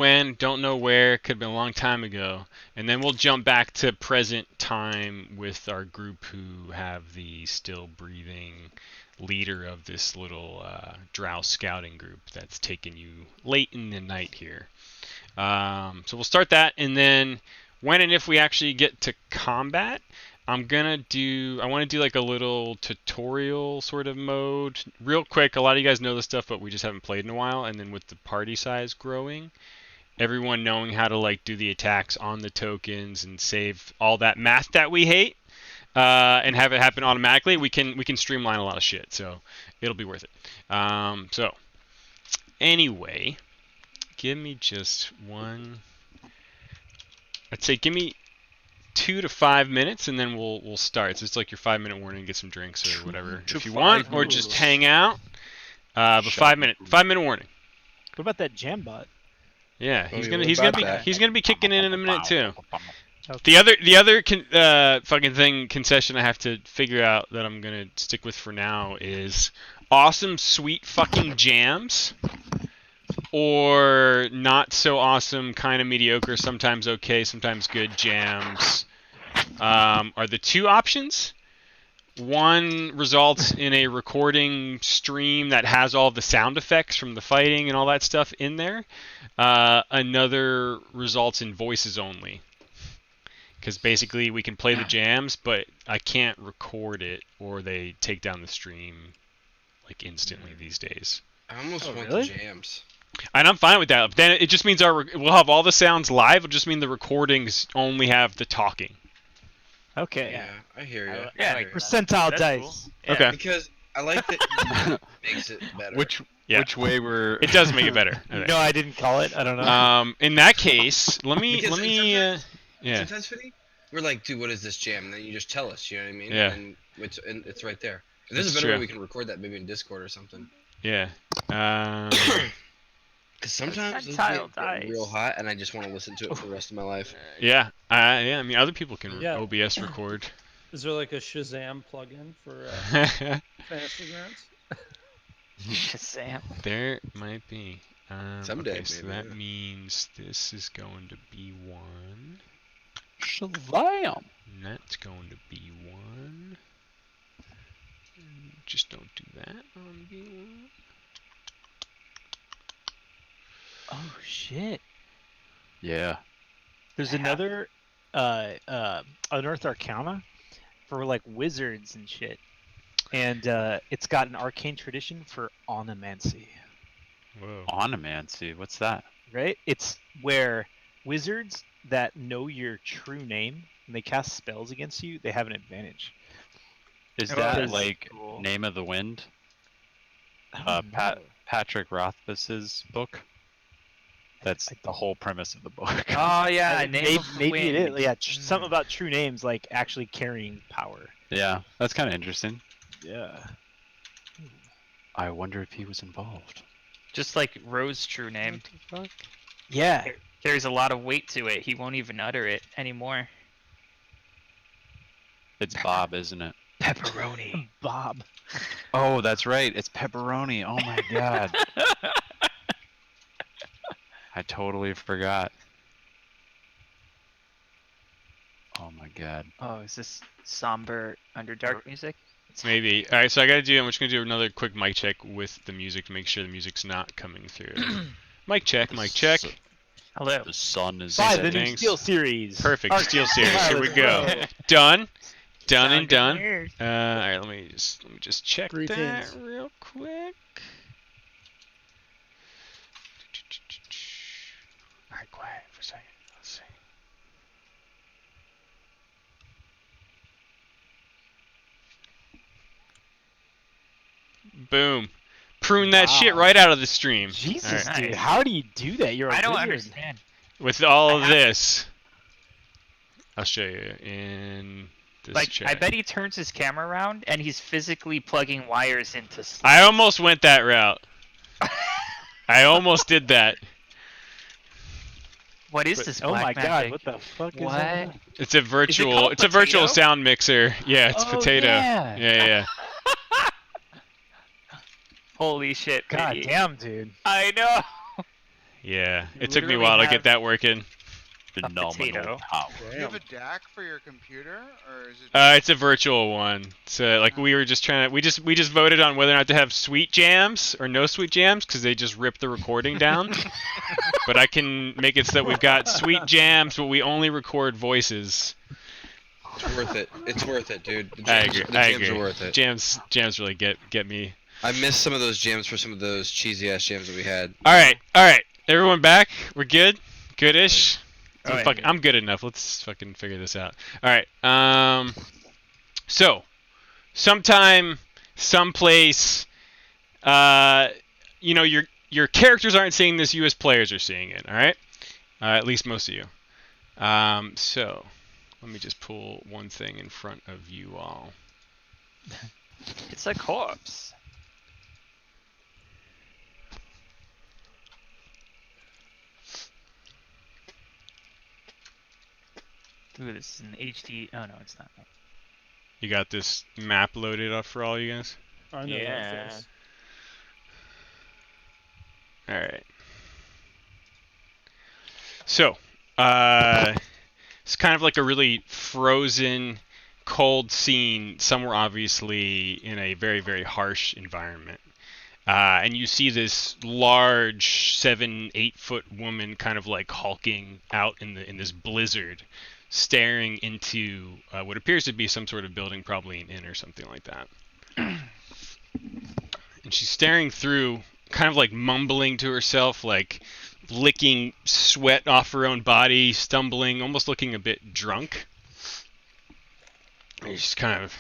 when, don't know where, could have been a long time ago. And then we'll jump back to present time with our group who have the still breathing leader of this little drow scouting group that's taken you late in the night here. So we'll start that, and then when and if we actually get to combat, I want to do like a little tutorial sort of mode, real quick. A lot of you guys know this stuff, but we just haven't played in a while. And then with the party size growing, everyone knowing how to like do the attacks on the tokens and save all that math that we hate, and have it happen automatically, we can streamline a lot of shit. So it'll be worth it. So anyway, give me just one. I'd say give me 2 to 5 minutes, and then we'll start. So it's like your 5-minute warning, get some drinks or whatever if you want, or just hang out. But 5-minute warning. What about that jam bot? Yeah, he's gonna be kicking in a minute too. Okay. The other fucking concession I have to figure out that I'm gonna stick with for now is awesome sweet fucking jams, or not so awesome, kind of mediocre, sometimes okay, sometimes good jams are the two options. One results in a recording stream that has all the sound effects from the fighting and all that stuff in there. Another results in voices only. Because basically we can play the jams, but I can't record it, or they take down the stream like instantly these days. I almost want the jams. And I'm fine with that. But then it just means we'll have all the sounds live. It'll just mean the recordings only have the talking. Okay. Yeah, I hear you. Yeah, like percentile dice. Cool. Yeah. Okay. Because I like that it makes it better. Which way we're... It does make it better. Okay. No, I didn't call it. I don't know. In that case, let me yeah. Sometimes, Fitty, we're like, dude, what is this jam? And then you just tell us, you know what I mean? Yeah. And it's right there. If there's a better way we can record that, maybe in Discord or something. Yeah. Because sometimes it's get real hot, and I just want to listen to it for the rest of my life. Yeah. I mean, other people can OBS record. Is there like a Shazam plugin for Fantasy Grounds? Shazam. There might be. Someday, okay, so maybe, that means this is going to be 1. Shazam! And that's going to be 1. Just don't do that on B1. Oh shit. Yeah. There's another Unearthed Arcana for like wizards and shit. And it's got an arcane tradition for onomancy. Whoa. Onomancy? What's that? Right? It's where wizards that know your true name and they cast spells against you, they have an advantage. Is that like cool. Name of the Wind? Patrick Rothfuss's book? That's the whole premise of the book. Oh yeah, maybe it is. Yeah, something about true names like actually carrying power. Yeah, that's kind of interesting. Yeah. I wonder if he was involved. Just like Rose's true name. What the fuck? Yeah. Carries a lot of weight to it. He won't even utter it anymore. It's Bob, isn't it? Pepperoni. Bob. Oh, that's right. It's pepperoni. Oh my god. I totally forgot. Oh my god. Oh, is this somber Underdark music? Maybe. All right, so I'm just gonna do another quick mic check with the music to make sure the music's not coming through. Mic check. Hello. The sun is By setting. the new Steel Series. Perfect. Steel Series. Here we go. Done. And done. All right, let me just check that real quick. All right, quiet for a second. Let's see. Boom. Prune that shit right out of the stream. Jesus, dude. How do you do that? I don't understand. With all of this. I'll show you in this chat. I bet he turns his camera around and he's physically plugging wires into... I almost went that route. I almost did that. What is this black magic? God, what the fuck is that? It's a virtual sound mixer. Yeah, it's potato. Yeah. Holy shit, God baby. damn, dude. I know. Yeah, You it took me a literally while to have get that working. Phenomenal potato. power. Do you have Damn. a DAC for your computer, or is it? It's a virtual one. So like we were just trying to we just voted on whether or not to have sweet jams or no sweet jams because they just ripped the recording down. But I can make it so that we've got sweet jams, but we only record voices. It's worth it. It's worth it, dude. The I jams, agree. the I jams agree. are worth it. Jams really get me. I missed some of those jams for some of those cheesy ass jams that we had. All right. Everyone back? We're good. Goodish. Oh, yeah. I'm good enough. Let's fucking figure this out. All right. So, sometime, someplace, you know, your characters aren't seeing this. You as players are seeing it. All right. At least most of you. So, let me just pull one thing in front of you all. It's a corpse. Ooh, this is an HD. Oh no, it's not. You got this map loaded up for all you guys? I know Yeah. that face. All right. So, it's kind of like a really frozen, cold scene somewhere obviously in a very, very harsh environment. And you see this large 7-8 foot woman kind of like hulking out in this blizzard, staring into what appears to be some sort of building, probably an inn or something like that. And she's staring through, kind of like mumbling to herself, like licking sweat off her own body, stumbling, almost looking a bit drunk. And she's kind of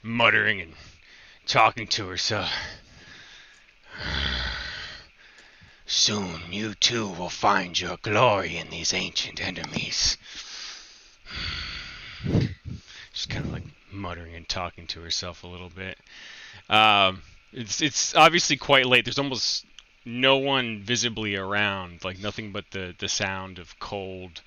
muttering and talking to herself. Soon you too will find your glory in these ancient enemies. She's kind of like muttering and talking to herself a little bit. It's obviously quite late. There's almost no one visibly around. Like nothing but the sound of cold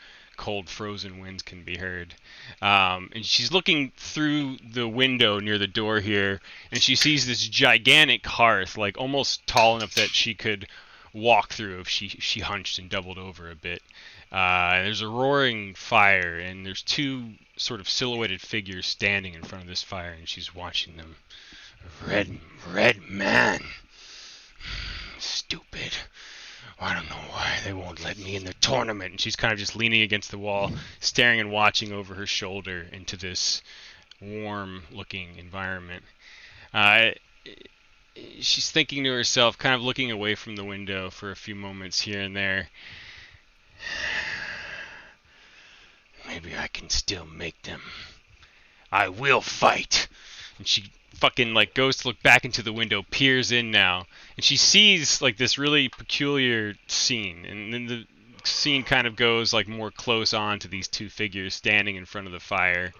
frozen winds can be heard. And she's looking through the window near the door here, and she sees this gigantic hearth, like almost tall enough that she could walk through if she hunched and doubled over a bit. There's a roaring fire, and there's two sort of silhouetted figures standing in front of this fire, and she's watching them. Red man. Stupid. I don't know why they won't let me in the tournament. And she's kind of just leaning against the wall, staring and watching over her shoulder into this warm-looking environment. She's thinking to herself, kind of looking away from the window for a few moments here and there. Maybe I can still make them. I will fight. And she fucking like goes to look back into the window, peers in now, and she sees like this really peculiar scene. And then the scene kind of goes like more close on to these two figures standing in front of the fire.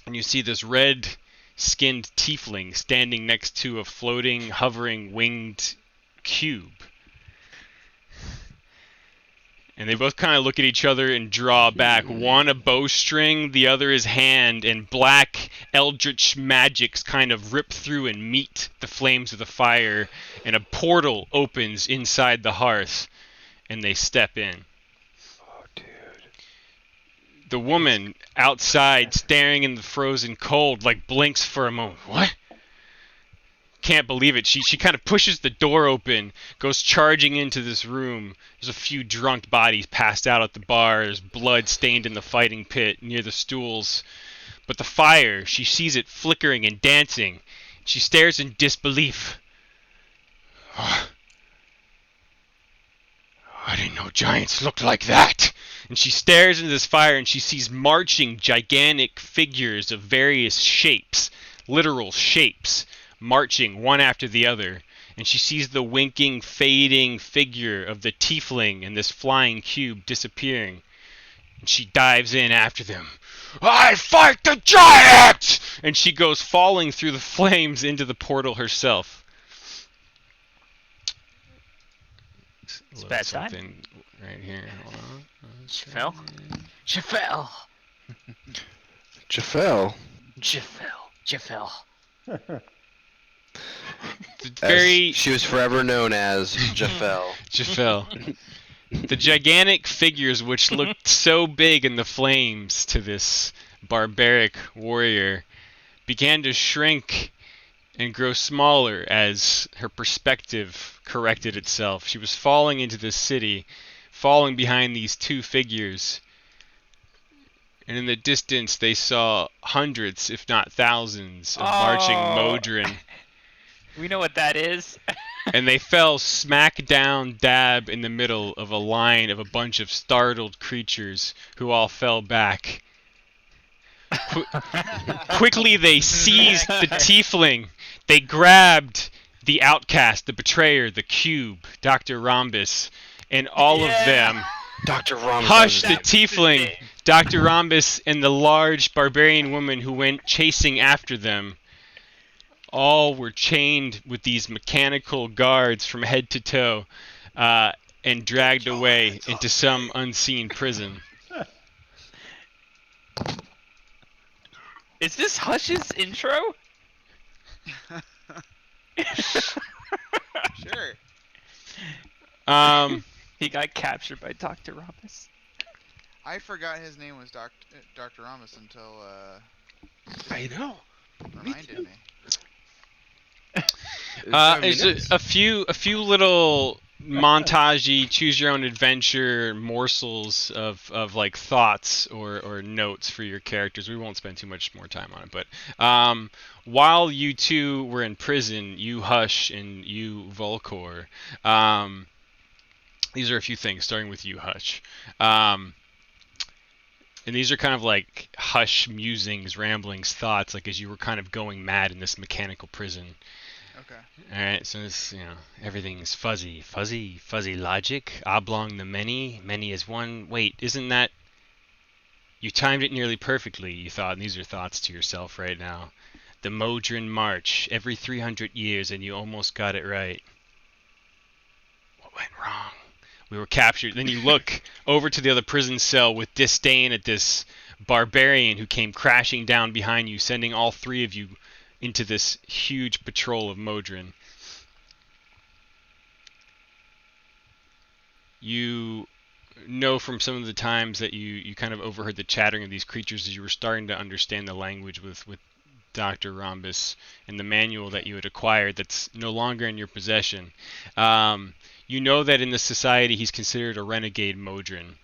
And you see this red-skinned tiefling standing next to a floating, hovering, winged cube. And they both kind of look at each other and draw back. One a bowstring, the other his hand, and black eldritch magics kind of rip through and meet the flames of the fire, and a portal opens inside the hearth, and they step in. Oh, dude. The woman outside, staring in the frozen cold, like blinks for a moment. What? Can't believe it. She kind of pushes the door open, goes charging into this room. There's a few drunk bodies passed out at the bar. There's blood stained in the fighting pit near the stools. But the fire, she sees it flickering and dancing. She stares in disbelief. Oh, I didn't know giants looked like that. And she stares into this fire and she sees marching gigantic figures of various shapes, literal shapes, marching one after the other, and she sees the winking, fading figure of the tiefling and this flying cube disappearing, and she dives in after them. I fight the giant! And she goes falling through the flames into the portal herself. It's bad time. Something right here. Hold on. She fell. She fell. Jafel. She fell. She fell. She was forever known as Jafel. Jafel. The gigantic figures which looked so big in the flames to this barbaric warrior began to shrink and grow smaller as her perspective corrected itself. She was falling into the city, falling behind these two figures. And in the distance they saw hundreds, if not thousands, of marching Modron. We know what that is. And they fell smack down dab in the middle of a line of a bunch of startled creatures who all fell back. Quickly they seized the tiefling. They grabbed the outcast, the betrayer, the cube, Dr. Rhombus, and all of them Dr. Rhombus. hushed the tiefling, Dr. Rhombus, and the large barbarian woman who went chasing after them. All were chained with these mechanical guards from head to toe and dragged away into some unseen prison. Is this Hush's intro? Sure. He got captured by Dr. Rhombus. I forgot his name was Dr. Ramos until I know. reminded me. There's a few little montagey, choose your own adventure morsels of like thoughts or notes for your characters. We won't spend too much more time on it, but while you two were in prison, you Hush and you Volcor, these are a few things, starting with you Hush. And these are kind of like Hush musings, ramblings, thoughts, like as you were kind of going mad in this mechanical prison. Okay. Alright, so this, everything's fuzzy logic, oblong the many is one. Wait, isn't that... You timed it nearly perfectly, you thought, and these are thoughts to yourself right now. The Modron March, every 300 years, and you almost got it right. What went wrong? We were captured. Then you look over to the other prison cell with disdain at this barbarian who came crashing down behind you, sending all three of you into this huge patrol of Modron. You know from some of the times that you kind of overheard the chattering of these creatures as you were starting to understand the language with Dr. Rhombus and the manual that you had acquired that's no longer in your possession. You know that in the society he's considered a renegade Modron,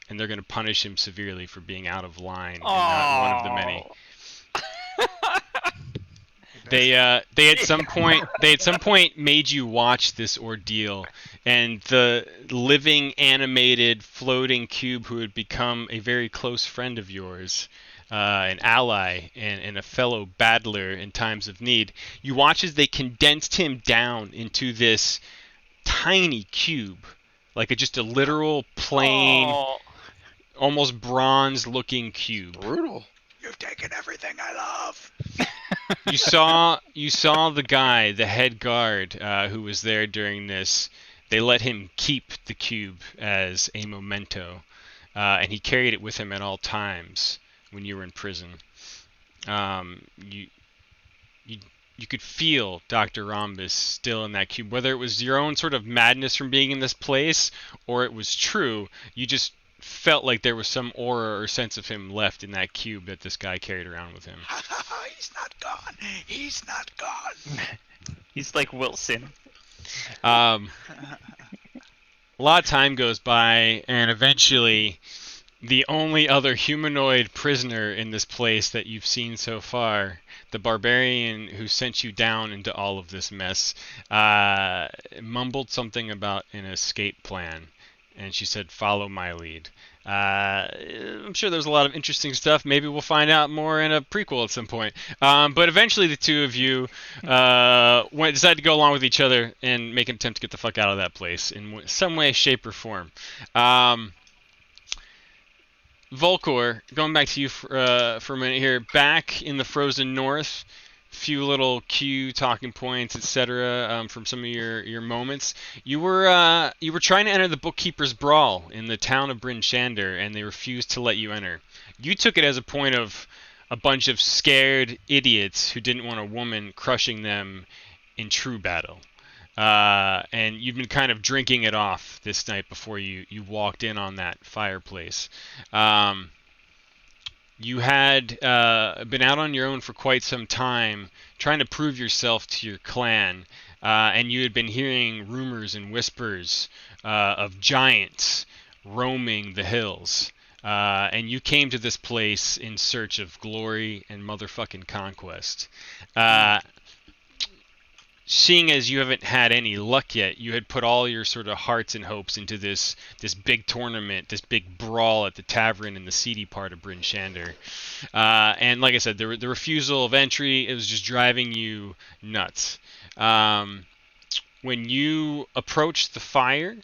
and they're going to punish him severely for being out of line and not one of the many. They at some point made you watch this ordeal, and the living, animated, floating cube who had become a very close friend of yours, an ally and a fellow battler in times of need, you watch as they condensed him down into this tiny cube, like just a literal plain, almost bronze-looking cube. Brutal. You've taken everything I love. You saw the guy, the head guard, who was there during this. They let him keep the cube as a memento, and he carried it with him at all times when you were in prison. You could feel Dr. Rhombus still in that cube, whether it was your own sort of madness from being in this place or it was true. You just felt like there was some aura or sense of him left in that cube that this guy carried around with him. He's not gone. He's not gone. He's like Wilson. A lot of time goes by, and eventually the only other humanoid prisoner in this place that you've seen so far, the barbarian who sent you down into all of this mess, mumbled something about an escape plan, and she said, "Follow my lead." I'm sure there's a lot of interesting stuff. Maybe we'll find out more in a prequel at some point. But eventually the two of you decided to go along with each other and make an attempt to get the fuck out of that place in some way, shape, or form. Volcor, going back to you for a minute here, back in the frozen north, few little Q talking points, etc. From some of your moments. You were trying to enter the Bookkeeper's Brawl in the town of Bryn Shander, and they refused to let you enter. You took it as a point of a bunch of scared idiots who didn't want a woman crushing them in true battle. And you've been kind of drinking it off this night before you walked in on that fireplace. You had been out on your own for quite some time, trying to prove yourself to your clan, and you had been hearing rumors and whispers of giants roaming the hills. And you came to this place in search of glory and motherfucking conquest. Seeing as you haven't had any luck yet, you had put all your sort of hearts and hopes into this big tournament, this big brawl at the tavern in the seedy part of Bryn Shander. And like I said, the refusal of entry, it was just driving you nuts. When you approached the fire,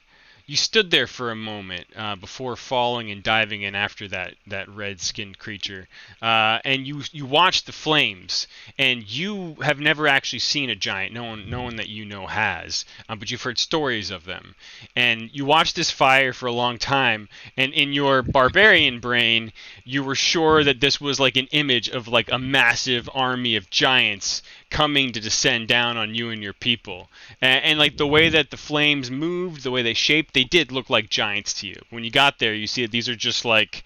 you stood there for a moment before falling and diving in after that red-skinned creature, and you watched the flames. And you have never actually seen a giant. No one that you know has, but you've heard stories of them. And you watched this fire for a long time, and in your barbarian brain, you were sure that this was like an image of like a massive army of giants coming to descend down on you and your people. And like the way that the flames moved, the way they shaped, they did look like giants to you. When you got there, you see that these are just like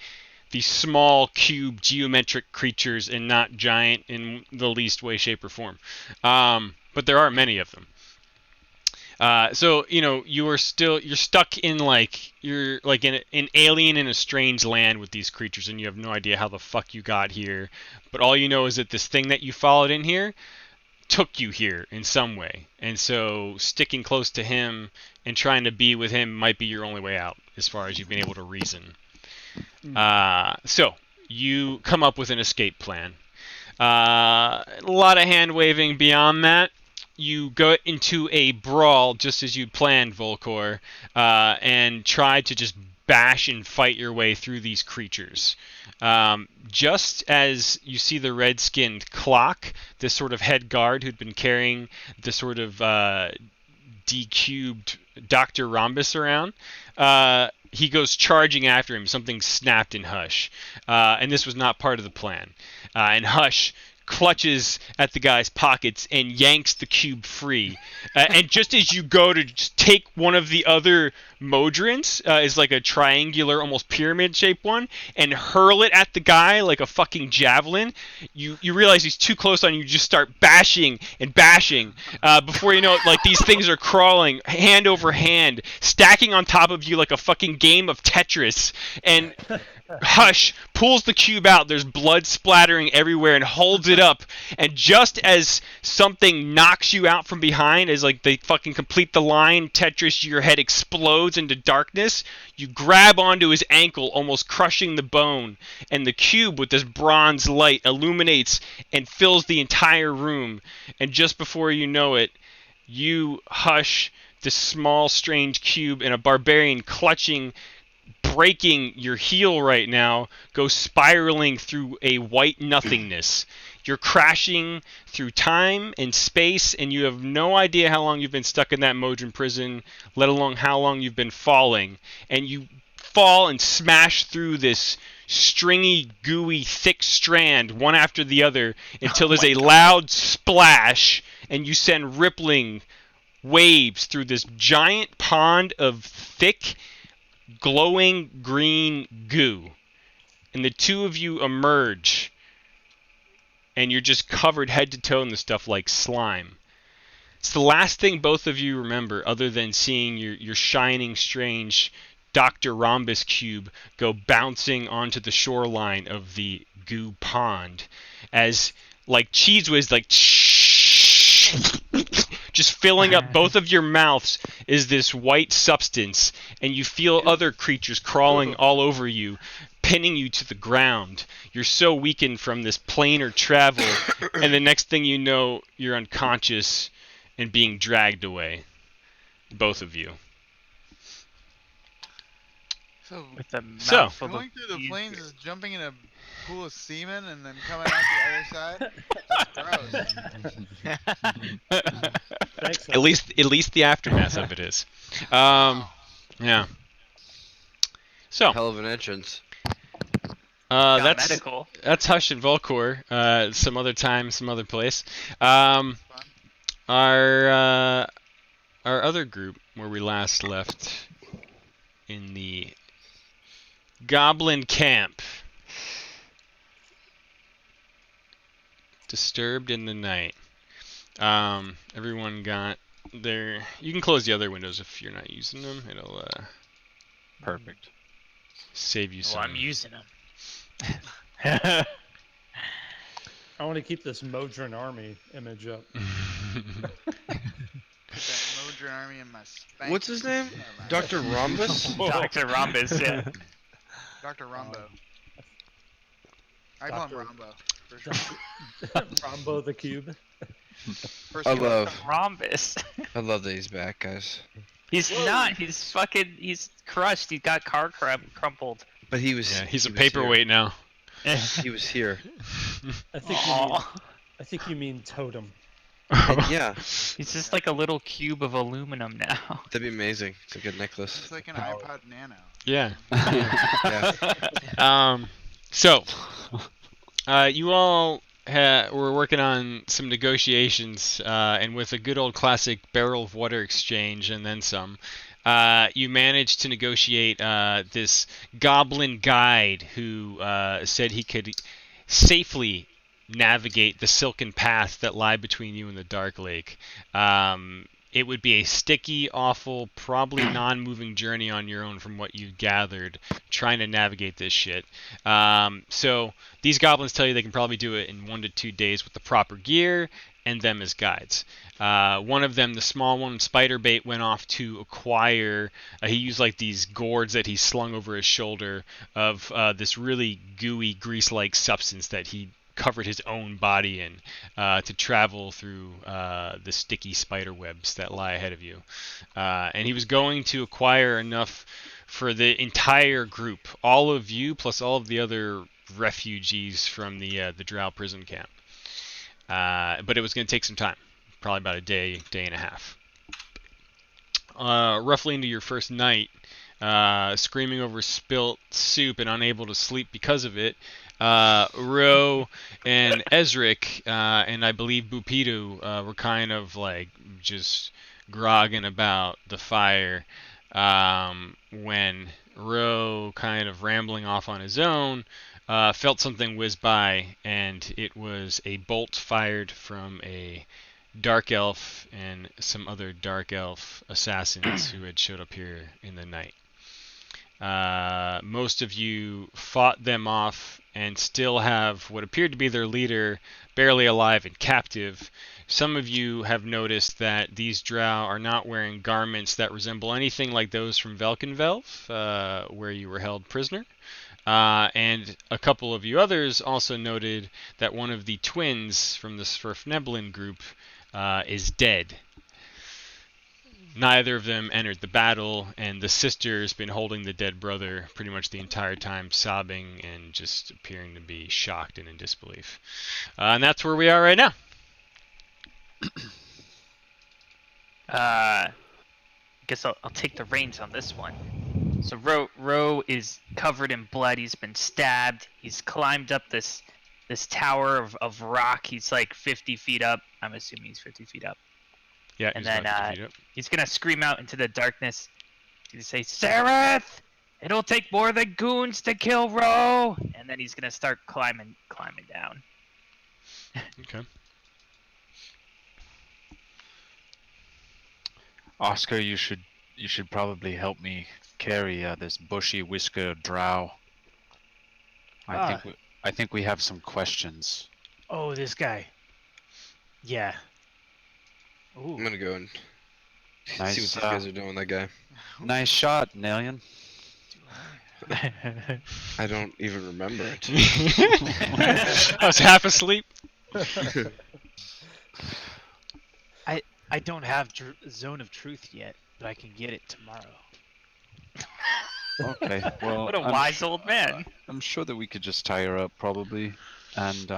these small cube geometric creatures and not giant in the least way, shape, or form. But there are many of them. So you're stuck in you're like an alien in a strange land with these creatures, and you have no idea how the fuck you got here. But all you know is that this thing that you followed in here took you here in some way, and so sticking close to him and trying to be with him might be your only way out, as far as you've been able to reason. So you come up with an escape plan. A lot of hand waving beyond that. You go into a brawl just as you'd planned, Volcor, and try to just bash and fight your way through these creatures. Just as you see the red-skinned clock, this sort of head guard who'd been carrying the sort of decubed Dr. Rhombus around, he goes charging after him. Something snapped in Hush, and this was not part of the plan. And Hush clutches at the guy's pockets and yanks the cube free. And just as you go to just take one of the other modrons, is like a triangular, almost pyramid-shaped one, and hurl it at the guy like a fucking javelin, you realize he's too close on you. You just start bashing and bashing. Before you know it, like these things are crawling hand over hand, stacking on top of you like a fucking game of Tetris. And Hush pulls the cube out. There's blood splattering everywhere and holds it up. And just as something knocks you out from behind, as like they fucking complete the line, Tetris, your head explodes into darkness. You grab onto his ankle, almost crushing the bone. And the cube with this bronze light illuminates and fills the entire room. And just before you know it, you, Hush, this small, strange cube, and a barbarian clutching, breaking your heel right now, go spiraling through a white nothingness. You're crashing through time and space, and you have no idea how long you've been stuck in that Modron prison, let alone how long you've been falling. And you fall and smash through this stringy, gooey, thick strand, one after the other, until there's a loud splash, and you send rippling waves through this giant pond of thick, glowing green goo. And the two of you emerge, and you're just covered head to toe in this stuff like slime. It's the last thing both of you remember, other than seeing your shining, strange Dr. Rhombus cube go bouncing onto the shoreline of the goo pond, as like Cheese Whiz, like just filling up both of your mouths is this white substance, and you feel other creatures crawling all over you, pinning you to the ground. You're so weakened from this planar travel, and the next thing you know, you're unconscious and being dragged away. Both of you. So With a mouthful going of through the cheese. plains is jumping in a pool of semen and then coming out the other side. That's gross. Thanks. At least the aftermath of it is. Yeah. So Hell of an entrance. Got that's medical. that's Hush and Volcor. Some other time, some other place. our other group where we last left in the Goblin Camp. Disturbed in the night. Everyone got their. You can close the other windows if you're not using them. It'll Perfect. save you some. Well, I'm using them. I want to keep this Modron army image up. Put that Modron army in my spank. What's his name? Never mind. Dr. Rhombus? Dr. Rhombus, yeah. Dr. Rumbo. Um, I call him Dr. Rumbo. For sure. Rombo the Cube. First I name. love Rhombus. I love that he's back, guys. He's not. He's fucking. He's crushed. He got crumpled. But he was Yeah, he's a he was paperweight now. Here. He was here. I think you mean, Aw. I think you mean Totem. And yeah, He's just like a little cube of aluminum now. that'd be amazing. It's like a necklace. It's like an iPod Nano. Yeah. Yeah. So, you all were working on some negotiations, and with a good old classic barrel of water exchange and then some, you managed to negotiate this goblin guide who said he could safely navigate the silken path that lie between you and the Dark Lake. It would be a sticky, awful, probably non-moving journey on your own from what you've gathered, trying to navigate this shit. So these goblins tell you they can probably do it in 1 to 2 days with the proper gear and them as guides. One of them, the small one, Spiderbait, went off to acquire, he used like these gourds that he slung over his shoulder of this really gooey, grease-like substance that he covered his own body in to travel through the sticky spider webs that lie ahead of you. And he was going to acquire enough for the entire group, all of you plus all of the other refugees from the Drow prison camp. But it was going to take some time, probably about a day, day and a half. Roughly into your first night, screaming over spilt soup and unable to sleep because of it, Ro and Ezric, and I believe Bupidu, were kind of like just grogging about the fire when Ro, kind of rambling off on his own, felt something whiz by, and it was a bolt fired from a dark elf and some other dark elf assassins who had showed up here in the night. Most of you fought them off and still have what appeared to be their leader barely alive and captive. Some of you have noticed that these drow are not wearing garments that resemble anything like those from Velkenvelf, where you were held prisoner. And a couple of you others also noted that one of the twins from the Sverfneblin group is dead. Neither of them entered the battle, and the sister's been holding the dead brother pretty much the entire time, sobbing and just appearing to be shocked and in disbelief. And that's where we are right now. Guess I'll take the reins on this one. So Ro is covered in blood. He's been stabbed. He's climbed up this tower of rock. He's like 50 feet up. I'm assuming he's 50 feet up. Yeah, And he's then about 50 feet up. he's gonna scream out into the darkness. He's gonna say, "Sereth, it'll take more than goons to kill Ro." And then he's gonna start climbing down. Okay. Oscar, you should probably help me carry this bushy whiskered drow. I think we have some questions. Oh, this guy. Yeah. I'm Ooh. gonna go and see what Nice, these guys are doing with that guy. Nice shot, Nelian. I don't even remember it. I was half asleep. I don't have Zone of Truth yet, but I can get it tomorrow. Okay, well, What a wise old man. I'm sure that we could just tie her up probably, and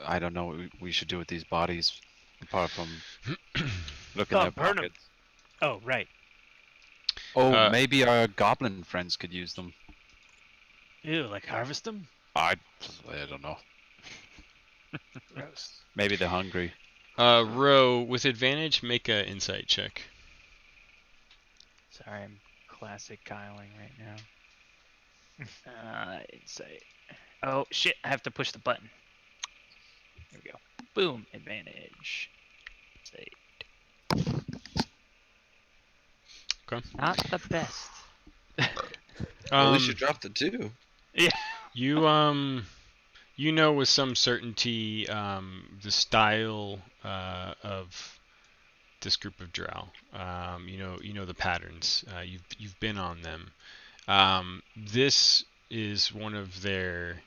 I don't know what we should do with these bodies, apart from looking at burn 'em. pockets. Oh, right. Oh, maybe our goblin friends could use them. Ew, like harvest them? I don't know. Gross. Maybe they're hungry. Ro, with advantage, make a insight check. Sorry, I'm classic Kyling right now. Insight. Oh shit! I have to push the button. There we go. Boom! Advantage. Insight. Okay. Not the best. At least you dropped the 2. You know with some certainty the style of this group of drow. You know the patterns. You've been on them. This is one of their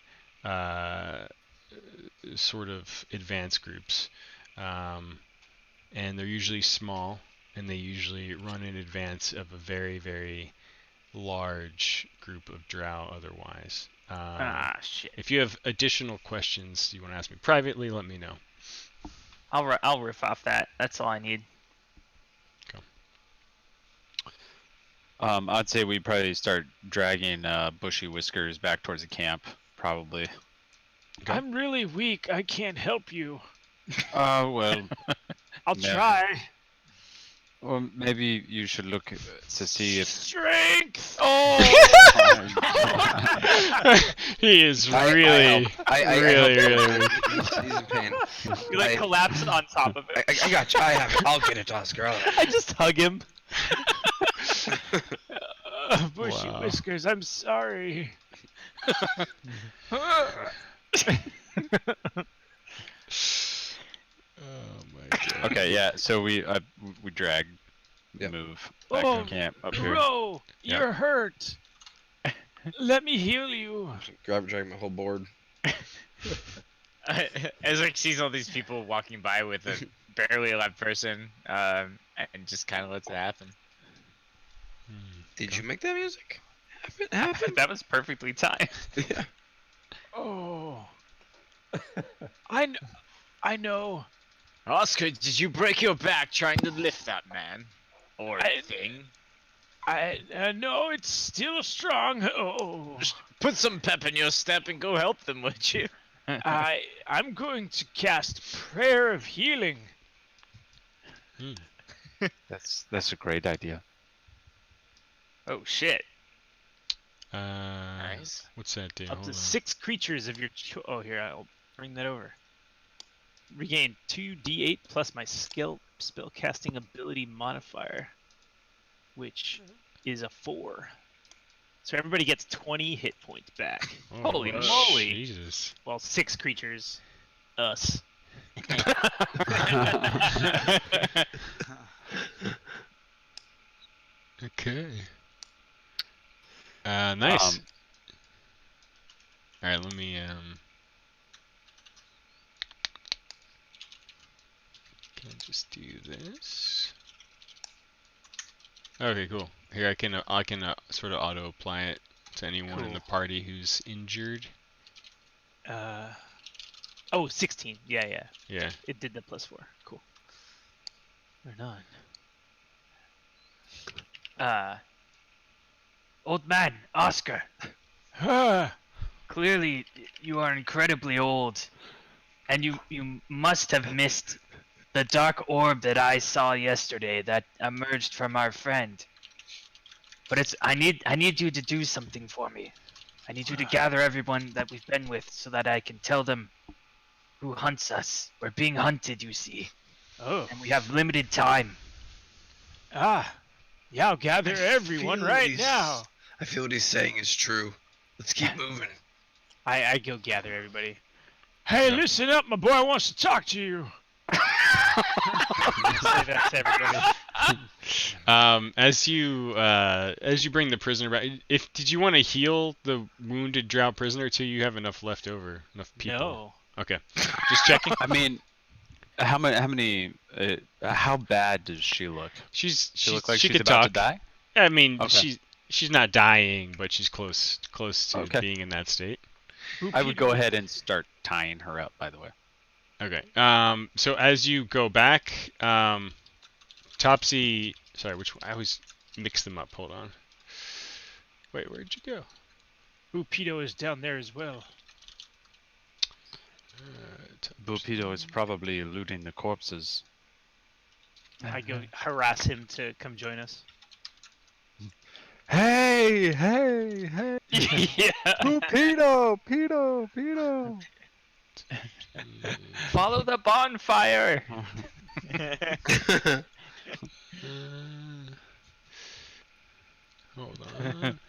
sort of advanced groups, and they're usually small, and they usually run in advance of a very, very large group of drow otherwise. Shit. If you have additional questions you want to ask me privately, let me know. I'll riff off that. That's all I need. I'd say we probably start dragging Bushy Whiskers back towards the camp, probably. Okay. I'm really weak. I can't help you. Well, I'll No. try. or maybe you should look to see if. Strength. Oh! He is I really, help. I really, help. really. He's in pain. You like I- collapse on top of it. I got you. I have it. I'll get it, Oscar. I just hug him. Bushy Wow. Whiskers, I'm sorry. Oh my god. Okay, yeah. So we drag, Yep. move back Oh, to the camp up here. Bro, Yeah. you're hurt. Let me heal you. Drag my whole board. Ezric sees all these people walking by with a barely alive person, and just kind of lets it happen. Did you make that music? Happen? That was perfectly timed. Yeah. Oh. I know. Oscar, did you break your back trying to lift that man? Or thing? No, it's still strong. Oh. Put some pep in your step and go help them, would you? I'm going to cast Prayer of Healing. That's a great idea. Oh shit. Nice. What's that do? Up Hold to on. 6 creatures of your oh, here, I'll bring that over. Regain 2d8 plus my skill spellcasting ability modifier, which is a 4. So everybody gets 20 hit points back. Oh, Holy wow. moly. Jesus. Well, 6 creatures. Us. Okay. Nice. Um, All right, let me Can I just do this? Okay, cool. Here I can sort of auto apply it to anyone in Cool. the party who's injured. Oh, 16. Yeah. Yeah. It did the +4. Cool. Or not. Old man, Oscar. Clearly, you are incredibly old, and you must have missed the dark orb that I saw yesterday that emerged from our friend. But I need you to do something for me. I need you to gather everyone that we've been with so that I can tell them who hunts us. We're being hunted, you see, Oh. and we have limited time. Yeah, I'll gather everyone feel right these- now. I feel what he's saying is true. Let's keep moving. I go gather everybody. Hey, Yeah. listen up, my boy wants to talk to you. Say that to everybody. As you bring the prisoner back, did you want to heal the wounded drow prisoner too? You have enough left over, enough people. No. Okay, just checking. I mean, how many? How bad does she look? She Look like she she's could about talk. to die. I mean, Okay. she's not dying, but she's close to Okay. being in that state. I would go ahead and start tying her up. By the way. Okay. So as you go back, Topsy. Sorry, which one? I always mix them up. Hold on. Wait, where'd you go? Bupido is down there as well. Bupido is probably looting the corpses. I go harass him to come join us. Hey, hey, hey! Yeah. Bupido! Follow the bonfire. Hold on.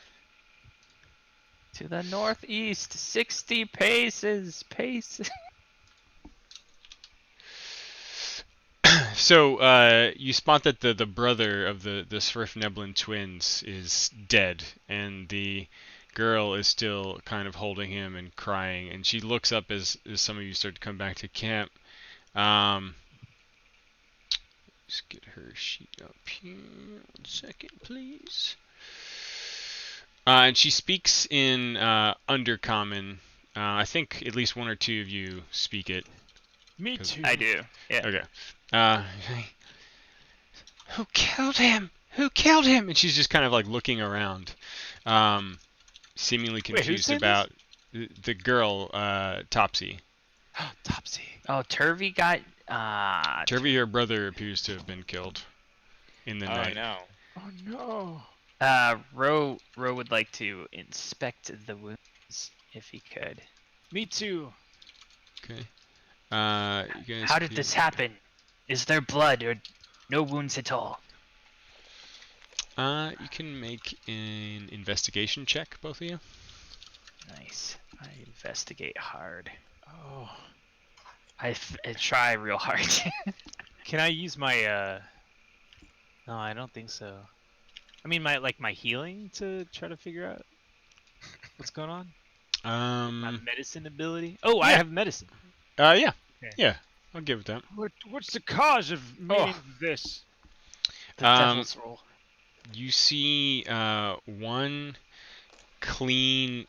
To the northeast, 60 paces. So you spot that the brother of the Swift-Neblin twins is dead, and the girl is still kind of holding him and crying. And she looks up as some of you start to come back to camp. Just get her sheet up here. 1 second, please. And she speaks in Undercommon. I think at least one or two of you speak it. Me too. I do. Yeah. Okay. Who killed him? Who killed him? And she's just kind of like looking around, seemingly Wait, who confused said about the girl, Topsy. Topsy. Oh, Turvy got. Turvy, her brother, appears to have been killed in the Oh night. no. Oh no. Ro would like to inspect the wounds if he could. Me too. Okay. You guys How did this happen? Is there blood or no wounds at all? You can make an investigation check, both of you. Nice. I investigate hard. Oh. I try real hard. Can I use my No, I don't think so. I mean my healing to try to figure out what's going on? My medicine ability? Oh, I yeah. have medicine. Yeah. Okay. Yeah. I'll give it that. What's the cause of this? The devil's roll. You see one clean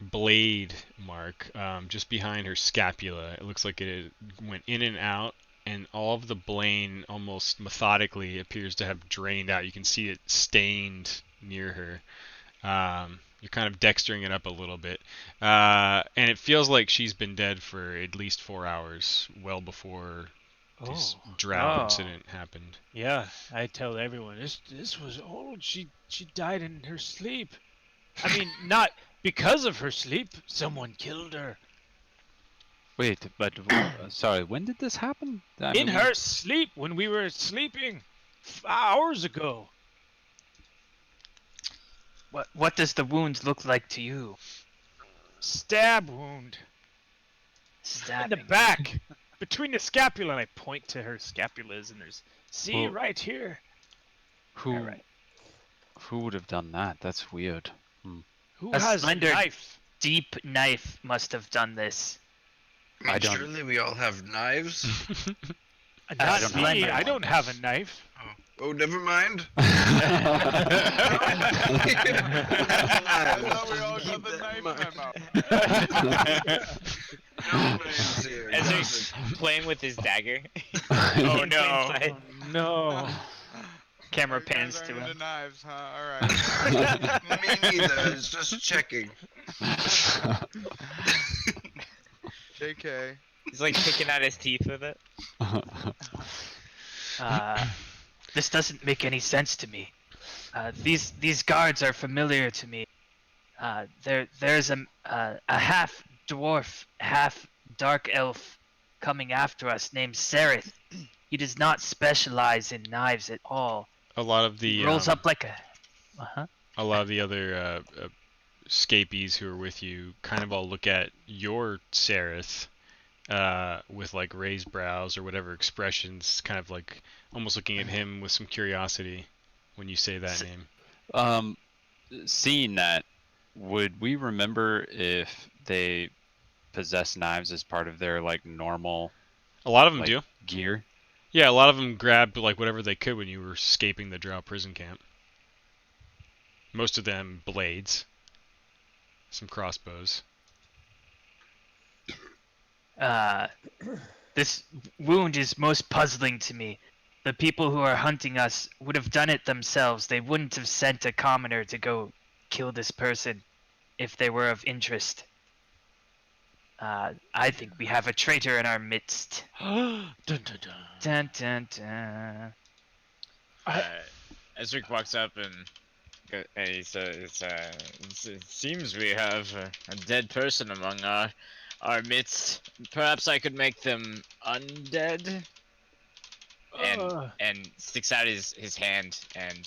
blade mark just behind her scapula. It looks like it went in and out, and all of the blade almost methodically appears to have drained out. You can see it stained near her. You're kind of dextering it up a little bit, and it feels like she's been dead for at least 4 hours, well before this drow incident happened. Yeah, I tell everyone this was old. She died in her sleep. I mean, not because of her sleep. Someone killed her. Wait, but sorry, when did this happen? In her sleep, when we were sleeping, hours ago. What does the wound look like to you? Stab wound. Stabbing. In the back, between the scapula, and I point to her scapulas, and there's Well, right here. Who Alright. who would have done that? That's weird. Who A has a slender- knife? Deep knife must have done this. I mean, I don't- surely we all have knives. Not don't me. have a I don't have a knife. Oh, never mind. I thought we all got the knife in our mouth. No knives here. Ezra's playing with his dagger. Oh In plain no! sight. Oh, no! Camera You guys pans aren't to into him. knives, huh? Alright. Me neither. It's just checking. JK. He's like picking out his teeth with it. This doesn't make any sense to me. These guards are familiar to me. There's a half dwarf, half dark elf coming after us named Sereth. He does not specialize in knives at all. A lot of the He rolls up like a. a lot of the other scapies who are with you kind of all look at your Sereth with like raised brows or whatever expressions, kind of like almost looking at him with some curiosity when you say that name. Seeing that, would we remember if they possess knives as part of their like normal A lot of them like, do. gear? Yeah, a lot of them grabbed like whatever they could when you were escaping the drow prison camp. Most of them blades, some crossbows. This wound is most puzzling to me. The people who are hunting us would have done it themselves. They wouldn't have sent a commoner to go kill this person if they were of interest. I think we have a traitor in our midst. dun, dun, dun. Dun dun dun. Ezric walks up and he says, it seems we have a dead person among our midst. Perhaps I could make them undead." And sticks out his hand and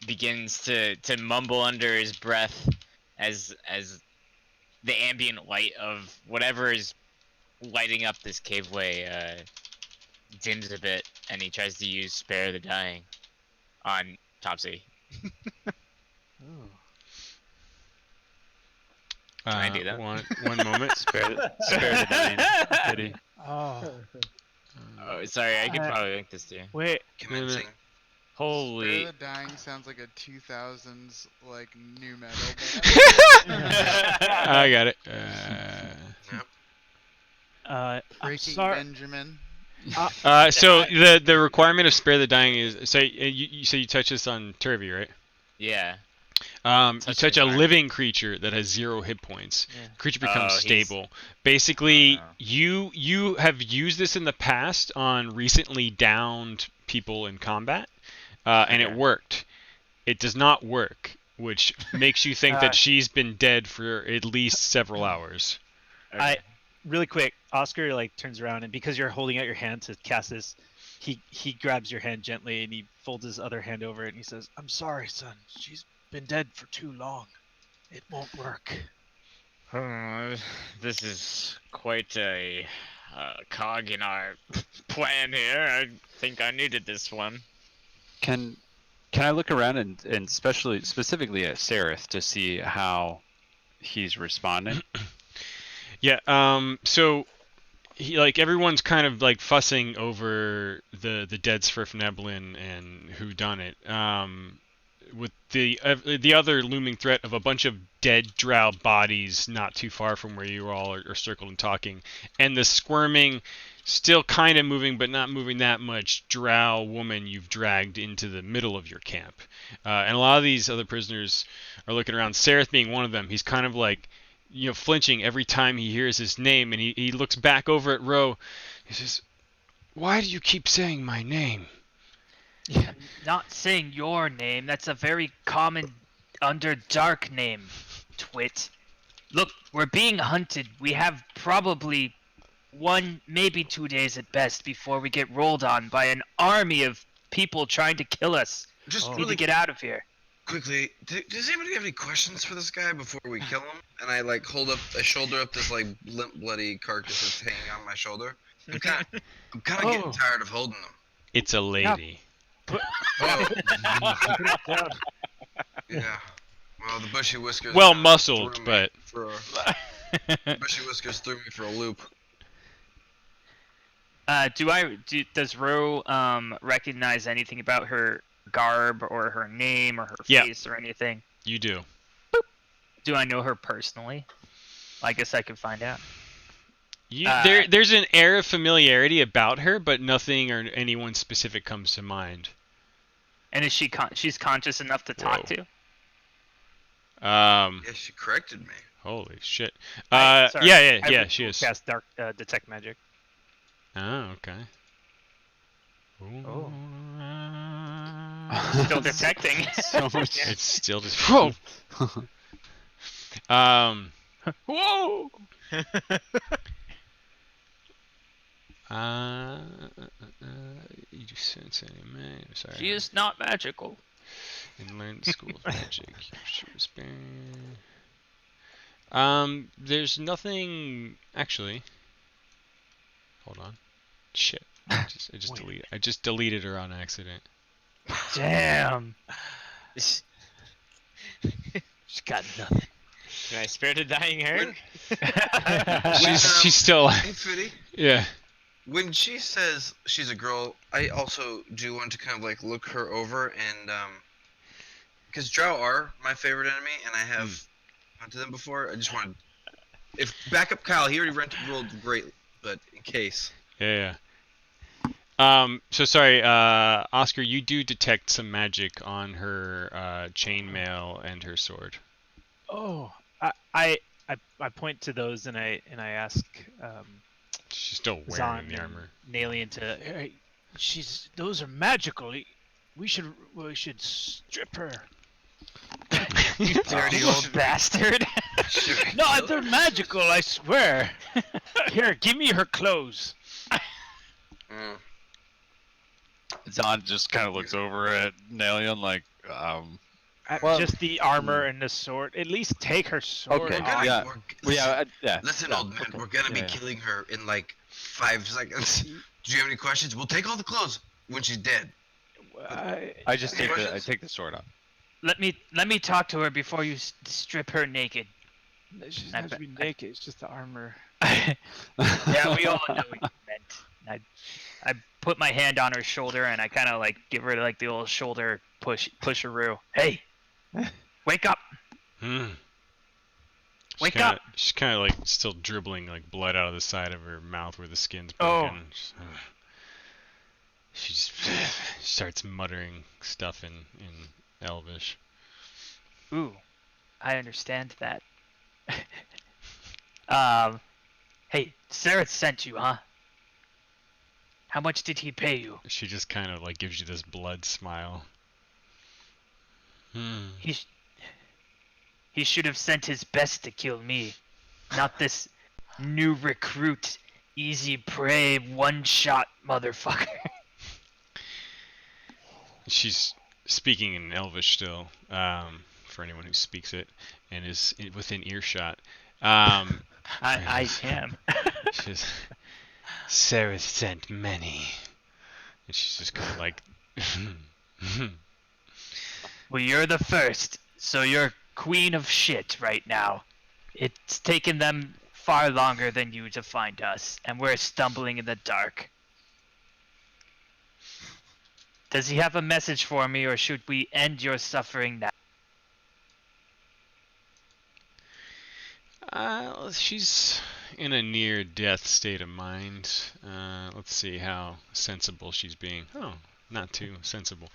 begins to mumble under his breath as the ambient light of whatever is lighting up this caveway dims a bit, and he tries to use Spare the Dying on Topsy. Can I do that? One moment. Spare the dying. Pity. Oh, Oh, sorry, I could probably link this to you. wait. Commencing. Holy. Spare the Dying sounds like a 2000s like new metal band. I got it. I'm Breaking sorry. Benjamin. So the requirement of Spare the Dying is you touch this on Turvy, right? Yeah. You Touch touch the a environment. living creature that has 0 hit points. Yeah. Creature becomes Oh, he's- stable. Basically, Oh, no. you have used this in the past on recently downed people in combat, and it Okay. worked. It does not work, which makes you think that she's been dead for at least several hours. I really quick. Oscar like turns around, and because you're holding out your hand to cast this, he grabs your hand gently and he folds his other hand over it and he says, "I'm sorry, son. She's been dead for too long. It won't work." This is quite a cog in our plan here. I think I needed this one. Can I look around and specifically at Sereth to see how he's responding? Yeah. So he everyone's kind of fussing over the dead Svirfneblin and who done it. With the other looming threat of a bunch of dead drow bodies not too far from where you all are circled and talking, and the squirming, still kind of moving but not moving that much drow woman you've dragged into the middle of your camp. And a lot of these other prisoners are looking around. Sereth being one of them. He's kind of flinching every time he hears his name, and he looks back over at Ro. He says, "Why do you keep saying my name?" I'm not saying your name. That's a very common Underdark name, twit. Look, we're being hunted. We have probably 1, maybe 2 days at best before we get rolled on by an army of people trying to kill us. Just We need really to get out of here. quickly, does anybody have any questions for this guy before we kill him? And I I shoulder up this limp, bloody carcass that's hanging on my shoulder. I'm kind of getting tired of holding him. It's a lady. Oh, yeah. Well, the bushy whiskers. Well kinda muscled, threw me but for bushy whiskers threw me for a loop. Does Ro recognize anything about her garb or her name or her Yeah. face or anything? You do. Do I know her personally? I guess I could find out. There's an air of familiarity about her, but nothing or anyone specific comes to mind. And is she's conscious enough to talk Whoa. to? Yeah, she corrected me. Holy shit. Sorry, I Yeah, would she is. Cast dark detect magic. Oh, okay. Oh. Still detecting. So much. It's still just whoa. Whoa! You just sense any man. Sorry. She is not magical. And learn the school of magic. She was there's nothing actually. Hold on. Shit. I just deleted her on accident. Damn. She's got nothing. Can I Spare the Dying her? She's still Hey, Fitty. yeah. When she says she's a girl, I also do want to kind of look her over and because drow are my favorite enemy, and I have hunted them before. I just wanted, if backup Kyle, he already rolled great, but in case. Yeah. So sorry, Oscar, you do detect some magic on her chainmail and her sword. Oh, I I point to those and I ask She's still wearing Zahn the and armor. Nalian to. Hey, those are magical. We should strip her. You dirty old bastard. Should we No, kill they're her? magical. I swear. Here, give me her clothes. Mm. Zahn just kind of looks over at Nalion like, Well, Just the armor and the sword. At least take her sword. Okay, We're gonna, off. yeah. we're, well, yeah, yeah. listen, yeah, old man, okay, we're gonna be yeah. killing her in like 5 seconds. Do you have any questions? We'll take all the clothes when she's dead. I just Any take questions? the sword off. Let me talk to her before you strip her naked. She doesn't I have to bet- be naked. It's just the armor. Yeah, we all know what you meant. I put my hand on her shoulder and I kind of like give her like the old shoulder pusheroo. Hey, wake up! Hmm. Wake up! She's kind of like still dribbling like blood out of the side of her mouth where the skin's Oh. broken. She just starts muttering stuff in Elvish. Ooh, I understand that. Hey, Sarah sent you, huh? How much did he pay you? She just kind of like gives you this blood smile. Hmm. He should have sent his best to kill me, not this new recruit, easy prey, one-shot motherfucker. She's speaking in Elvish still, for anyone who speaks it and is within earshot. I am. She's Sarah sent many, and she's just kind of like. Well, you're the first, so you're queen of shit right now. It's taken them far longer than you to find us, and we're stumbling in the dark. Does he have a message for me, or should we end your suffering now? She's in a near-death state of mind. Let's see how sensible she's being. Oh, not too sensible.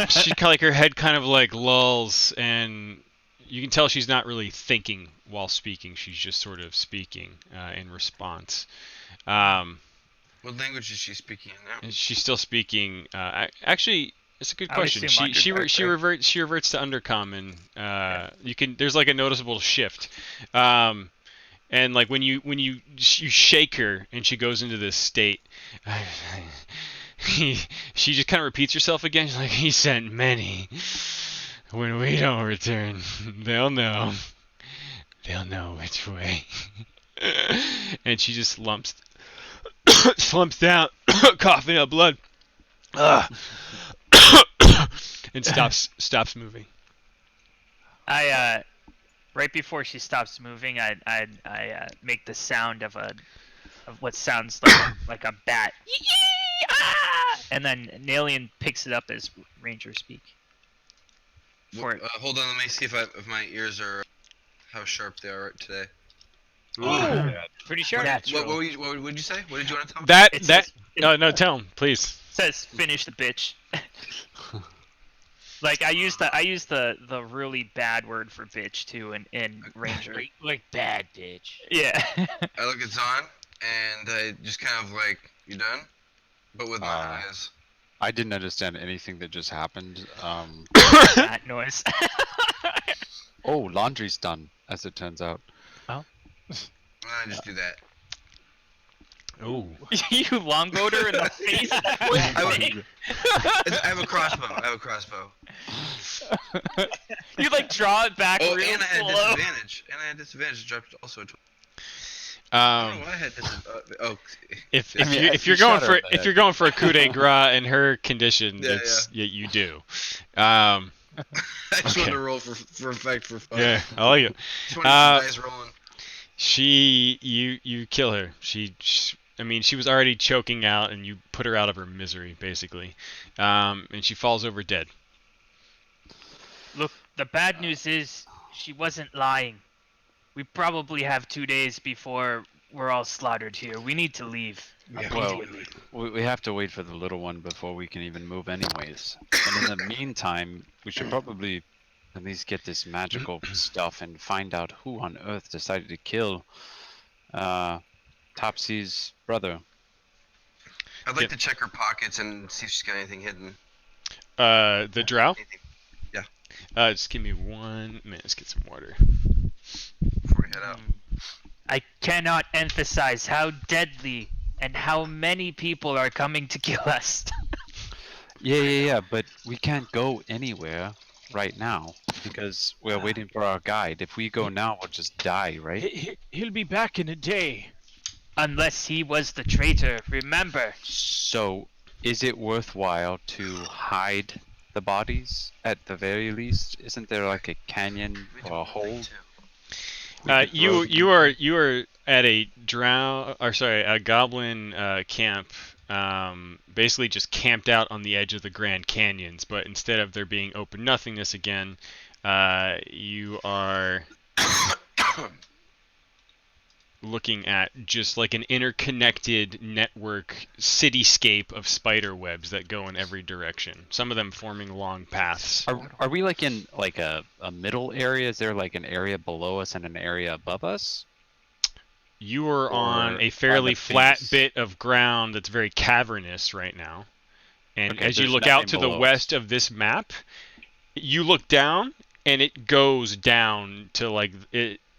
She like her head kind of like lulls, and you can tell she's not really thinking while speaking. She's just sort of speaking in response. What language is she speaking in now? And she's still speaking. Actually, it's a good I would question. assume She reverts to undercommon. You can there's like a noticeable shift. And like when you shake her and she goes into this state, she just kind of repeats herself again. She's like, he sent many. When we don't return, they'll know. They'll know which way. And she just slumps down, coughing up blood, and stops moving. I right before she stops moving, I make the sound of what sounds like a bat. And then Nalian picks it up as Ranger speak. For it. Hold on, let me see if my ears are how sharp they are today. Pretty sure. What would you say? What did you want to tell me? It says- No, tell him, please. Says finish the bitch. Like I use the really bad word for bitch too in Ranger. Like bad bitch. Yeah. I look at Zahn and I just kind of like, you done? But with my eyes. I didn't understand anything that just happened. That noise. Oh, laundry's done, as it turns out. I just do that. Oh. You longboat her in the face. I have a crossbow. You like draw it back Oh, real and I had slow. disadvantage. Dropped also. I don't know why I had disadvantage. If you you're going shot her for in the if you're going for a coup de grace in her condition, Yeah, you do. I just Okay. wanted to roll for effect for fun. Yeah, I like it. Just wanted to see guys rolling. You kill her. I mean, she was already choking out, and you put her out of her misery, basically. And she falls over dead. Look, the bad news is she wasn't lying. We probably have 2 days before we're all slaughtered here. We need to leave. Yeah, Well, we have to wait for the little one before we can even move anyways. And in the meantime, we should probably At least get this magical stuff and find out who on earth decided to kill Topsy's brother. I'd like to check her pockets and see if she's got anything hidden. The drow? Anything. Yeah. Just give me 1 minute. Let's get some water. Before we head out. I cannot emphasize how deadly and how many people are coming to kill us. Yeah, but we can't go anywhere right now because we're waiting for our guide. If we go now, we'll just die, right? He'll be back in a day. Unless he was the traitor, remember. So, is it worthwhile to hide the bodies at the very least? Isn't there like a canyon We do or a one thing, hole? too. You are at a a goblin camp. Basically just camped out on the edge of the Grand Canyons, but instead of there being open nothingness again, you are looking at just like an interconnected network cityscape of spider webs that go in every direction. Some of them forming long paths. Are we like in like a middle area? Is there like an area below us and an area above us? You are on Or a on fairly the flat base? bit of ground that's very cavernous right now. And Okay, as you there's look out nothing to the below west us. of this map, you look down and it goes down to like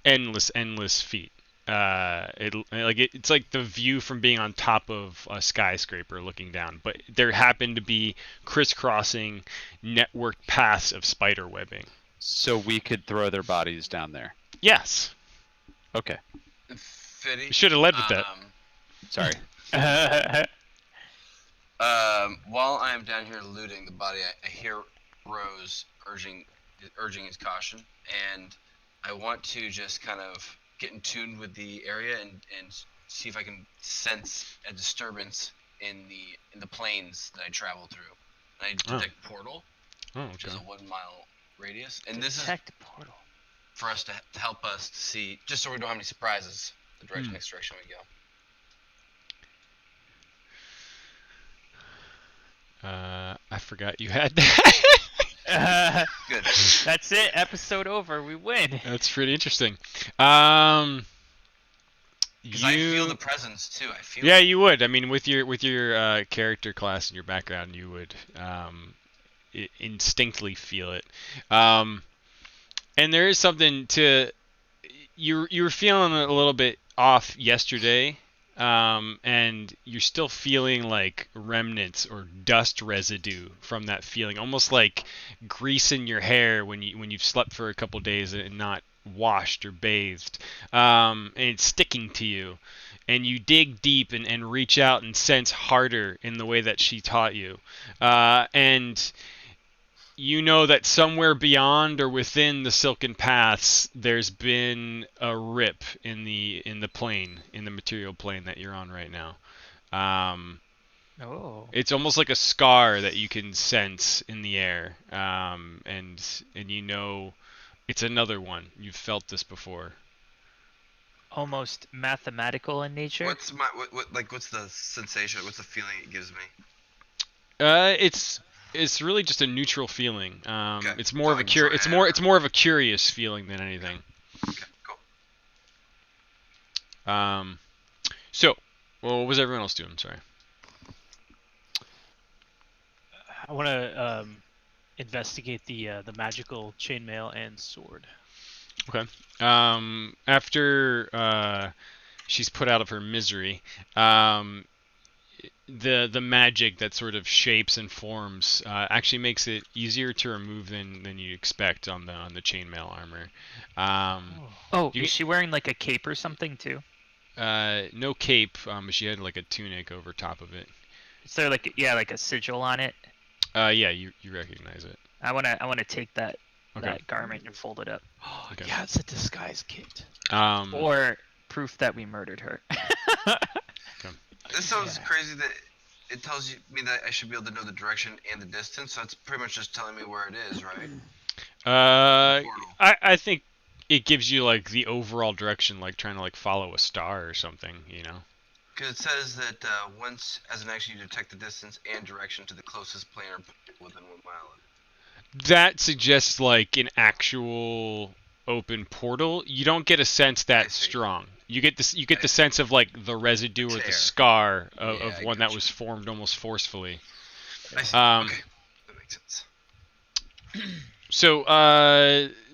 endless feet. It's like the view from being on top of a skyscraper looking down, but there happen to be crisscrossing networked paths of spider webbing. So we could throw their bodies down there. Yes, Okay, Fitty. should have led with that. sorry. While I am down here looting the body, I hear Rose urging his caution, and I want to just kind of get in tune with the area and see if I can sense a disturbance in the plains that I travel through. And I detect portal, Oh, which is okay. a 1 mile radius, and this is Detect portal. for us to help us to see, just so we don't have any surprises. The next direction we go. I forgot you had that. Good. That's it. Episode over. We win. That's pretty interesting. Because I feel the presence too. I feel. Yeah, you would. I mean, with your character class and your background, you would instinctively feel it. And there is something to you were feeling a little bit off yesterday, and you're still feeling like remnants or dust residue from that feeling, almost like grease in your hair when you've slept for a couple days and not washed or bathed, and it's sticking to you. And you dig deep and reach out and sense harder in the way that she taught you, and you know that somewhere beyond or within the Silken Paths, there's been a rip in the plane, in the material plane that you're on right now. Oh. It's almost like a scar that you can sense in the air, and you know it's another one. You've felt this before. Almost mathematical in nature. What's the sensation? What's the feeling it gives me? It's really just a neutral feeling. Okay. It's more So of a like dread it's more of a curious feeling than anything. Okay, cool. So, well, what was everyone else doing? Sorry. I want to investigate the magical chainmail and sword. Okay. After she's put out of her misery, the magic that sort of shapes and forms actually makes it easier to remove than you expect on the chainmail armor. Oh, You is she wearing like a cape or something too? No cape, but she had like a tunic over top of it. Is there like a sigil on it? Yeah, you recognize it. I wanna take that Okay. that garment and fold it up, Okay. Yeah, it's a disguise kit. or proof that we murdered her. This sounds crazy that it tells me that I should be able to know the direction and the distance. So it's pretty much just telling me where it is, right? Portal. I think it gives you like the overall direction, like trying to like follow a star or something, you know. Because it says that once as an action you detect the distance and direction to the closest planar within 1 mile. that suggests like an actual open portal. You don't get a sense I that see. strong. You get the sense of like the residue or the Tear. scar of, Yeah, of I one that gotcha. was formed almost forcefully. I see. Um, Okay, that makes sense. So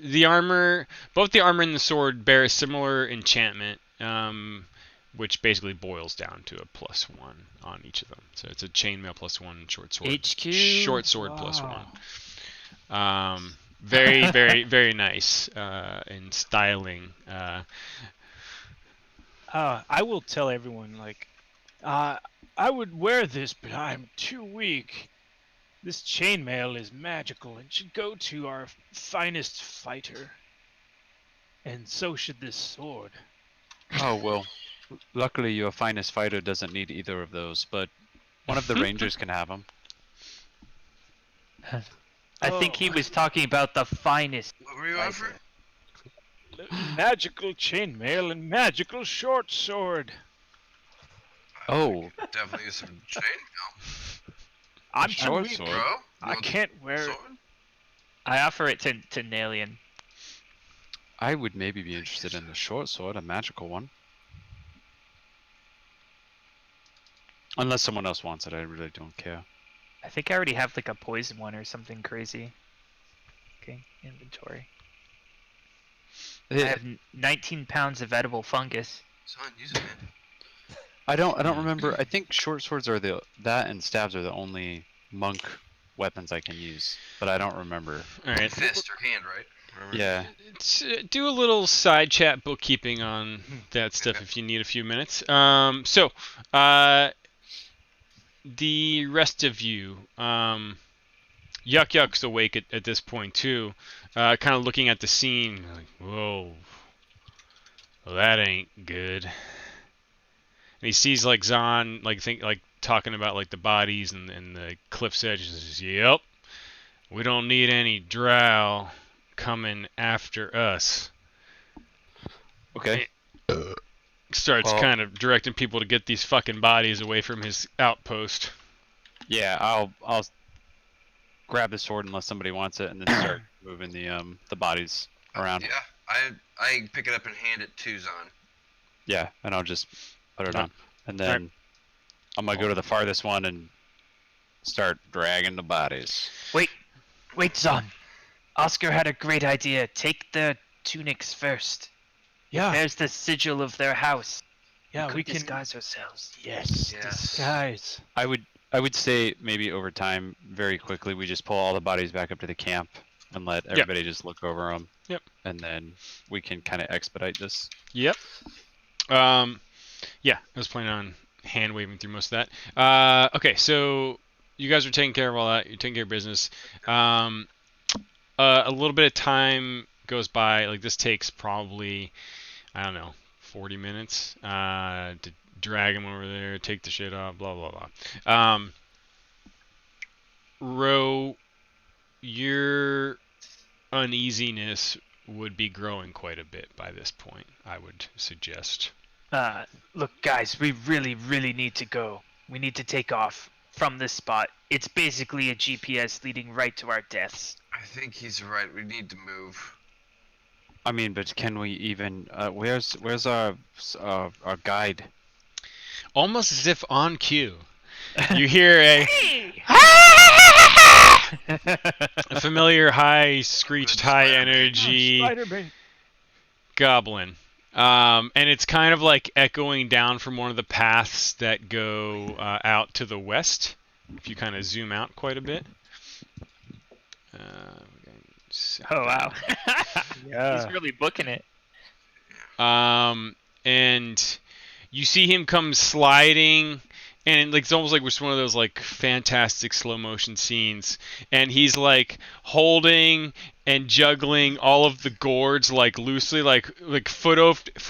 the armor, both the armor and the sword bear a similar enchantment, which basically boils down to a +1 on each of them. So it's a chainmail +1, short sword. HQ. Short sword Wow. +1. Very, very, very nice in styling. I will tell everyone, like, I would wear this, but I'm too weak. This chainmail is magical and should go to our finest fighter. And so should this sword. Oh well. Luckily, your finest fighter doesn't need either of those, but one of the rangers can have them. I think he Oh. was talking about the finest What were you fighter. offering? Magical chainmail and magical short sword. Oh, Definitely use some chainmail, I'm too short weak. sword. bro. You I want can't wear it. sword? I offer it to Nalian. I would maybe be interested in the short sword, a magical one. Unless someone else wants it, I really don't care. I think I already have like a poison one or something crazy. Okay, inventory. I have 19 pounds of edible fungus. Son, use it, man. I don't remember. I think short swords are that and stabs are the only monk weapons I can use, but I don't remember. All right. Fist or hand, right? Remember? Yeah. Do a little side chat bookkeeping on that stuff Okay. if you need a few minutes. The rest of you, Yuck Yuck's awake at this point too, kind of looking at the scene, like, whoa, well, that ain't good. And he sees like Zahn, like talking about like the bodies and the cliff's edge. He says, "Yep, we don't need any drow coming after us." Okay. Starts Well- kind of directing people to get these fucking bodies away from his outpost. Yeah, I'll grab the sword unless somebody wants it, and then start moving the bodies around. Yeah, I pick it up and hand it to Zahn. Yeah, and I'll just put it Oh. on, and then I'm gonna go to the farthest one and start dragging the bodies. Wait, Zon. Oscar had a great idea. Take the tunics first. Yeah, There's the sigil of their house. yeah, we we could can. disguise ourselves. Yes, Yes. disguise. I would say maybe over time, very quickly, we just pull all the bodies back up to the camp and let everybody just look over them. Yep. And then we can kind of expedite this. Yep. Yeah, I was planning on hand waving through most of that. Okay, so you guys are taking care of all that. You're taking care of business. A little bit of time goes by. Like this takes probably, I don't know, 40 minutes to drag him over there, take the shit off, blah blah blah. Ro, your uneasiness would be growing quite a bit by this point, I would suggest. Look, guys, we really, really need to go. We need to take off from this spot. It's basically a GPS leading right to our deaths. I think he's right. We need to move. I mean, but can we even? Where's our guide? Almost as if on cue, you hear a familiar high screeched high energy Spider-Man. goblin. And it's kind of like echoing down from one of the paths that go out to the west. If you kind of zoom out quite a bit. Oh, wow. Yeah. He's really booking it. And you see him come sliding, and like it's almost like it's one of those like fantastic slow motion scenes, and he's like holding and juggling all of the gourds like loosely, like foot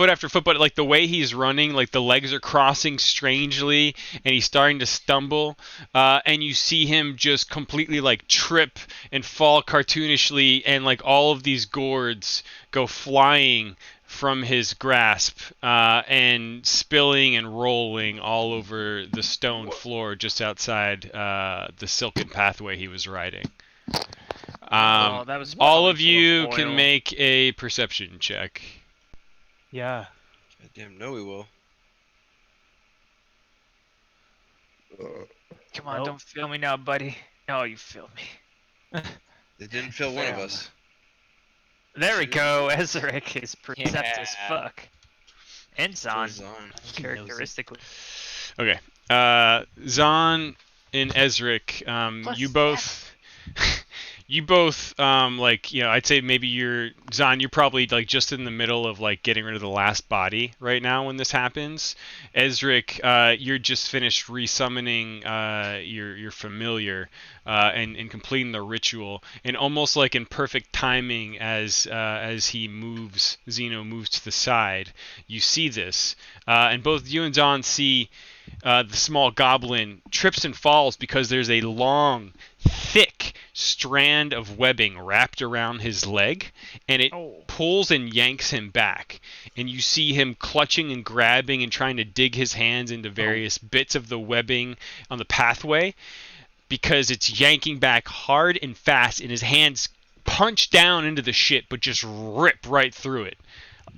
after foot, but like the way he's running, like the legs are crossing strangely, and he's starting to stumble, and you see him just completely like trip and fall cartoonishly, and like all of these gourds go flying from his grasp and spilling and rolling all over the stone floor just outside the silken pathway he was riding. Oh, that was all probably of full you of can oil. make a perception check. Yeah. Goddamn, no, we will. Come on, Nope. don't feel me now, buddy. No, you feel me. They didn't fill one of us. There we go. Ezric is percept as Yeah. fuck. And Zon, Goes on. uncharacteristically. Okay. Zahn and Ezric, Plus you both, you both, like, you know, I'd say maybe Zahn, you're probably like just in the middle of like getting rid of the last body right now when this happens. Ezric, you're just finished resummoning your familiar and completing the ritual, and almost like in perfect timing as Zeno moves to the side, you see this, and both you and Zahn see. The small goblin trips and falls because there's a long, thick strand of webbing wrapped around his leg, and it pulls and yanks him back. And you see him clutching and grabbing and trying to dig his hands into various bits of the webbing on the pathway because it's yanking back hard and fast, and his hands punch down into the shit but just rip right through it.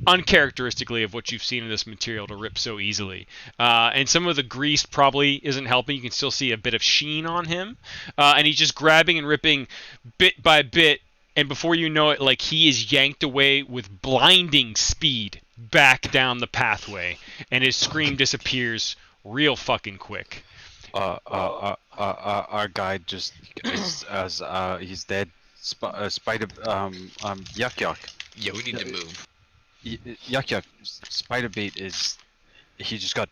Uncharacteristically of what you've seen in this material to rip so easily. And some of the grease probably isn't helping. You can still see a bit of sheen on him. And he's just grabbing and ripping bit by bit. And before you know it, like, he is yanked away with blinding speed back down the pathway. And his scream disappears real fucking quick. Our guide just as he's dead. Spider Yuck Yuck. Yeah, we need to move. Yuck Yuck. Spider Bait is he just got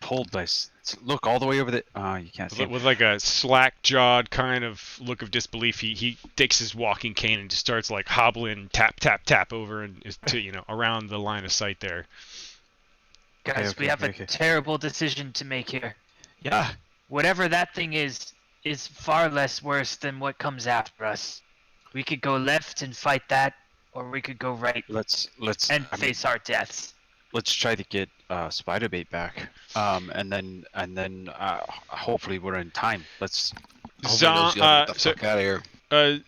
pulled by. Look all the way over the. You can't see. With like a slack-jawed kind of look of disbelief, he takes his walking cane and just starts like hobbling, tap tap tap over and to around the line of sight there. Guys, we have a terrible decision to make here. Yeah. Whatever that thing is far less worse than what comes after us. We could go left and fight that, or we could go right Let's and face our deaths. Let's try to get Spider Bait back. And then hopefully we're in time. Let's. Zahn, Get the fuck out of here.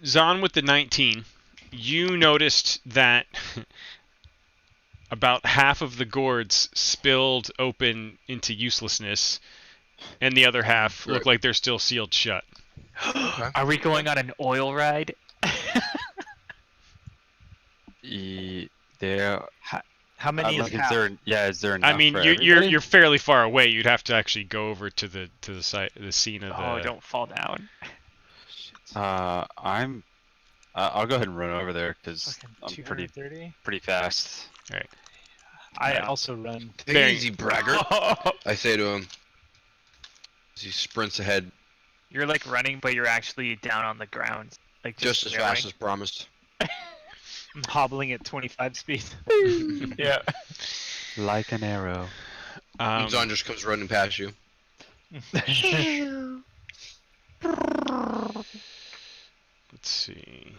Zahn with the 19, you noticed that about half of the gourds spilled open into uselessness, and the other half look like they're still sealed shut. Are we going on an oil ride? There. How many is Like, half? is there enough I mean, for you're everybody? you're fairly far away. You'd have to actually go over to the site, the scene of the. Oh, don't fall down. I'll go ahead and run over there because Fucking I'm pretty 230. fast. I also run. Take it easy, braggart. I say to him as he sprints ahead You're like running, but you're actually down on the ground. Like just as fast as promised. I'm hobbling at 25 speed. Yeah. Like an arrow. And Zahn just comes running past you. Let's see.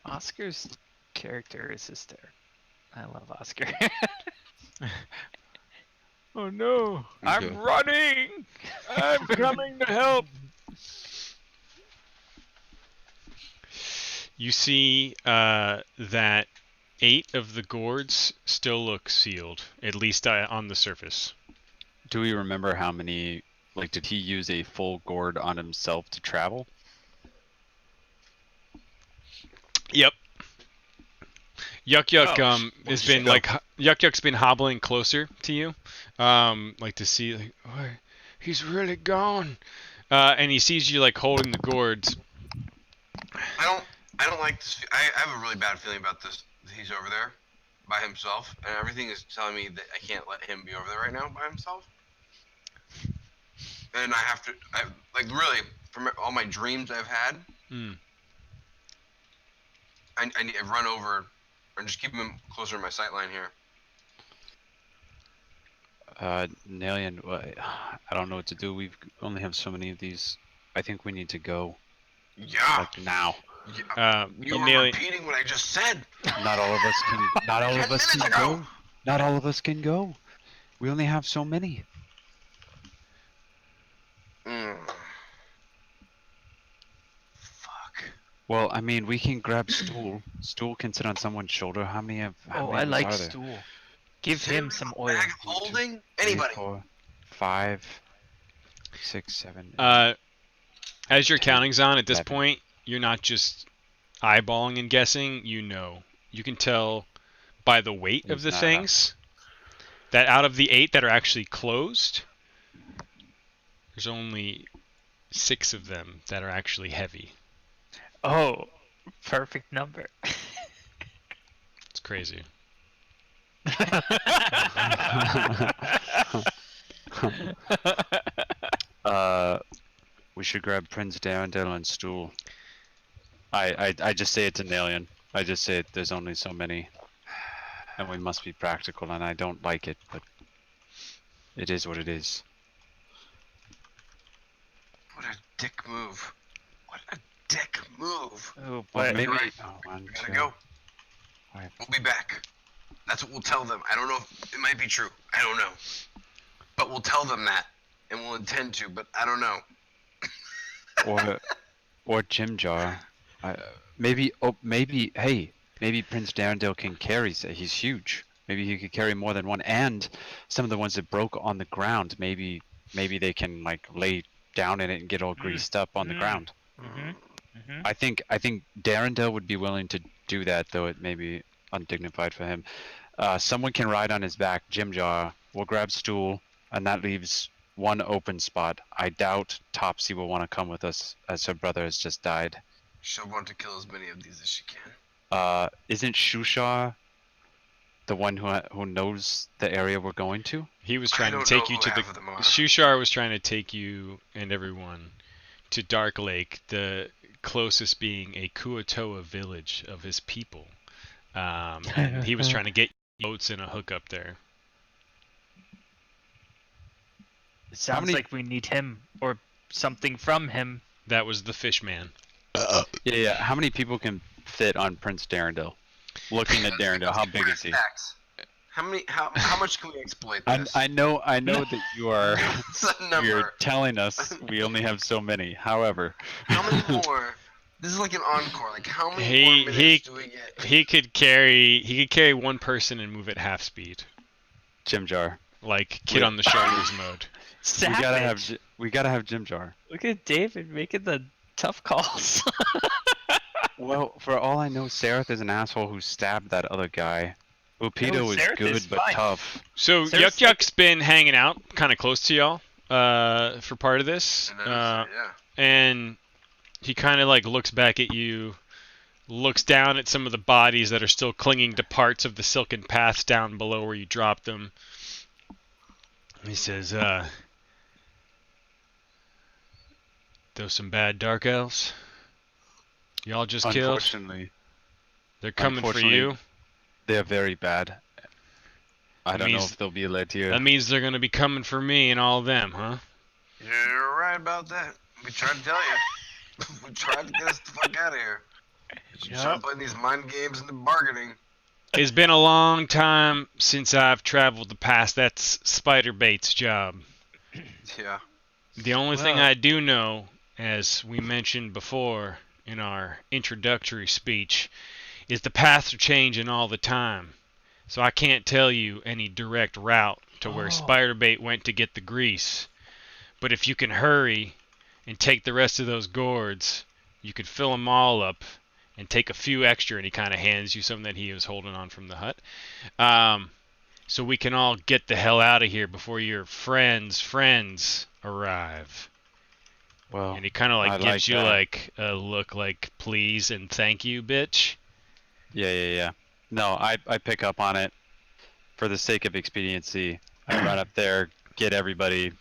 Oscar's character is hysterical. I love Oscar. Oh no! Okay. I'm running! I'm coming to help! You see that 8 of the gourds still look sealed, at least on the surface. Do we remember how many? Like, did he use a full gourd on himself to travel? Yep. Yuck Yuck Let's just go. Yuck Yuck's been hobbling closer to you, like to see like, oh, he's really gone, and he sees you like holding the gourds. I don't like this. I have a really bad feeling about this. He's over there by himself, and everything is telling me that I can't let him be over there right now by himself. And I have to, like, really, from all my dreams I've had, I need to run over and just keep him closer to my sight line here. Nalian, I don't know what to do. We only have so many of these. I think we need to go. Yeah. Like now. Yeah. You were Nalian, repeating what I just said. Not all of us can. Not all of us 10 can minutes ago. go. Not all of us can go. We only have so many. Well, I mean, we can grab Stool. Stool can sit on someone's shoulder. How many Oh, of I us like are there? Stool. Give Does him anybody some have a oil. bag of holding? Three, Anybody? 4, 5, 6, 7, 8, As you're 10, counting, Zon, at this 11. point, you're not just eyeballing and guessing. You know, you can tell by the weight of There's the not enough. things that out of the 8 that are actually closed, there's only 6 of them that are actually heavy. Oh, perfect number. It's crazy. We should grab Prince Darendale and Stool. I just say it's an alien. I just say there's only so many, and we must be practical. And I don't like it, but it is what it is. What a dick move. What a dick move. Oh, Well, but maybe. Right. Oh, 1, We gotta 2, go. 5. We'll be back. That's what we'll tell them. I don't know if it might be true. I don't know. But we'll tell them that. And we'll intend to, but I don't know. Or Jim Jar. Maybe. Oh, maybe. Hey, maybe Prince Darendale can carry. He's huge. Maybe he could carry more than one. And some of the ones that broke on the ground, maybe they can like lay down in it and get all greased up on the ground. I think Darendale would be willing to do that, though it may be undignified for him. Someone can ride on his back. Jim Jar. We'll grab Stool, and that leaves one open spot. I doubt Topsy will want to come with us, as her brother has just died. She'll want to kill as many of these as she can. Isn't Shushar the one who knows the area we're going to? He was I trying to don't take know you who to the. half of them are. Shushar was trying to take you and everyone to Dark Lake, the closest being a Kuatoa village of his people. And he was trying to get boats and a hookup there. it sounds many- like we need him or something from him. That was the fish man. Yeah. How many people can fit on Prince Darendale? Looking at Darendale, how big is he? Facts. How many? How much can we exploit this? I know that you are. What's the number? You're telling us we only have so many. However, How many more? This is like an encore. Like how many He- more minutes he- do we get? He could carry one person and move at half speed, Jim Jar. like kid on the shoulders mode. Savage. We gotta have Jim Jar. Look at David making the tough calls. Well, for all I know, Sereth is an asshole who stabbed that other guy. Upido is Sereth good is but fine. tough. So There's Yuck Yuck's been hanging out kind of close to y'all for part of this, And then uh, yeah. and he kind of like looks back at you, looks down at some of the bodies that are still clinging to parts of the silken paths down below where you dropped them. He says, "Those some bad dark elves y'all just killed. Unfortunately, They're coming for unfortunately, you. they're very bad. I That don't know means- if they'll be led here. That means they're gonna be coming for me and all of them, huh?" You're right about that. We tried to tell you. We tried to get us the fuck out of here. You start playing these mind games and the bargaining. It's been a long time since I've traveled the past. That's Spider Bait's job. Yeah. The only thing Well- I do know, as we mentioned before in our introductory speech, is the paths are changing all the time. So I can't tell you any direct route to where Spider Bait went to get the grease. But if you can hurry and take the rest of those gourds, you could fill them all up and take a few extra, and he kind of hands you some that he was holding on from the hut. So we can all get the hell out of here before your friends arrive. Well, And he kind of I like gives like you that. like a look like please and thank you, bitch. yeah. No, I pick up on it for the sake of expediency. I run up there, get everybody,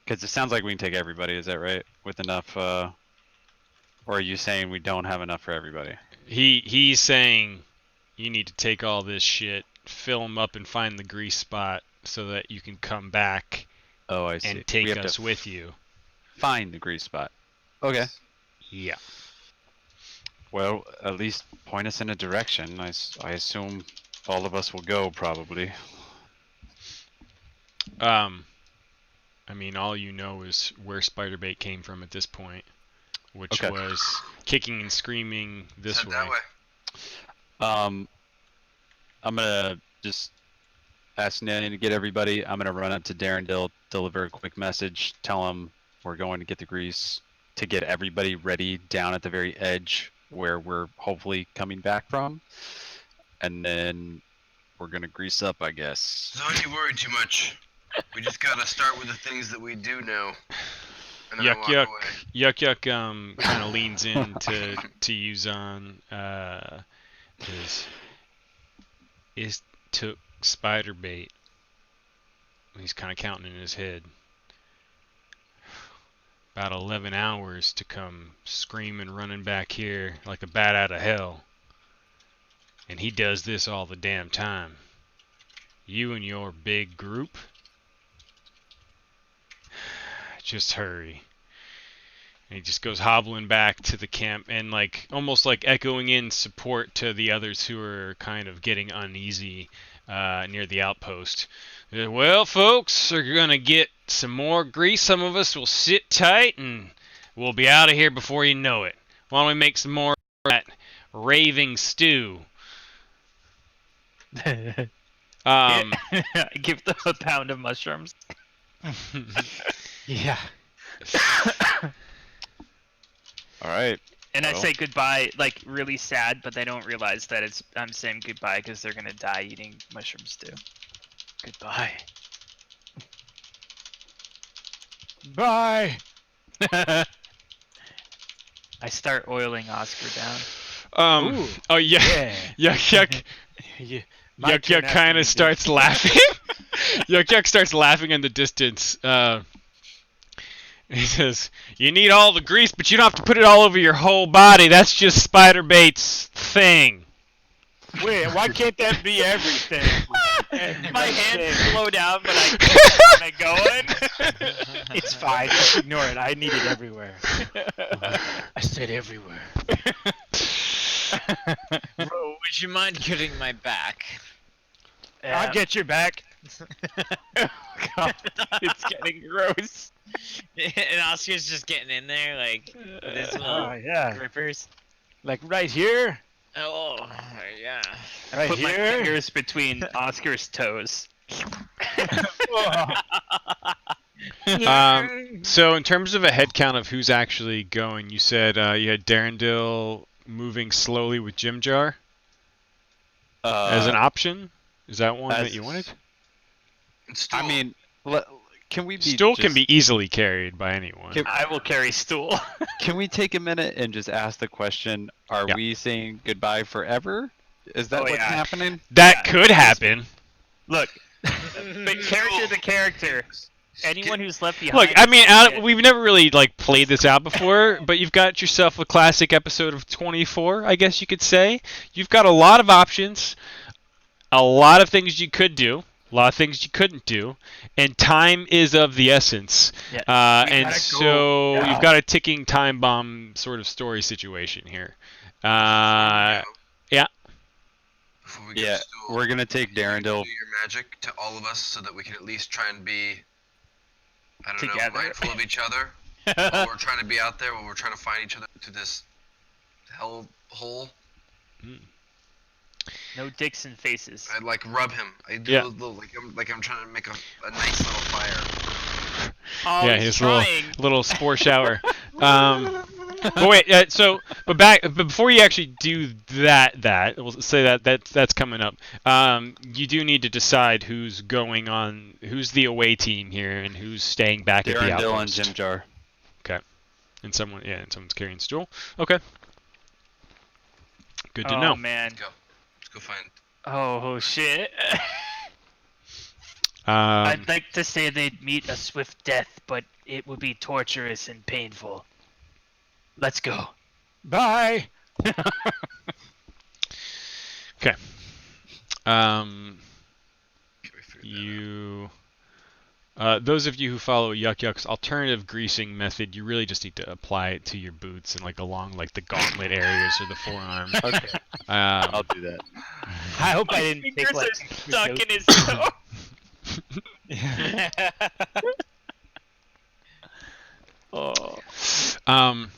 because it sounds like we can take everybody. Is that right? With enough, or are you saying we don't have enough for everybody? He's saying you need to take all this shit, fill them up, and find the grease spot so that you can come back Oh, I see. and We take have us to with you. find the grease spot. Okay. Yeah. Well, at least point us in a direction. I assume all of us will go, probably. I mean, all you know is where Spider Bait came from at this point. which Okay. was kicking and screaming this Head that way. I'm gonna just ask Nanny to get everybody. I'm gonna run up to Darendil, deliver a quick message, tell him we're going to get the grease to get everybody ready down at the very edge where we're hopefully coming back from, and then we're gonna grease up, I guess. Don't you worry too much. We just gotta start with the things that we do know. And then I Yuck walk yuck away. yuck yuck kind of leans in to Yuzan is took spider bait. He's kind of counting in his head. About 11 hours to come screaming, running back here like a bat out of hell. And he does this all the damn time. You and your big group, just hurry. And he just goes hobbling back to the camp and like almost like echoing in support to the others who are kind of getting uneasy near the outpost. Well, folks, are gonna get some more grease. Some of us will sit tight and we'll be out of here before you know it. Why don't we make some more of that raving stew? Give them a pound of mushrooms. Yeah. All right. And I Well. say goodbye, like really sad, but they don't realize that I'm saying goodbye because they're gonna die eating mushrooms too. Goodbye. Bye. I start oiling Oscar down. Ooh. Oh yeah. Yeah. Yuck yuck. Yeah. My Yuck turn Yuck after kind you of do. starts laughing. Yuck Yuck starts laughing in the distance. He says, "You need all the grease, but you don't have to put it all over your whole body. That's just Spider Bait's thing." Wait, why can't that be everything? My hands slow down, but I keep kind of going. It's fine. Just ignore it. I need it everywhere. I said everywhere. Bro, would you mind getting my back? I'll get your back. God, it's getting gross. And Oscar's just getting in there, like, with his little Oh yeah. grippers. Like right here. Oh, yeah. Right Put my here. fingers between Oscar's toes. So in terms of a head count of who's actually going, you said you had Darendil moving slowly with Jim Jar as an option. Is that one that you wanted? It's I still- mean, can we be Stool can just- be easily carried by anyone. Can- I will carry stool. Can we take a minute and just ask the question? Are Yeah. we saying goodbye forever? Is that Oh, what's yeah. happening? That could happen. Look, but character to character, anyone who's left behind. Look, I mean, is we've never really like played this out before, but you've got yourself a classic episode of 24, I guess you could say. You've got a lot of options, a lot of things you could do, a lot of things you couldn't do, and time is of the essence. Yeah. And gotta so go now. you've got a ticking time bomb sort of story situation here. Yeah. Before we Yeah, get Stool, we're gonna take you can Darendil. do your magic to all of us so that we can at least try and be, I don't Together. know, mindful of each other while we're trying to be out there, while we're trying to find each other through this hell hole. no dicks and faces. I'd like rub him. I do Yeah. a little like I'm trying to make a nice little fire. Oh, Yeah, he's his trying. little spore shower. But wait, but before you actually do that, we'll say that's coming up. You do need to decide who's going on, who's the away team here, and who's staying back at the Darendil and outpost. Jim Jar. And someone's carrying Stool. Okay. Good to Oh know. man. Let's go find. Oh shit. Um, I'd like to say they'd meet a swift death, but it would be torturous and painful. Let's go. Bye. um, Can we figure that out? you. Those of you who follow Yuck Yuck's alternative greasing method, you really just need to apply it to your boots and like along like the gauntlet areas or the forearm. Okay, Um, I'll do that. I hope My I didn't fingers take like are stuck in his toe. Oh. Um,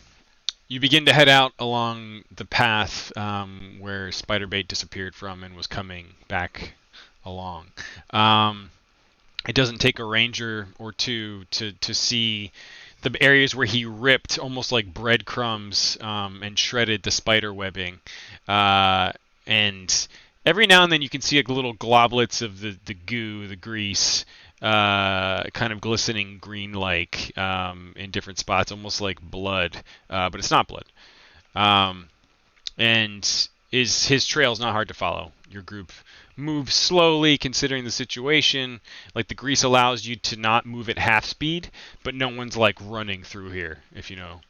you begin to head out along the path where Spiderbait disappeared from and was coming back along. It doesn't take a ranger or two to see the areas where he ripped almost like breadcrumbs and shredded the spider webbing. And every now and then you can see like little globlets of the goo, the grease, kind of glistening green-like in different spots, almost like blood, but it's not blood. And his trail's not hard to follow. Your group moves slowly, considering the situation. Like the grease allows you to not move at half speed, but no one's like running through here, if you know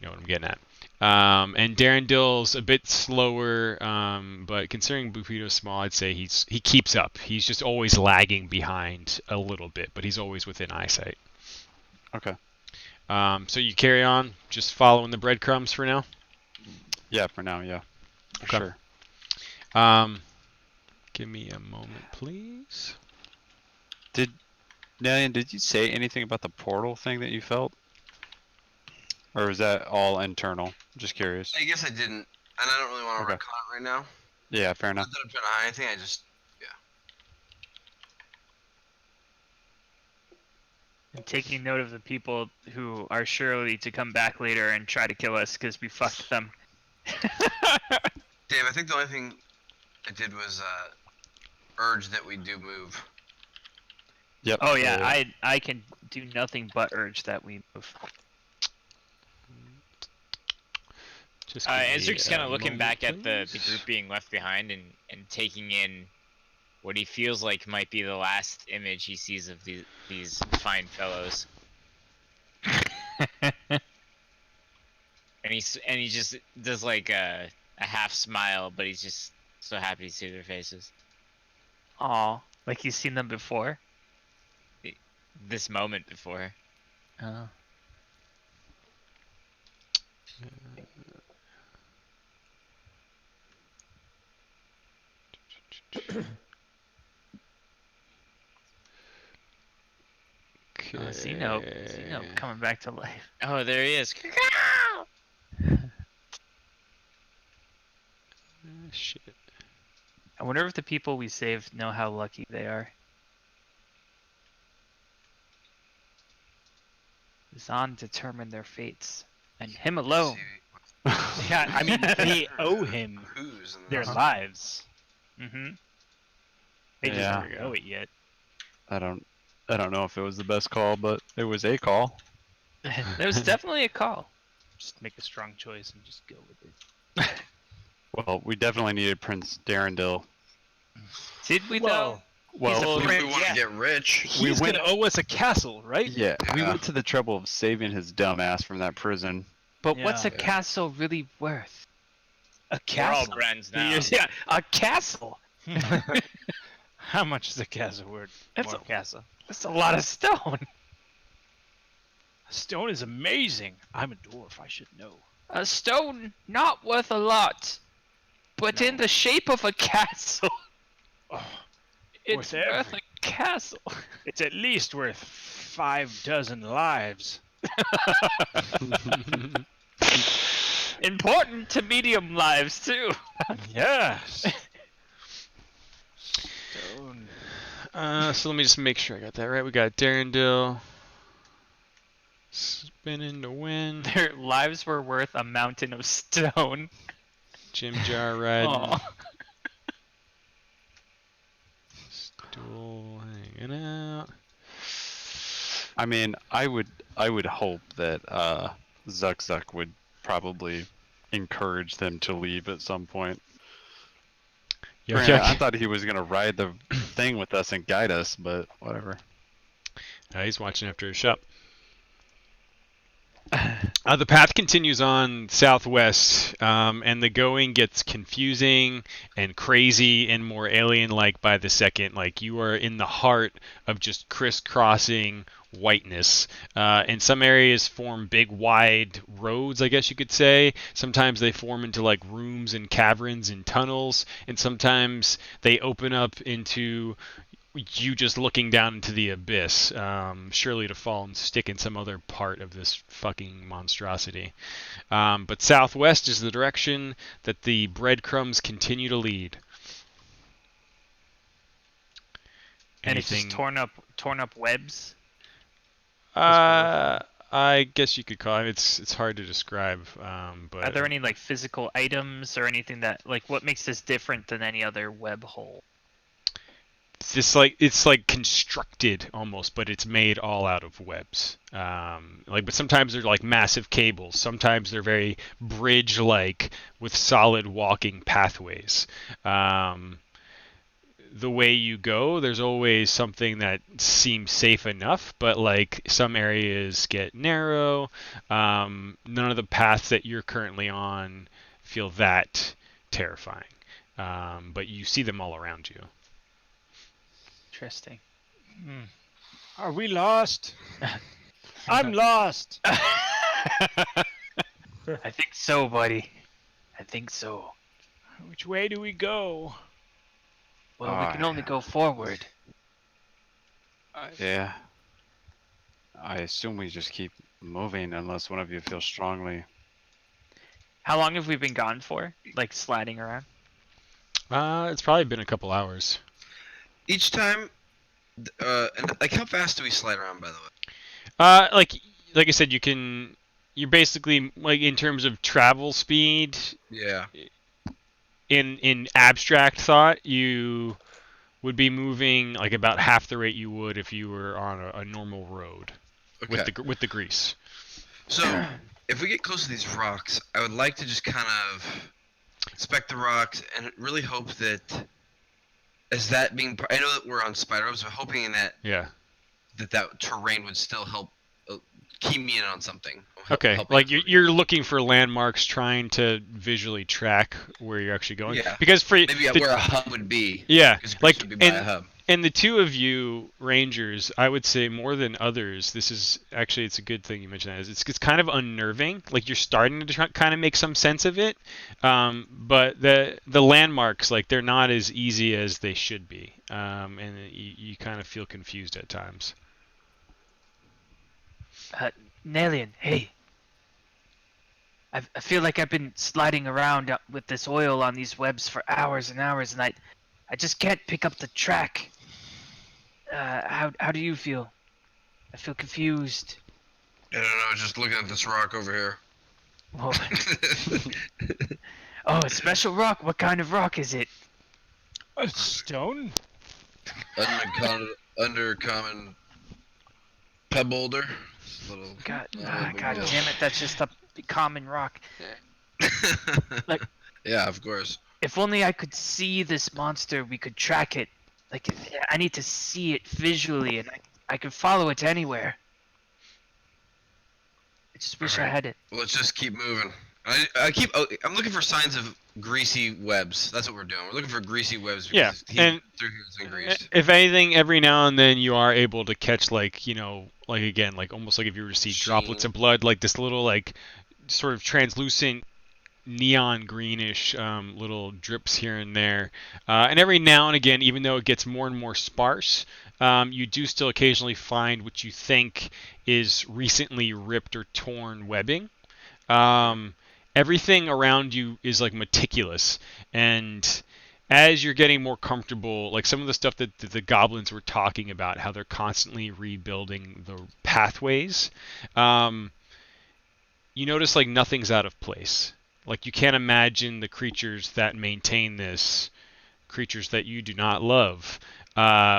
what I'm getting at. And Darendil's a bit slower, but considering Bupito's small, I'd say he keeps up. He's just always lagging behind a little bit, but he's always within eyesight. Okay. So you carry on, just following the breadcrumbs for now. Yeah, for now, yeah. Okay. Sure. Give me a moment, please. Nelian, did you say anything about the portal thing that you felt? Or is that all internal? Just curious. I guess I didn't, and I don't really want to Okay. recon it right now. Yeah, fair enough. Not that I'm trying to hide anything. I just And taking note of the people who are surely to come back later and try to kill us because we fucked them. Dave, I think the only thing I did was urge that we do move. Yep. Oh yeah, I can do nothing but urge that we move. Just give me Ezric's kind a of looking moment, back at the please. group being left behind and taking in what he feels like might be the last image he sees of these fine fellows. And he just does like a half smile, but he's just so happy to see their faces. Aw, like you've seen them before. This moment before. Oh. Okay. Xeno coming back to life. Oh, there he is. Shit. I wonder if the people we saved know how lucky they are. Zahn determined their fates, and him alone. Yeah, I mean, they owe him Who's in their this? lives. Mm-hmm. They just Yeah. don't know it yet. I don't know if it was the best call, but it was a call. There was definitely a call. Just make a strong choice and just go with it. Well, we definitely needed Prince Darendil. Did we Well, Well, If we want yeah. to get rich. he's gonna owe us a castle, right? yeah, we Yeah. went to the trouble of saving his dumb ass from that prison. But what's a Yeah. castle really worth? A We're all castle. friends now. Yeah, a castle. How much is a castle worth? That's More a- castle. That's a lot of stone. Stone is amazing. I'm a dwarf. I should know. A stone not worth a lot, but in No. the shape of a castle. Oh, It's worth worth a castle. it's at least worth 6 lives. Important to medium lives too. Yes. Stone. So let me just make sure I got that right. We got Darendil spinning to win. Their lives were worth a mountain of stone. Jim Jar riding. Aw. Stool hanging out. I mean, I would hope that Zuck Zuck would probably encourage them to leave at some point. Granted, I thought he was gonna ride the thing with us and guide us, but whatever. He's watching after his shop. The path continues on southwest, and the going gets confusing and crazy and more alien-like by the second. Like you are in the heart of just crisscrossing whiteness. And some areas form big, wide roads, I guess you could say. Sometimes they form into like rooms and caverns and tunnels, and sometimes they open up into you just looking down into the abyss, surely to fall and stick in some other part of this fucking monstrosity. But southwest is the direction that the breadcrumbs continue to lead. And it's Anything? just torn up webs. Uh, I guess you could call it. It's hard to describe. But Are there any like physical items or anything that like what makes this different than any other web hole? it's like constructed almost, but it's made all out of webs. But sometimes they're like massive cables. Sometimes they're very bridge-like with solid walking pathways. The way you go, there's always something that seems safe enough, but like some areas get narrow. None of the paths that you're currently on feel that terrifying, but you see them all around you. Interesting. Are we lost? I'm lost. I think so, buddy. I think so. Which way do we go? Well, we can only go forward. Yeah. I assume we just keep moving unless one of you feels strongly. How long have we been gone for? Like sliding around? It's probably been a couple hours. Each time, and like how fast do we slide around, by the way? Like I said, you're basically like in terms of travel speed. Yeah. In abstract thought, you would be moving like about half the rate you would if you were on a normal road Okay. with the grease. So, if we get close to these rocks, I would like to just kind of inspect the rocks and really hope that, as that being, I know that we're on spider webs, but hoping that Yeah. that terrain would still help keep me in on something. Okay. Help Like me. you're looking for landmarks, trying to visually track where you're actually going. Yeah. Because for Maybe where a hub would be. yeah, Because like would be by a hub. and the two of you rangers, I would say more than others, this is actually, it's a good thing you mentioned that. Is it's kind of unnerving. Like you're starting to kind of make some sense of it, but the landmarks, like they're not as easy as they should be, and you kind of feel confused at times. Nalian, hey. I feel like I've been sliding around with this oil on these webs for hours and hours, and I just can't pick up the track. How do you feel? I feel confused. I don't know, just looking at this rock over here. Whoa. Oh, a special rock? What kind of rock is it? A stone? Undercommon pebboulder. God damn it! That's just a common rock. Like, yeah, of course. if only I could see this monster, we could track it. Like, I need to see it visually, and I could follow it anywhere. I just wish I had it. Well, let's just keep moving. I'm looking for signs of greasy webs. That's what we're doing. We're looking for greasy webs because and through here has been greased. if anything, every now and then you are able to catch like, like again, like almost like if you were to see droplets of blood, like this little like sort of translucent neon greenish little drips here and there, and every now and again, even though it gets more and more sparse, you do still occasionally find what you think is recently ripped or torn webbing. Everything around you is like meticulous, and as you're getting more comfortable, like some of the stuff that the goblins were talking about, how they're constantly rebuilding the pathways, you notice like nothing's out of place. Like you can't imagine the creatures that maintain this, creatures that you do not love,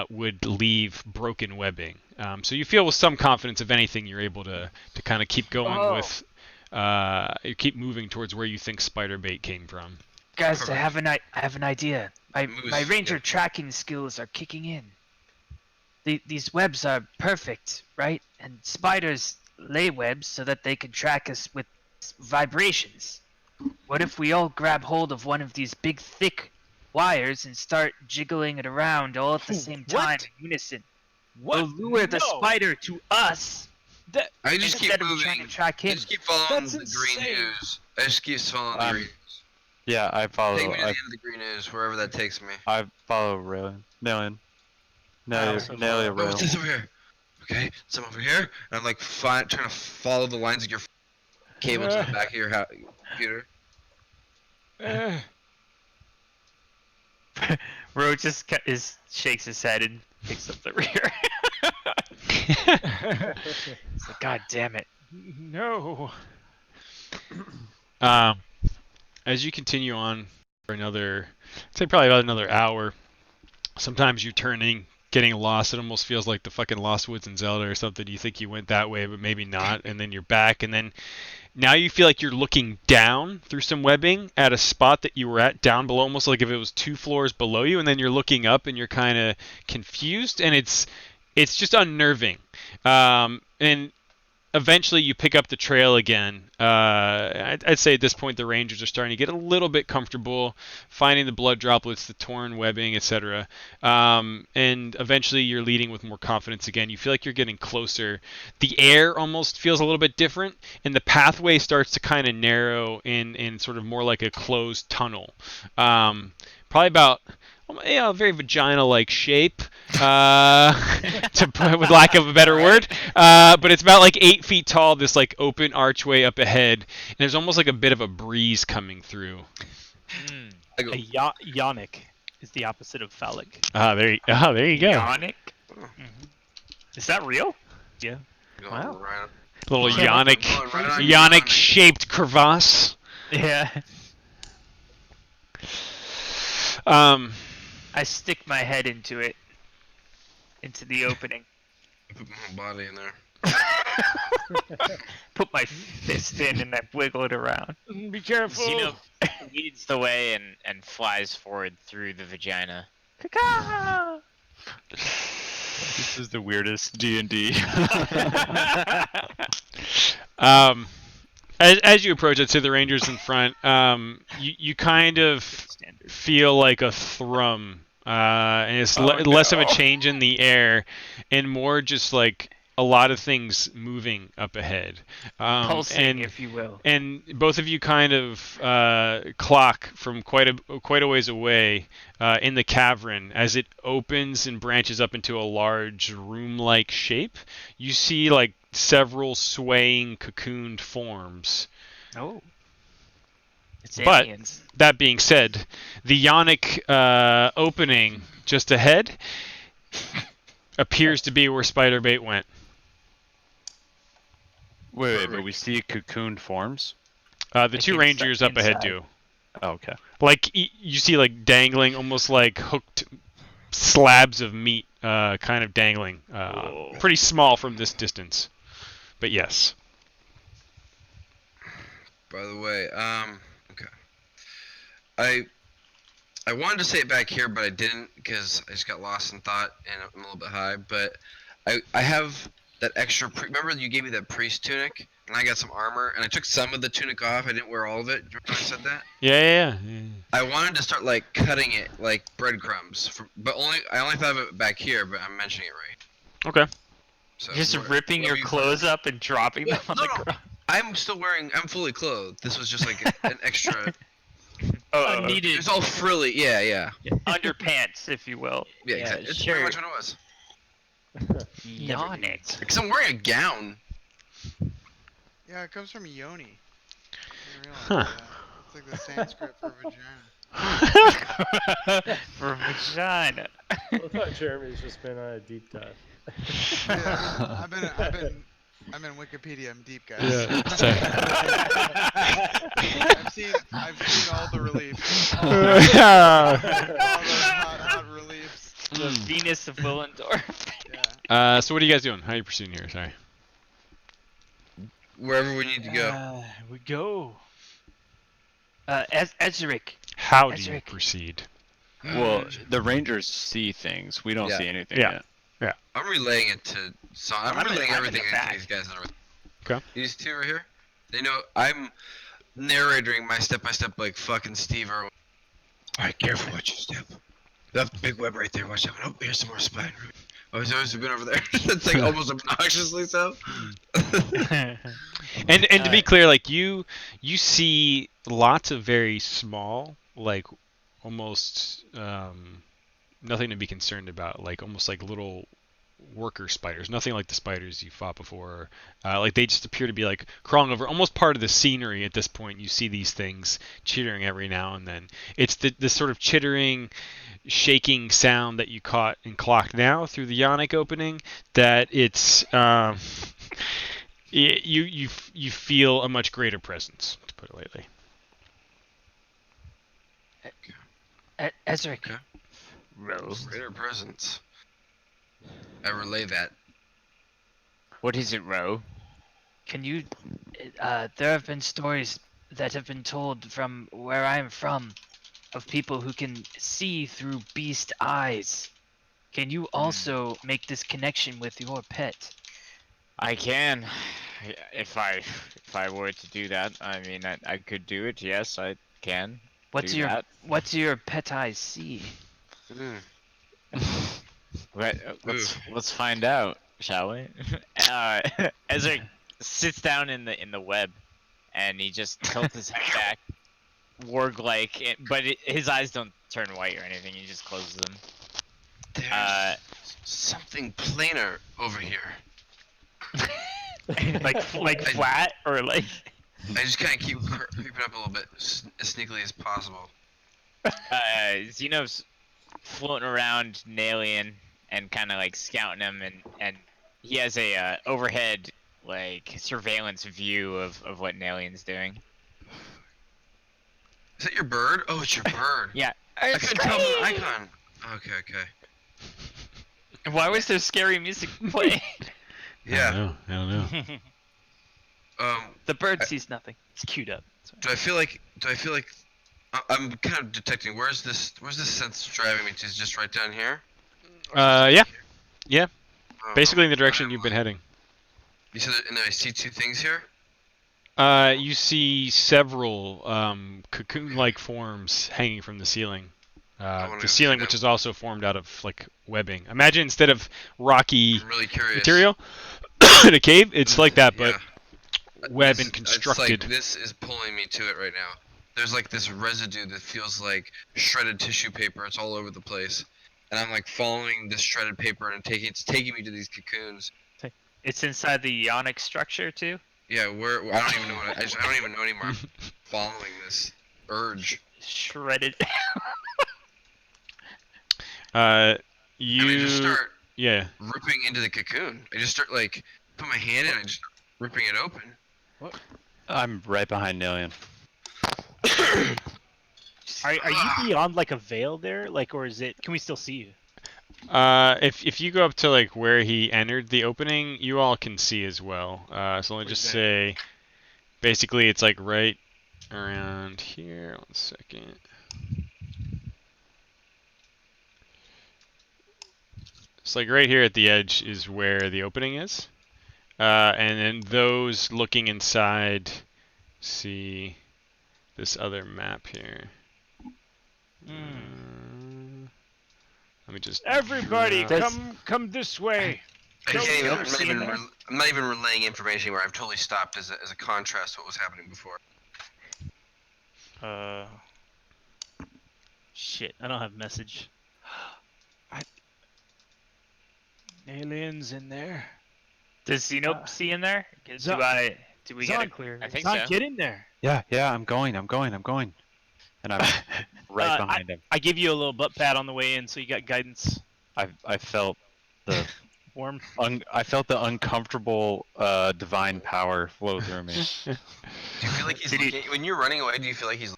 would leave broken webbing. So you feel with some confidence, if anything, you're able to kind of keep going with, keep moving towards where you think spider bait came from. Guys, I have an idea. My Moose, ranger yeah. tracking skills are kicking in. These webs are perfect, right? And spiders lay webs so that they can track us with vibrations. What if we all grab hold of one of these big, thick wires and start jiggling it around all at the same time What? in unison? What? We'll lure the No. spider to us That I just keep instead of moving. trying to track I him. just keep following That's the green insane. ooze. I just keep following the green ooze. Yeah, I follow. Take me to the end of the green ooze, wherever that takes me. I follow Million. No, so no, far. Oh, Ro. what's this over here? Okay, some over here. And I'm like trying to follow the lines of your cable to the back of your computer. Ro just shakes his head and picks up the rear. It's like, God damn it. No. As you continue on for another, I'd say probably about another hour, sometimes you're turning, getting lost. It almost feels like the fucking Lost Woods in Zelda or something. You think you went that way, but maybe not. And then you're back, and then now you feel like you're looking down through some webbing at a spot that you were at down below, almost like if it was 2 floors below you, and then you're looking up and you're kind of confused, and it's just unnerving. And eventually you pick up the trail again. I'd say at this point the Rangers are starting to get a little bit comfortable finding the blood droplets, the torn webbing, etc. And eventually you're leading with more confidence again. You feel like you're getting closer. The air almost feels a little bit different, and the pathway starts to kind of narrow in sort of more like a closed tunnel. Probably about a very vagina-like shape, with lack of a better word. But it's about like 8 feet tall. This like open archway up ahead, and there's almost like a bit of a breeze coming through. I go, Yonic is the opposite of phallic. There you go. Yonic? Is that real? Yeah. going Wow. right up. Little Going right on Yonic shaped crevasse. Yeah. I stick my head into it. Into the opening. I put my whole body in there. Put my fist in and I wiggle it around. Be careful. Xeno leads the way and flies forward through the vagina. Caca! This is the weirdest D&D. As you approach, I'd say the Rangers in front. You kind of Standard. feel like a thrum, and it's less of a change in the air, and more just like a lot of things moving up ahead. Pulsing, if you will. And both of you kind of clock from quite a ways away in the cavern as it opens and branches up into a large room-like shape. You see like several swaying cocooned forms. Oh. It's But aliens. that being said, the Yonic opening just ahead appears to be where Spiderbait went. Wait, but we see cocooned forms? The Like two Rangers up ahead inside. do. Oh, okay. Like you see like dangling, almost like hooked slabs of meat kind of dangling. Pretty small from this distance. But yes. By the way, okay. I wanted to say it back here, but I didn't because I just got lost in thought and I'm a little bit high. But I have that extra. Remember you gave me that priest tunic, and I got some armor, and I took some of the tunic off. I didn't wear all of it. Remember I said that? Yeah. I wanted to start like cutting it like breadcrumbs, but I only thought of it back here, but I'm mentioning it right. Okay. So Just ripping whatever your you clothes up and dropping them on the ground. I'm still wearing. I'm fully clothed. This was just like an extra. Unneeded It's all frilly. Yeah. underpants, if you will. Yeah, exactly. It's pretty much what it was. Yonic. Because I'm wearing a gown. Yeah, it comes from Yoni. I didn't Huh. realize that. It's like the Sanskrit for vagina. For vagina. I thought Jeremy's just been on a deep dive. Yeah, I'm in Wikipedia. I'm deep, guys. I've seen all the reliefs. All those hot reliefs. The Venus of Willendorf. Yeah. So what are you guys doing? How are you proceeding here? Sorry. Wherever we need to go. We go. Ezric. How That's do you Rick. proceed? Well, the Rangers see things. We don't Yeah. see anything Yeah. yet. I'm relaying it to. I'm relaying I'm in everything the to back. these guys and everything. Okay. These two right here. They know I'm narrating my step-by-step like fucking Steve Irwin. Alright, careful what you step. That big web right there. Watch that one. Oh, here's some more spider. Oh, he's always been over there. It's like almost obnoxiously so. And to be clear, like you see lots of very small, like almost nothing to be concerned about. Like almost like little worker spiders, nothing like the spiders you fought before. Like they just appear to be like crawling over, almost part of the scenery at this point. You see these things chittering every now and then. It's the sort of chittering, shaking sound that you caught in Clock Now through the Yonic opening. That it's you feel a much greater presence, to put it lightly. Ezric. Okay. Ro. Greater presence. I relay that. What is it, Ro? Can you? There have been stories that have been told from where I am from, of people who can see through beast eyes. Can you also make this connection with your pet? I can. If I were to do that, I mean, I could do it. Yes, I can. What do your pet eyes see? Let's find out, shall we? Ezra sits down in the web, and he just tilts his head back, warg-like, but his eyes don't turn white or anything. He just closes them. There's something plainer over here. like flat or like. I just kind of keep creeping up a little bit, as sneakily as possible. Xeno's floating around Nalian and kind of like scouting him, and he has a overhead like surveillance view of what Nalian's doing. Is that your bird? Oh, it's your bird. Yeah. I couldn't tell from the icon. Okay. Why was there scary music playing? Yeah. I don't know. The bird sees nothing. It's queued up. Do I feel like I'm kind of detecting where's this sense driving me to? Is just right down here? Yeah. Oh, Basically in the direction you've been heading. You said and I see two things here? You see several cocoon-like forms hanging from the ceiling. The ceiling, which is also formed out of like webbing. Imagine instead of rocky I'm really curious. material in a cave, it's like that, but web and constructed. It's like this is pulling me to it right now. There's like this residue that feels like shredded tissue paper. It's all over the place, and I'm like following this shredded paper and it's taking me to these cocoons. It's inside the Ionic structure too. Yeah, where I don't even know what I don't even know anymore. I'm following this urge. Shredded. I just start yeah. ripping into the cocoon. I just start like put my hand in and just ripping it open. I'm right behind Nalian. Are you beyond like a veil there, like, or is it? Can we still see you? If you go up to like where he entered the opening, you all can see as well. So let me just say, basically it's like right around here. 1 second. It's like right here at the edge is where the opening is. And then those looking inside see this other map here. Let me just. Everybody, come this way. I'm not even relaying information where I've totally stopped as a contrast to what was happening before. Shit, I don't have message. Aliens in there. Does Xeno see in there? Do we get it clear? I think Zon, so. get in there. Yeah, I'm going. And I'm right behind him. I give you a little butt pat on the way in, so you got guidance. I felt the Warm. I felt the uncomfortable divine power flow through me. Do you feel like he's looking, when you're running away? Do you feel like he's?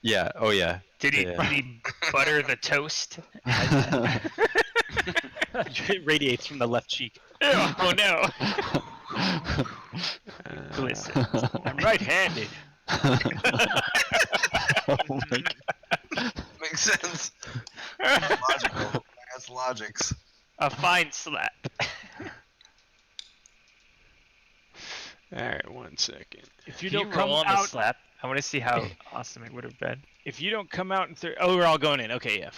Yeah. Oh yeah. Did he Yeah. butter the toast? It radiates from the left cheek. Oh no! Listen, I'm right-handed. Oh my God. Makes sense. Logical. That's logics. A fine slap. Alright, 1 second. If you Can don't you come roll on the out, slap? I want to see how awesome it would have been. if you don't come out in oh, we're all going in. Okay, yeah.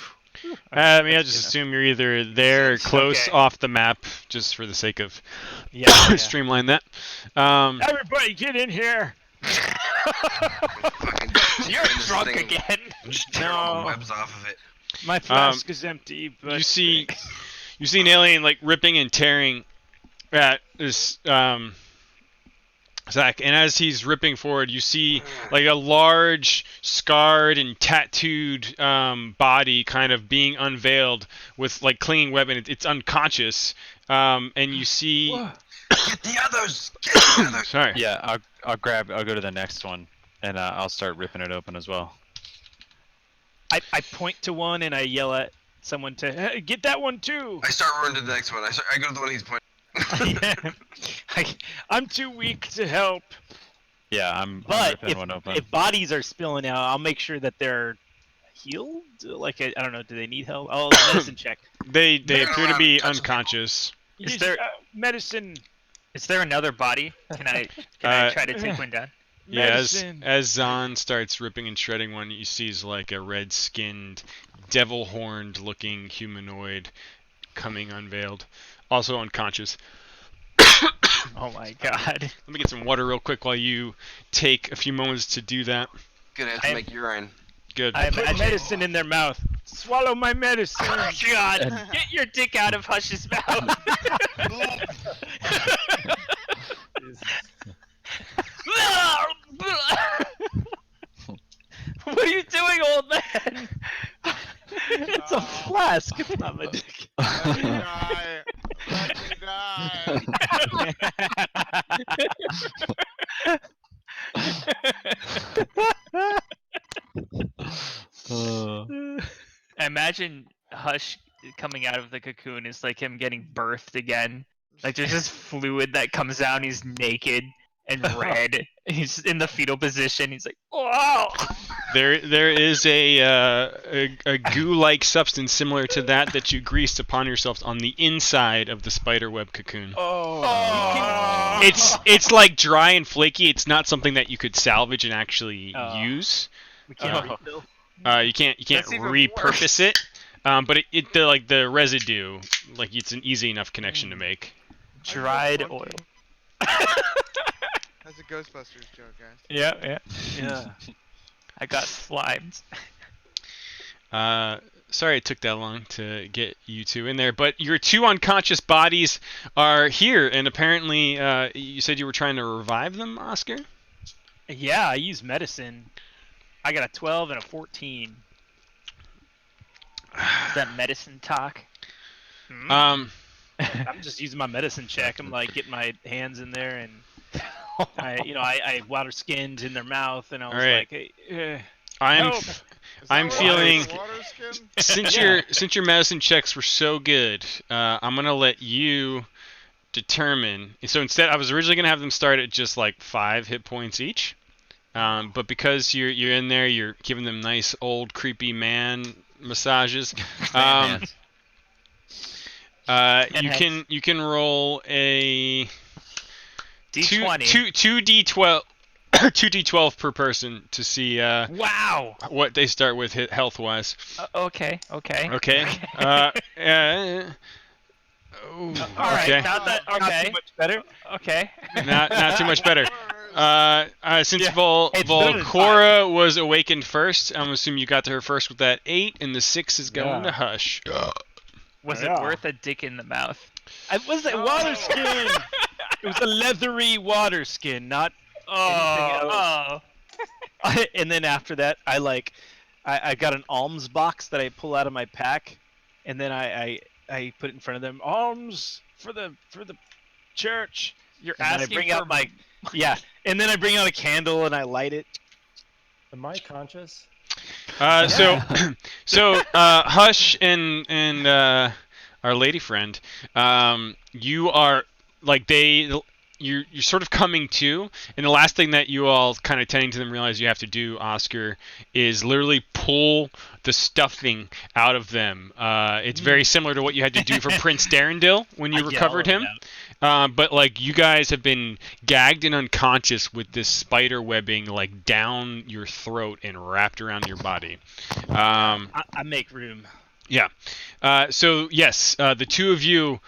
I mean, I'll just assume you're either there or close Okay. off the map, just for the sake of Yeah. streamline that. Everybody, get in here. Fucking You're turn this drunk thing- again. Just tear all the No. webs off of it. My flask is empty, but you see thanks. you see an alien like ripping and tearing at this Zach, and as he's ripping forward, you see like a large, scarred and tattooed body kind of being unveiled with like clinging weapon. It's unconscious, and you see. Get the others! Get the others! Sorry. Yeah, I'll go to the next one, and I'll start ripping it open as well. I point to one and I yell at someone to hey, get that one too. I start running to the next one. I go to the one he's pointing. I'm too weak to help. Yeah, I'm But ripping one open. if bodies are spilling out, I'll make sure that they're healed. Like I don't know, do they need help? Oh, medicine check. They They're appear to around be touching people. unconscious. Is there medicine? is there another body? Can I try to take one down? Yeah, Medicine. as Zahn starts ripping and shredding one, you see is like a red-skinned, devil-horned looking humanoid coming unveiled, also unconscious. Oh my god. Let me get some water real quick while you take a few moments to do that. Gonna have to make urine. Good. I Put imagine. medicine in their mouth. Swallow my medicine. Oh god! Get your dick out of Hush's mouth. What are you doing, old man? It's a flask. It's not my dick. Let me die. Let me I imagine Hush coming out of the cocoon is like him getting birthed again. Like there's just fluid that comes out and he's naked and red. He's in the fetal position. He's like, wow. There is a goo-like substance similar to that you greased upon yourself on the inside of the spiderweb cocoon. Oh. It's like dry and flaky. It's not something that you could salvage and actually use. We can't Oh. refill. You can't That's even repurpose it. But the residue, like it's an easy enough connection to make. Dried oil. That's a Ghostbusters joke, guys. Yeah. Yeah. I got slimed. Sorry it took that long to get you two in there, but your two unconscious bodies are here, and apparently you said you were trying to revive them, Oscar? Yeah, I use medicine. I got a 12 and a 14. Is that medicine talk? Um, I'm just using my medicine check. I'm like getting my hands in there and I water skinned in their mouth and I was All right. like, hey, I'm help. Is I'm that feeling- water skin? since your medicine checks were so good, I'm gonna let you determine. So instead, I was originally gonna have them start at just like 5 hit points each, but because you're in there, you're giving them nice old creepy man massages. You can roll a D20. two D12 2d12 per person to see Wow. what they start with health wise. Okay. Okay. All right. Okay. Not too much better. Okay. Not too much better. Since Yeah. It's better than Volcora was awakened first, I'm assuming you got to her first with that 8, and the 6 is going Yeah. to Hush. Was Yeah. it worth a dick in the mouth? It was a water skin. It was a leathery water skin, not anything else. And then after that, I got an alms box that I pull out of my pack, and then I put it in front of them. Alms for the church. You're And then I asking bring for out my and then I bring out a candle and I light it. Am I conscious? So Hush and our lady friend, you are like you're sort of coming to, and the last thing that you all kind of tending to them realize you have to do, Oscar, is literally pull the stuffing out of them. It's very similar to what you had to do for Prince Darendil when you I recovered yell him. it But like you guys have been gagged and unconscious with this spider webbing like down your throat and wrapped around your body. I make room. Yeah. So yes, the two of you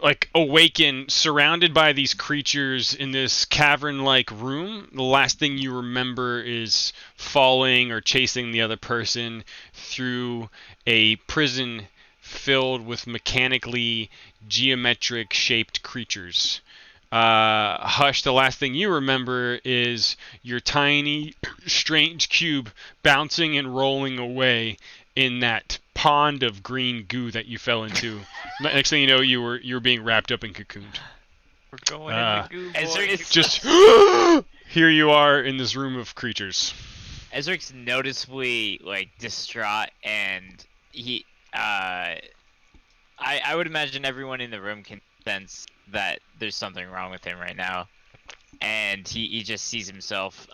like awaken surrounded by these creatures in this cavern-like room. The last thing you remember is falling or chasing the other person through a prison filled with mechanically geometric shaped creatures. Hush, the last thing you remember is your tiny, strange cube bouncing and rolling away in that pond of green goo that you fell into. Next thing you know, you were being wrapped up and cocooned. We're going in the goo. Ezric's Just here you are in this room of creatures. Ezric's noticeably like distraught, and he I would imagine everyone in the room can sense that there's something wrong with him right now, and he just sees himself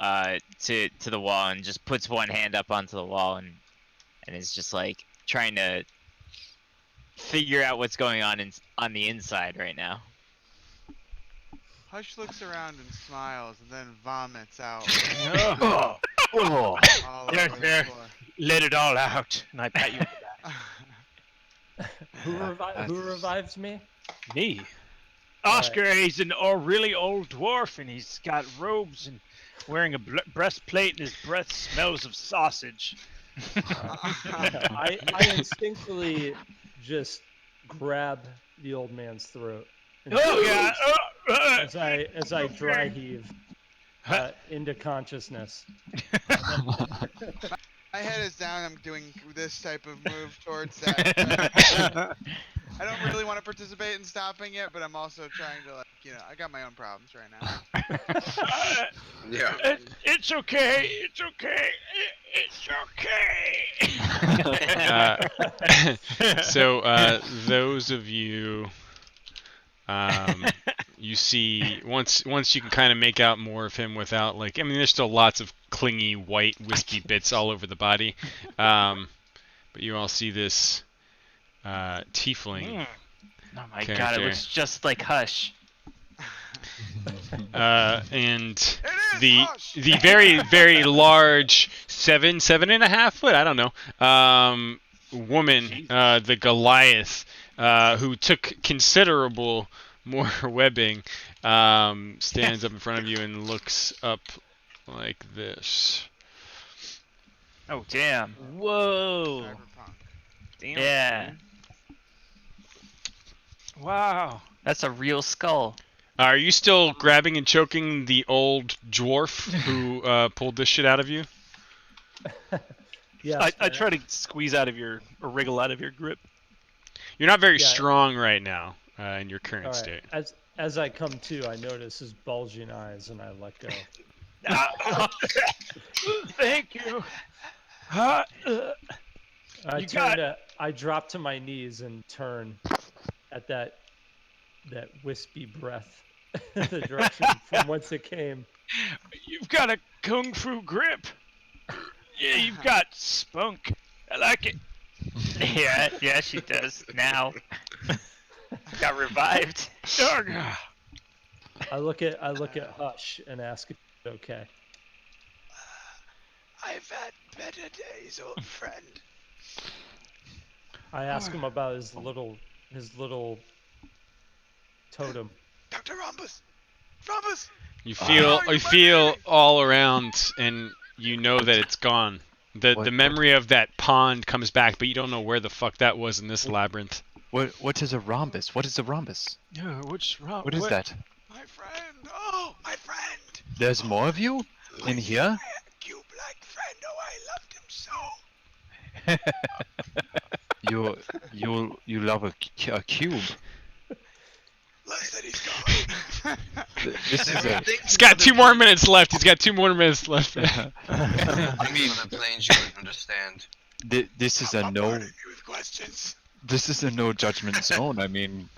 to the wall and just puts one hand up onto the wall and is just like trying to figure out what's going on on the inside right now. Hush looks around and smiles, and then vomits out Oh, Oh, all There, over the there. floor. let it all out. And I pat you on the Who revives me? back. Me. All Oscar, he's a really old dwarf, and he's got robes and wearing a breastplate, and his breath smells of sausage. I instinctively just grab the old man's throat and Oh God! as I dry heave into consciousness. My head is down. I'm doing this type of move towards that. I don't really want to participate in stopping it, but I'm also trying to, like, I got my own problems right now. Yeah. It's okay. It's okay. It's okay. So those of you, you see once you can kind of make out more of him without there's still lots of clingy white wispy bits all over the body, but you all see this tiefling Oh my god, character. it looks just like Hush. And It is the Hush! the very large 7.5 foot, I don't know, woman, the Goliath, who took considerable more webbing, stands up in front of you and looks up like this. Oh damn. Whoa! Cyberpunk. Damn, Yeah. dude. Wow. That's a real skull. Are you still grabbing and choking the old dwarf who pulled this shit out of you? Yes, I try to squeeze out of your or wriggle out of your grip. You're not very Yeah. strong right now in your current all right. state. As I come to, I notice his bulging eyes and I let go. Thank you. I drop to my knees and turn at that wispy breath, the direction from whence it came. You've got a kung fu grip. Yeah, you've got spunk. I like it. Yeah, she does now. Got revived. I look at Hush and ask if it's okay. I've had better days, old friend. I ask him about his little totem. Dr. Rhombus! Rhombus! You Oh, feel all around, and you know that it's gone. The memory of that pond comes back, but you don't know where the fuck that was in this labyrinth. what is a rhombus? What is a rhombus? What's wrong? What is that? My friend! Oh, my friend! There's more of you in here? Cube-like friend. Oh, I loved him so. You love a cube. Less that he's gone. This is a He's got 2 more minutes left. He's got 2 more minutes left. I mean, the planes you would understand. this is a I'm no bombarding you with questions. this is a no judgment zone. I mean,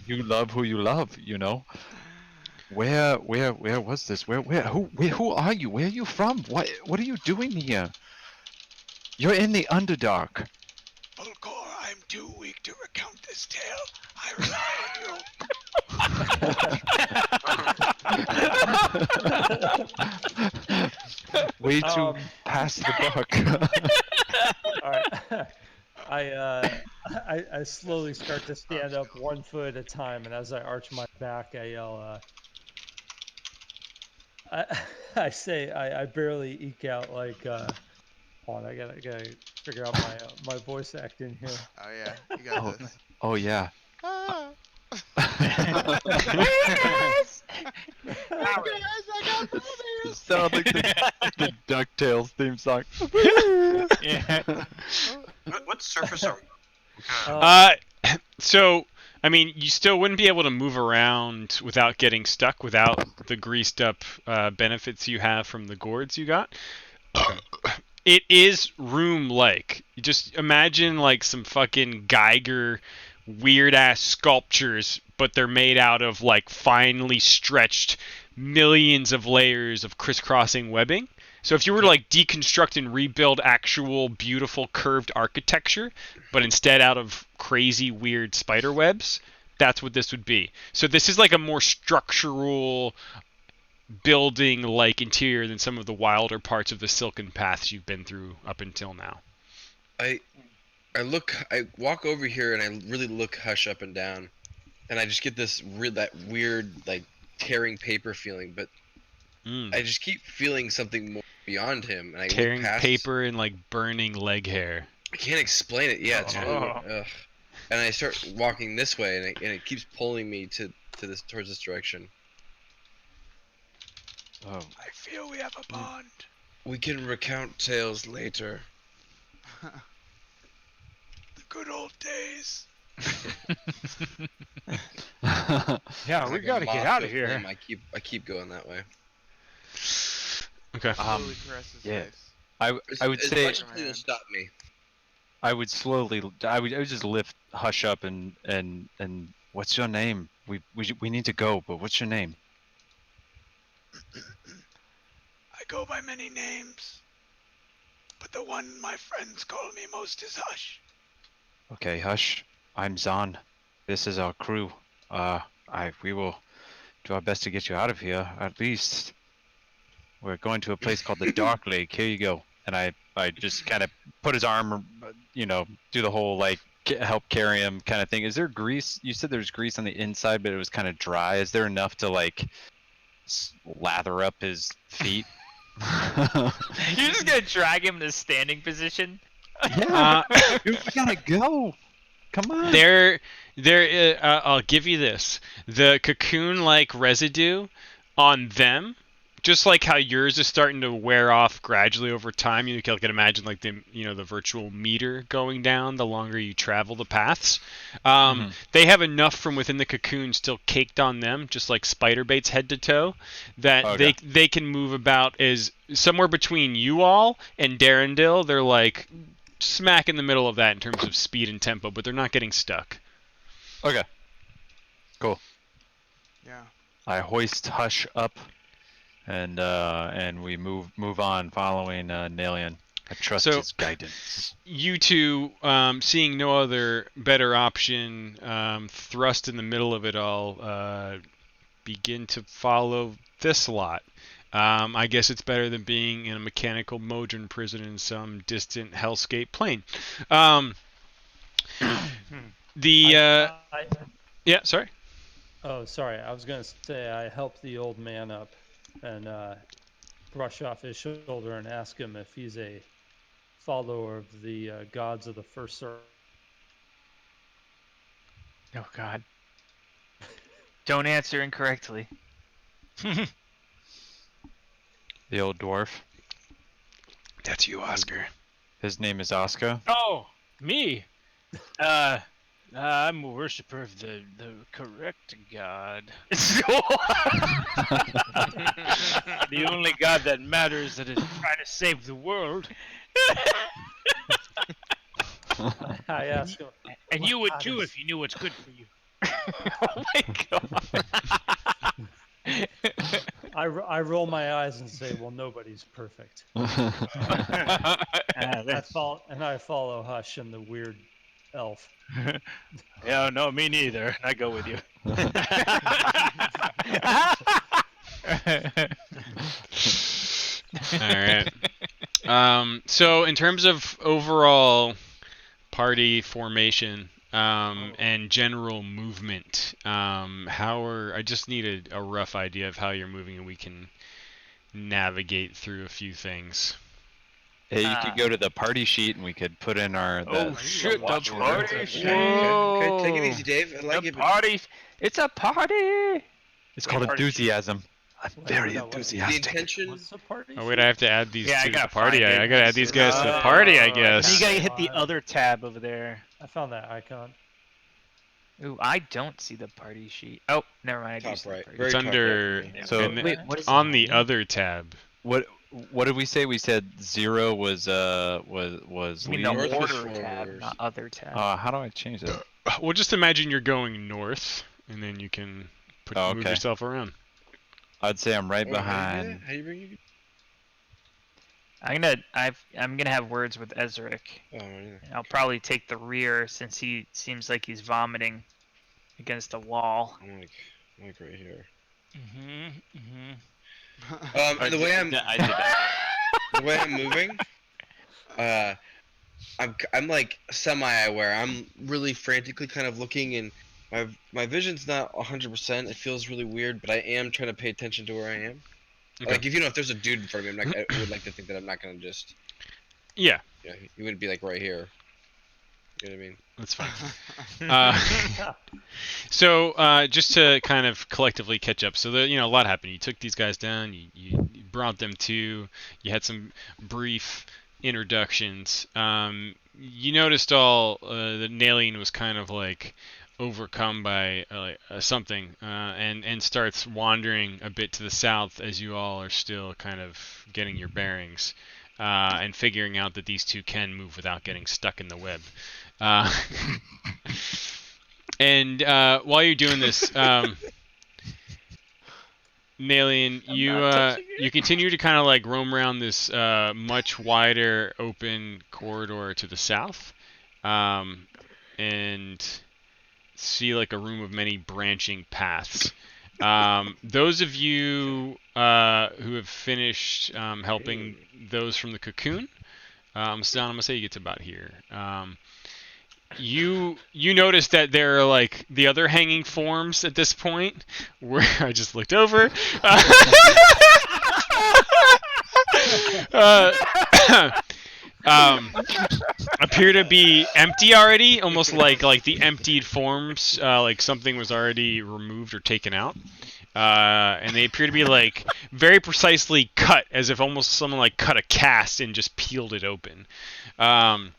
you love who you love, you know. Where was this? Who are you? Where are you from? What are you doing here? You're in the Underdark. Volcor, I'm too weak to recount this tale. I rely on you. Way too Um, past the buck. All right. I slowly start to stand up 1 foot at a time, and as I arch my back, I yell, I say, I barely eke out like, hold on, I gotta figure out my voice acting here. Oh yeah, you got Oh, this. oh yeah. Ah. Yes! Hey guys, I got brothers. Sound like the DuckTales theme song. Yeah. What surface are we on? So, I mean, you still wouldn't be able to move around without getting stuck without the greased up benefits you have from the gourds you got. It is room-like. You just imagine like some fucking Geiger weird-ass sculptures, but they're made out of like finely stretched millions of layers of crisscrossing webbing. So if you were to like deconstruct and rebuild actual beautiful curved architecture, but instead out of crazy weird spider webs, that's what this would be. So this is like a more structural building like interior than some of the wilder parts of the Silken paths you've been through up until now. I walk over here and I really look Hush up and down, and I just get that weird like tearing paper feeling, but I just keep feeling something more beyond him, and I Tearing look past. paper and like burning leg hair. I can't explain it. Yeah, it's really ugh. And I start walking this way, and it keeps pulling me towards this direction. Oh. I feel we have a bond. We can recount tales later. The good old days. Yeah, It's we like a gotta get moth out to of a here. flame. I keep going that way. Okay. Slowly caress his yeah. face. I would As say much as it'll stop me. I would just lift Hush up and what's your name? We need to go, but what's your name? I go by many names, but the one my friends call me most is Hush. Okay, Hush. I'm Zahn. This is our crew. We will do our best to get you out of here. At least we're going to a place called the Dark Lake. Here you go. And I just kind of put his arm, do the whole like help carry him kind of thing. Is there grease? You said there's grease on the inside, but it was kind of dry. Is there enough to like lather up his feet? You're just gonna drag him to standing position? Yeah, we gotta go. Come on. I'll give you this. The cocoon-like residue on them, just like how yours is starting to wear off gradually over time. You can imagine like the virtual meter going down the longer you travel the paths. They have enough from within the cocoon still caked on them, just like spider baits head to toe, that they can move about as somewhere between you all and Darendil. They're like smack in the middle of that in terms of speed and tempo, but they're not getting stuck. Okay. Cool. Yeah. I hoist Hush up, and we move on following Nalian. I trust his guidance. You two, seeing no other better option, thrust in the middle of it all, begin to follow this lot. I guess it's better than being in a mechanical Modron prison in some distant hellscape plane. Yeah, sorry. Oh, sorry. I was gonna say I helped the old man up and brush off his shoulder and ask him if he's a follower of the gods of the first circle. Oh God. Don't answer incorrectly. The old dwarf. That's you, Oscar. His name is Oscar. Oh, me. I'm a worshiper of the correct God. The only God that matters that is trying to save the world. I asked him. And "What you would god too is-" if you knew what's good for you. Oh my God. I roll my eyes and say, "Well, nobody's perfect." I follow Hush and the weird elf. Yeah, no, me neither. I go with you. All right. So in terms of overall party formation, and general movement. I just need a rough idea of how you're moving, and we can navigate through a few things. Hey, you could go to the party sheet and we could put in our. Oh The shit, the watch order. party sheet. Okay, take it Whoa. easy, Dave. I like The it. But party. It's a party. It's Yeah, called party sheet. enthusiasm. I'm What- very what- what- the enthusiastic. intention. What's the party? Oh wait, I have to add these Yeah, I to the gotta party. find it. I gotta add these guys to the Oh. party, I And then you guess. gotta hit the Uh, other tab over there. I found that icon. Ooh, I don't see the party sheet. Oh, never mind. I do Top see the right. party Very It's top right under for me. So- and Wait, what is on it? the other tab. What did we say? We said 0 was I mean the North lead. was order tab, forwards. not other tab. How do I change that? Well, just imagine you're going north, and then you can Oh, move okay. yourself around. I'd say I'm right Oh, how do you do behind. that? How do you bring you? I'm gonna have words with Ezric. Oh, yeah. I'll probably take the rear since he seems like he's vomiting against the wall. I'm like right here. Mm-hmm. The way I'm I did that. the way I'm moving, I'm like semi-aware. I'm really frantically kind of looking, and my vision's not 100%. It feels really weird, but I am trying to pay attention to where I am. Okay. Like if there's a dude in front of me, I would like to think that I'm not gonna just. Yeah, He wouldn't be like right here. You know what I mean? that's fine. So just to kind of collectively catch up, so a lot happened. You took these guys down. You brought them to. You had some brief introductions. You noticed that Nalian was kind of like overcome by something, and starts wandering a bit to the south as you all are still kind of getting your bearings, and figuring out that these two can move without getting stuck in the web. And while you're doing this, Nalian, you continue to kind of like roam around this much wider open corridor to the south, and see like a room of many branching paths. Those of you who have finished helping those from the cocoon, I'm gonna say you get to about here. You notice that there are like the other hanging forms at this point, where I just looked over. Appear to be empty already, almost like the emptied forms, like something was already removed or taken out. And they appear to be like very precisely cut, as if almost someone like cut a cast and just peeled it open. And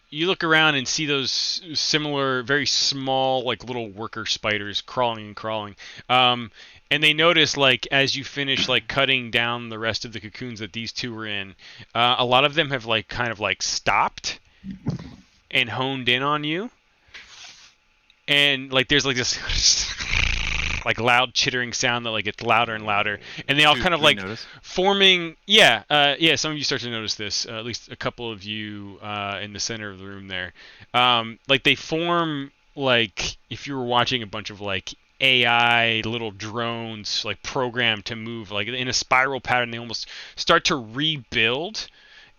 you look around and see those similar, very small, like little worker spiders crawling and crawling. And they notice, like, as you finish, like, cutting down the rest of the cocoons that these two were in, a lot of them have, like, kind of, like, stopped and honed in on you. And, like, there's, like, this, like, loud chittering sound that, like, gets louder and louder. And they all kind of, like, forming... Yeah, some of you start to notice this. At least a couple of you in the center of the room there. Like, they form, like, if you were watching a bunch of, like, AI little drones, like, programmed to move, like, in a spiral pattern. They almost start to rebuild.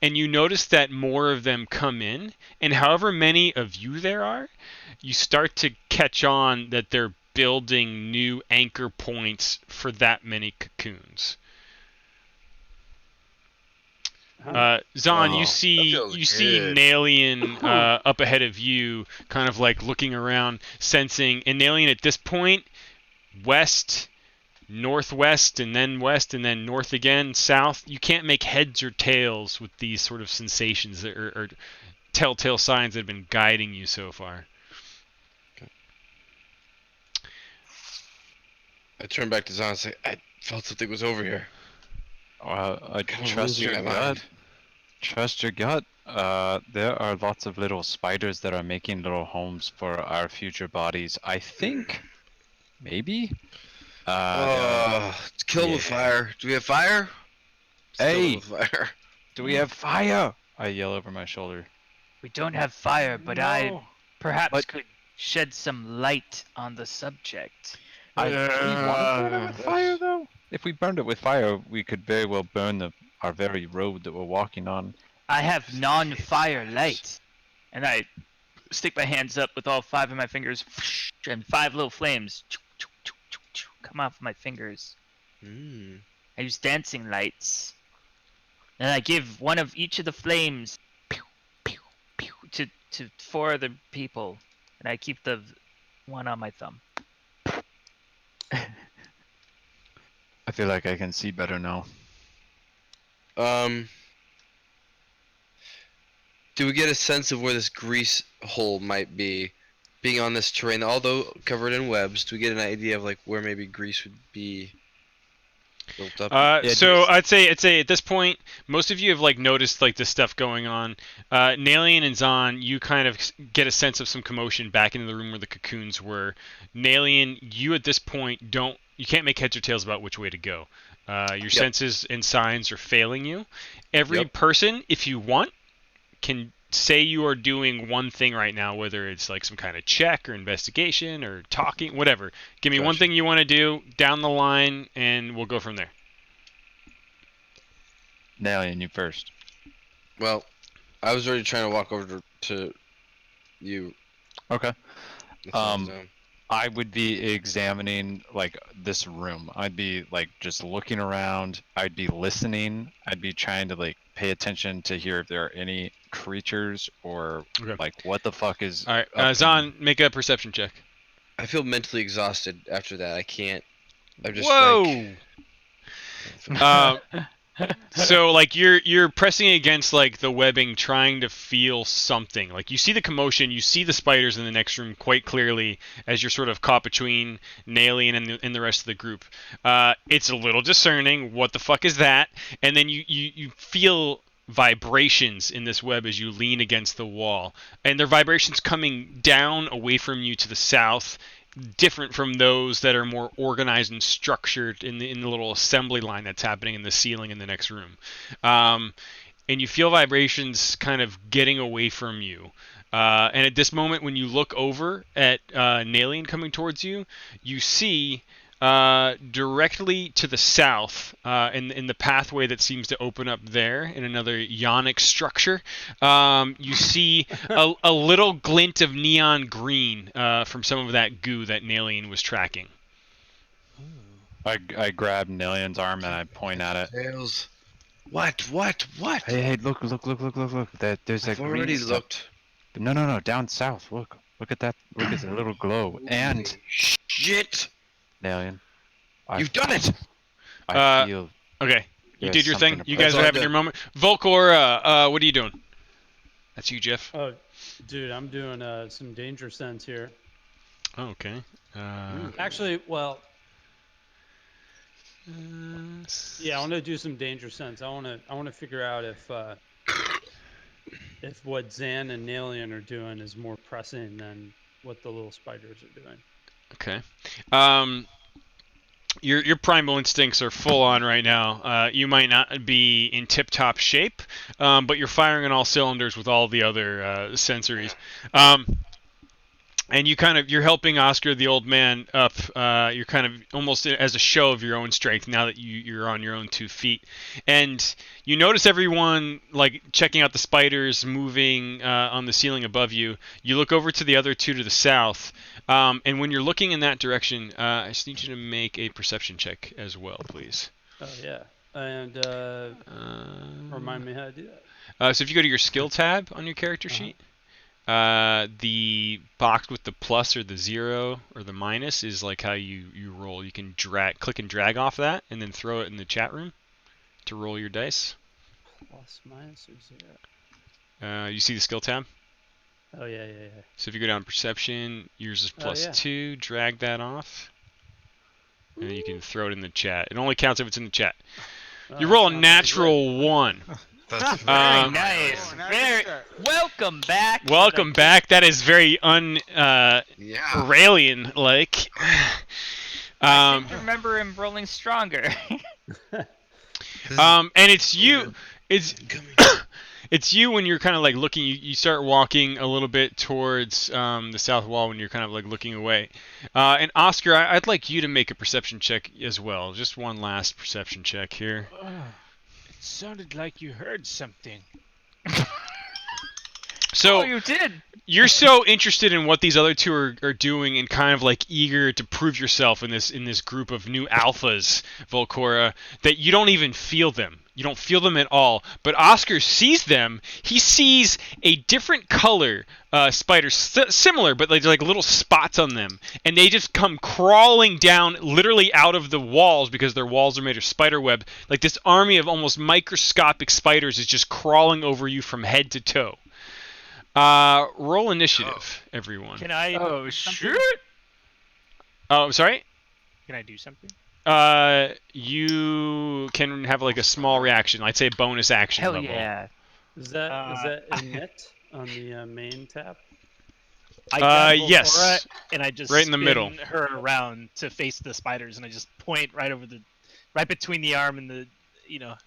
And you notice that more of them come in. And however many of you there are, you start to catch on that they're building new anchor points for that many cocoons. Zahn, Oh, you see good. Nalian up ahead of you, kind of like looking around, sensing. And Nalian at this point, west, northwest, and then west, and then north again, south. You can't make heads or tails with these sort of sensations that are telltale signs that have been guiding you so far. I turn back to Zahn and say, I felt something was over here. I Kinda trust losing your my gut. mind. Trust your gut. There are lots of little spiders that are making little homes for our future bodies. I think, maybe. It's killed with yeah. fire. Do we have fire? It's killed Hey! with fire. Do we have fire? I yell over my shoulder. We don't have fire, but I perhaps But- could shed some light on the subject. Do we want to burn it with fire, though? If we burned it with fire, we could very well burn our very road that we're walking on. I have non-fire light, and I stick my hands up with all 5 of my fingers, and 5 little flames come off my fingers. Mm. I use dancing lights, and I give one of each of the flames to 4 other people, and I keep the one on my thumb. I feel like I can see better now. Do we get a sense of where this grease hole might be? Being on this terrain, although covered in webs, do we get an idea of like where maybe grease would be built up? So I'd say at this point, most of you have like noticed like this stuff going on. Nalian and Zahn, you kind of get a sense of some commotion back into the room where the cocoons were. Nalian, you at this point you can't make heads or tails about which way to go. Your senses and signs are failing you. Every person, if you want, can say you are doing one thing right now, whether it's like some kind of check or investigation or talking, whatever. Give me one thing you want to do down the line, and we'll go from there. Nalian, you first. Well, I was already trying to walk over to you. Okay. That's what I was doing. I would be examining like this room. I'd be like just looking around. I'd be listening. I'd be trying to like pay attention to hear if there are any creatures or like what the fuck is. All right, Zahn, make a perception check. I feel mentally exhausted after that. I can't. I'm just Whoa. like. So like you're pressing against like the webbing, trying to feel something. Like you see the commotion, you see the spiders in the next room quite clearly as you're sort of caught between Nalian and the rest of the group. It's a little discerning. What the fuck is that? And then you feel vibrations in this web as you lean against the wall, and they're vibrations coming down away from you to the south, different from those that are more organized and structured in the little assembly line that's happening in the ceiling in the next room. And you feel vibrations kind of getting away from you. And at this moment, when you look over at Nalian coming towards you, you see directly to the south, in the pathway that seems to open up there in another ionic structure, you see a little glint of neon green from some of that goo that Nalian was tracking. I grab Nalian's arm and I point at it. Tails. What? Hey, look. There's I've a already green stuff. looked. No, down south. Look at that. Look at the little glow. And Shit! Nalian, You've done it! I feel. Okay, you there's did your thing. something You guys That's are all having good. your moment. Volcor, what are you doing? That's you, Jeff. Oh, dude, I'm doing some danger sense here. Oh, okay. Actually, well, yeah, I want to do some danger sense. I want to figure out if what Zan and Nalian are doing is more pressing than what the little spiders are doing. Okay. Your primal instincts are full on right now. You might not be in tip-top shape, but you're firing on all cylinders with all the other sensories. And you're helping Oscar, the old man, up. You're kind of almost as a show of your own strength now that you're on your own 2 feet. And you notice everyone like checking out the spiders moving on the ceiling above you. You look over to the other 2 to the south. And when you're looking in that direction, I just need you to make a perception check as well, please. Oh yeah, and remind me how to do that. So if you go to your skill tab on your character sheet, the box with the plus or the 0 or the minus is like how you roll. You can click and drag off that and then throw it in the chat room to roll your dice. Plus, minus, or 0? You see the skill tab? Oh yeah. So if you go down perception, yours is plus yeah. 2, drag that off. And then you can throw it in the chat. It only counts if it's in the chat. You roll a natural 1. That's Very very nice. Oh, now Very. you start. Welcome back. to Welcome the- back. That is very Yeah. Aurelian like. I seem to remember him rolling stronger. And it's you. It's you when you're kind of like looking. You start walking a little bit towards the south wall when you're kind of like looking away. And Oscar, I'd like you to make a perception check as well. Just one last perception check here. It sounded like you heard something. So Oh, you did. you're so interested in what these other two are doing and kind of like eager to prove yourself in this group of new alphas, Volcora, that you don't even feel them. You don't feel them at all. But Oscar sees them. He sees a different color spider, similar, but like little spots on them. And they just come crawling down literally out of the walls because their walls are made of spider web. Like this army of almost microscopic spiders is just crawling over you from head to toe. Roll initiative, everyone. Can I? Oh do something? shoot! Oh, sorry. Can I do something? You can have like a small reaction. I'd say bonus action Hell level. yeah! Is that emit on the main tab? I got yes. Volcora, and I just Right in the spin middle. her around to face the spiders, and I just point right between the arm and the,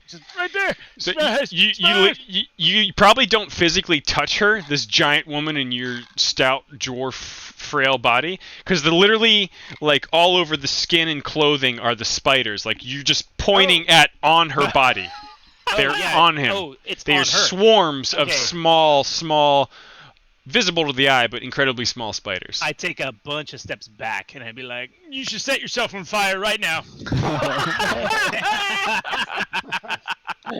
just right there. So Smash, you smash! you probably don't physically touch her, this giant woman in your stout dwarf frail body, because they're literally like all over the skin and clothing are the spiders. Like you're just pointing on her body. They're yeah. on him. Oh, it's They on are her. swarms of Okay. small, visible to the eye, but incredibly small spiders. I take a bunch of steps back, and I'd be like, "You should set yourself on fire right now." No,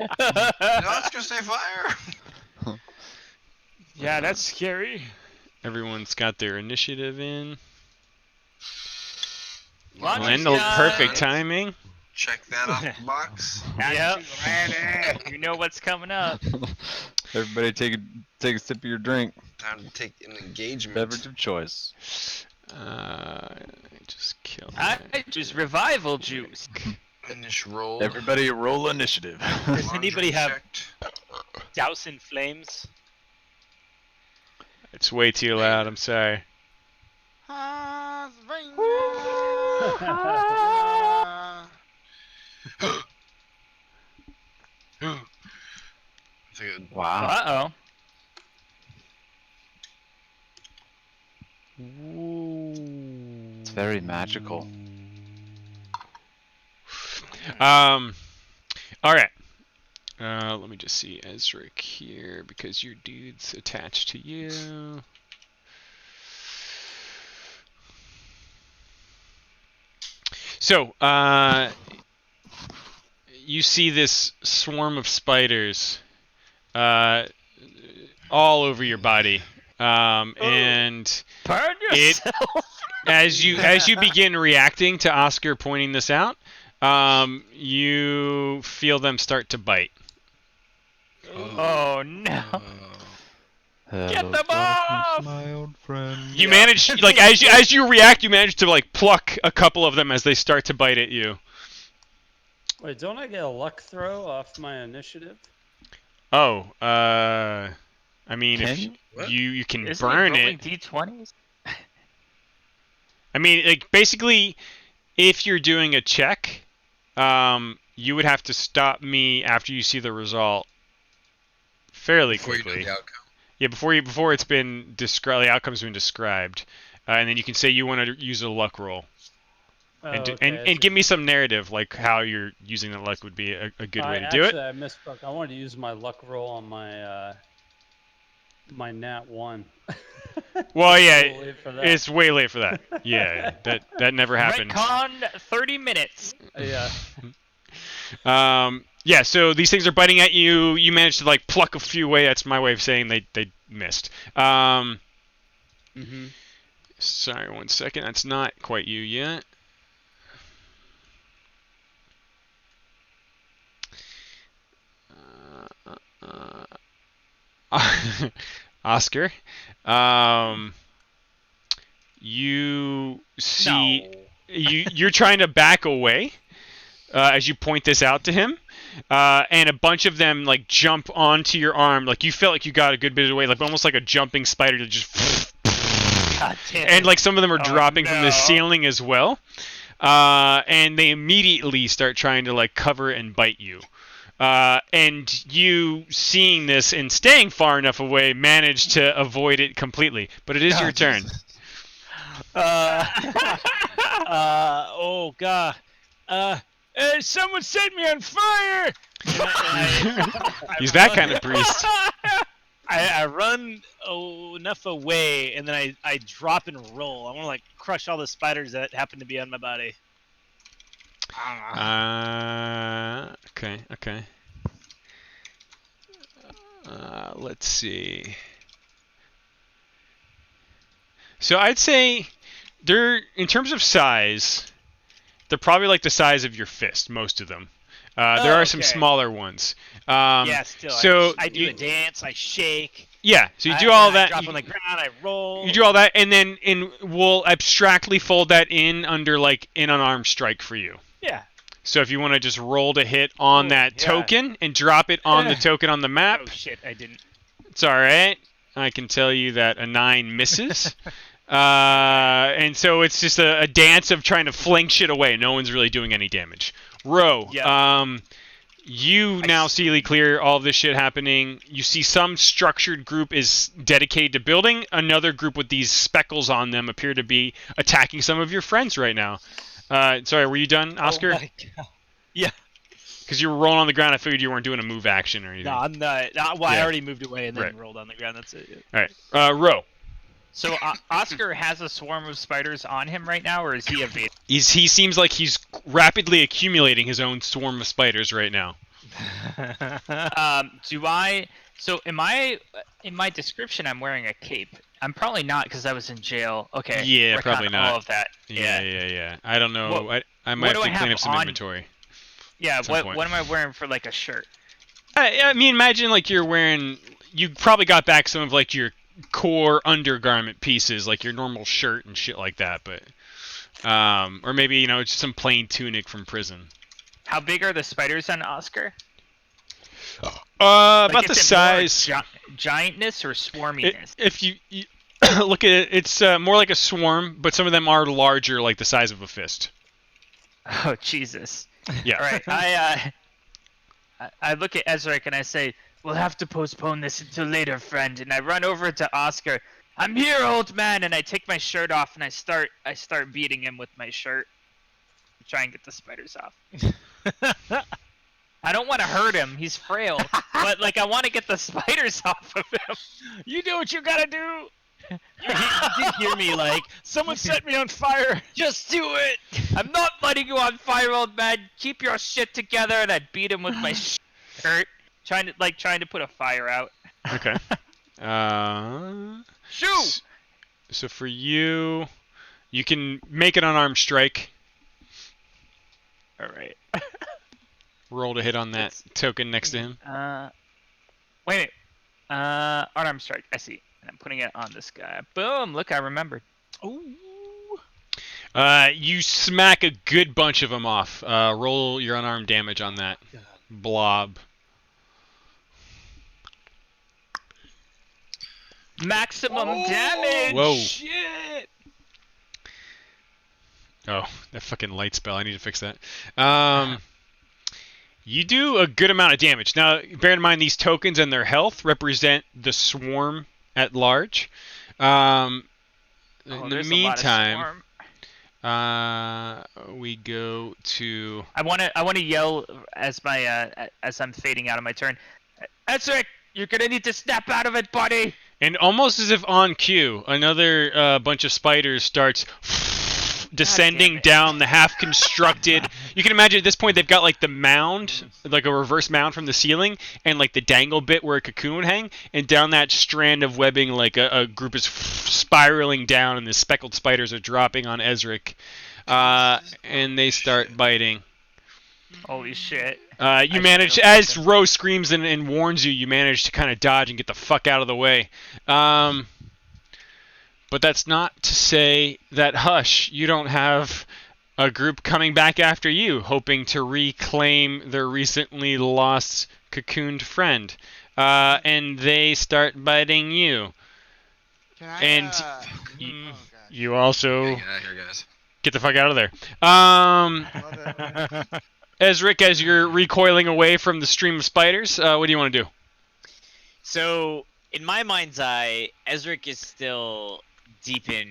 it's gonna say fire. Yeah, that's scary. Everyone's got their initiative in. Launch Lendl, is perfect done. timing. Check that off the box. Yep. You know what's coming up. Everybody take a sip of your drink. Time to take an engagement. Beverage of choice. Just kill I that. just revival juice. Finish roll. Everybody roll initiative. Does anybody have Checked. douse in flames? It's way too loud. I'm sorry. It's a good. Wow. Uh It's very magical. All right. Let me just see Ezric here because your dude's attached to you. So, you see this swarm of spiders all over your body, and Burn It- yourself. as you begin reacting to Oscar pointing this out, you feel them start to bite. Oh no. Hello, them darkness, off! my old friend. You manage, like, as you react, you manage to like pluck a couple of them as they start to bite at you. Wait, don't I get a luck throw off my initiative? Oh, I mean, Can if you? What? you can Isn't burn he rolling it. D20s? I mean, like, basically, if you're doing a check, you would have to stop me after you see the result fairly Before you know quickly. the outcome. Yeah, before it's been described, the outcome's been described, and then you can say you want to use a luck roll, Oh, and okay, I and see. give me some narrative, like how you're using the luck would be a good way to do it. Actually, I misspoke. I wanted to use my luck roll on my my nat 1. Well, yeah, We'll wait for that. it's way late for that. Yeah, that never happens. Retcon 30 minutes. Yeah. Yeah, so these things are biting at you. You managed to like pluck a few away. That's my way of saying they missed. Mm-hmm. Sorry, 1 second. That's not quite you yet. Oscar, you see you're trying to back away as you point this out to him, and a bunch of them like jump onto your arm. Like you felt like you got a good bit away, like almost like a jumping spider that just. God damn. And like some of them are Oh, dropping from the no. ceiling as well, and they immediately start trying to like cover and bite you. And you, seeing this and staying far enough away, manage to avoid it completely. But it is your turn. Oh god. Someone set me on fire! He's that kind of priest. I run enough away, and then I drop and roll. I want to like crush all the spiders that happen to be on my body. Okay. Let's see. So I'd say they're, in terms of size, they're probably like the size of your fist, most of them. There are some Okay. smaller ones. Yeah, still. So I do a dance. I shake. Yeah, so you do all that. I drop on the ground. I roll. You do all that, and then we'll abstractly fold that in under like an unarmed strike for you. Yeah. So if you want to just roll to hit on that yeah. token and drop it on the token on the map, Oh shit! I didn't. it's all right. I can tell you that a 9 misses. And so it's just a dance of trying to fling shit away. No one's really doing any damage. Ro, Yeah. you now see clear all of this shit happening. You see some structured group is dedicated to building. Another group with these speckles on them appear to be attacking some of your friends right now. Sorry, were you done, Oscar? Oh my God. Yeah. Because you were rolling on the ground. I figured you weren't doing a move action or anything. No, I'm not. Well, I Yeah. already moved away and then Right. rolled on the ground. That's it. Yeah. All right, Ro. So Oscar has a swarm of spiders on him right now, or is he evading? He seems like he's rapidly accumulating his own swarm of spiders right now. Do I? So in my description, I'm wearing a cape. I'm probably not because I was in jail. Okay. Yeah, retcon probably not. All of that. Yeah. I don't know. What- I might have what to do I clean have up some on- inventory. Yeah. some point. What am I wearing for like a shirt? I mean, imagine like you're wearing. You probably got back some of like your core undergarment pieces, like your normal shirt and shit like that, but or maybe just some plain tunic from prison. How big are the spiders on Oscar? About Like, the is it more size. giantness or swarminess? If you look at it, it's more like a swarm, but some of them are larger, like the size of a fist. Oh Jesus! Yeah. All right, I look at Ezra and I say, "We'll have to postpone this until later, friend." And I run over to Oscar. "I'm here, old man," and I take my shirt off and I start beating him with my shirt, to try and get the spiders off. I don't want to hurt him; he's frail, but like I want to get the spiders off of him. You do what you gotta do. You did hear me like, someone set me on fire. Just do it! I'm not letting you on fire, old man. Keep your shit together. And I beat him with my shirt, trying to put a fire out. Okay. Shoo! So for you can make an unarmed strike. All right. Roll to hit on that token next to him. Wait a minute. Unarmed strike. I see. And I'm putting it on this guy. Boom! Look, I remembered. Ooh. You smack a good bunch of them off. Roll your unarmed damage on that blob. Maximum damage. Whoa. Shit. Oh, that fucking light spell. I need to fix that. You do a good amount of damage. Now, bear in mind these tokens and their health represent the swarm at large. In the there's meantime, a lot of swarm. we go to. I want to yell as as I'm fading out of my turn. Ezra, you're gonna need to snap out of it, buddy. And almost as if on cue, another bunch of spiders starts descending it. down the half-constructed. You can imagine at this point they've got like the mound, like a reverse mound from the ceiling, and like the dangle bit where a cocoon would hang, and down that strand of webbing, like a group is spiraling down, and the speckled spiders are dropping on Ezric, and they start biting. Holy shit. You manage, as Rose screams and warns you, you manage to kind of dodge and get the fuck out of the way. But that's not to say that, hush, you don't have a group coming back after you, hoping to reclaim their recently lost cocooned friend. And they start biting you. Can I, And oh, gosh. you also Get out of here, guys. get the fuck out of there. Love it. Ezric, as you're recoiling away from the stream of spiders, what do you want to do? So, in my mind's eye, Ezric is still deep in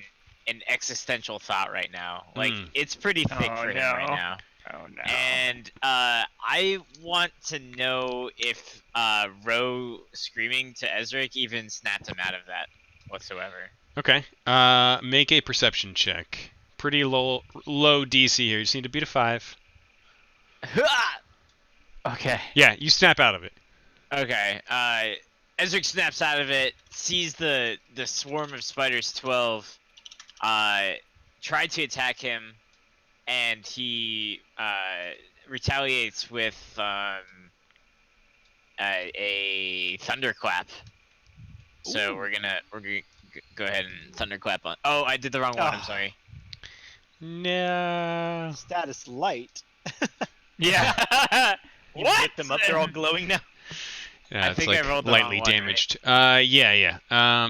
an existential thought right now. Like, it's pretty thick Oh, for him no. right now. Oh no. And I want to know if Ro screaming to Ezric even snapped him out of that whatsoever. Okay. Make a perception check. Pretty low DC here. You just need to beat a 5. Okay. Yeah, you snap out of it. Okay. Ezric snaps out of it, sees the swarm of spiders 12, tried to attack him, and he retaliates with a thunderclap. So we're gonna go ahead and thunderclap on. Oh, I did the wrong one. I'm Oh. sorry. No. Status light. Yeah. You What? lit them up. They're all glowing now. Yeah, I it's think I like rolled the wrong lightly one, right? damaged. Yeah.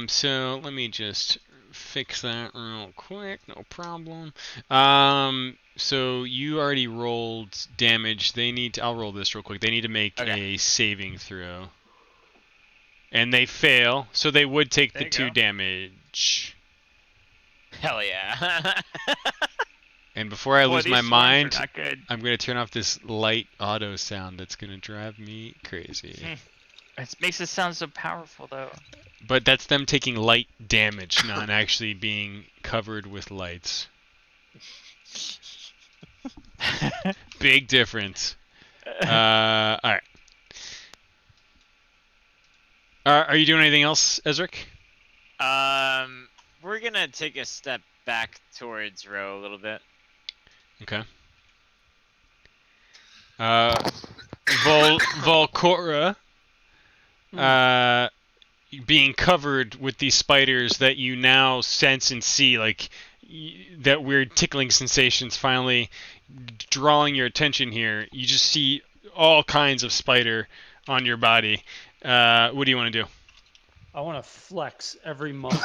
So let me just fix that real quick. No problem. So you already rolled damage. They need to. I'll roll this real quick. They need to make Okay. a saving throw, and they fail. So they would take There the you 2 go. damage. Hell yeah. And before I Boy, lose these my swarms are mind, not good. I'm gonna turn off this light auto sound. That's gonna drive me crazy. It makes it sound so powerful though. But that's them taking light damage, not actually being covered with lights. Big difference. Alright. Are you doing anything else, Ezric? We're gonna take a step back towards Ro a little bit. Okay. Volcora, being covered with these spiders that you now sense and see, like that weird tickling sensations finally drawing your attention here. You just see all kinds of spider on your body. What do you want to do? I want to flex every muscle.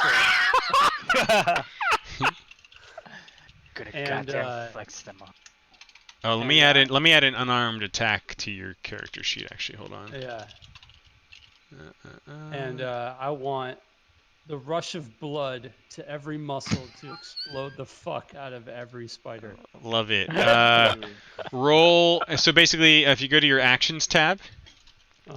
Gonna And, goddamn flex them up. Oh, let me add an unarmed attack to your character sheet. Actually, hold on. Yeah. And I want the rush of blood to every muscle to explode the fuck out of every spider. Love it. Roll. So basically, if you go to your actions tab,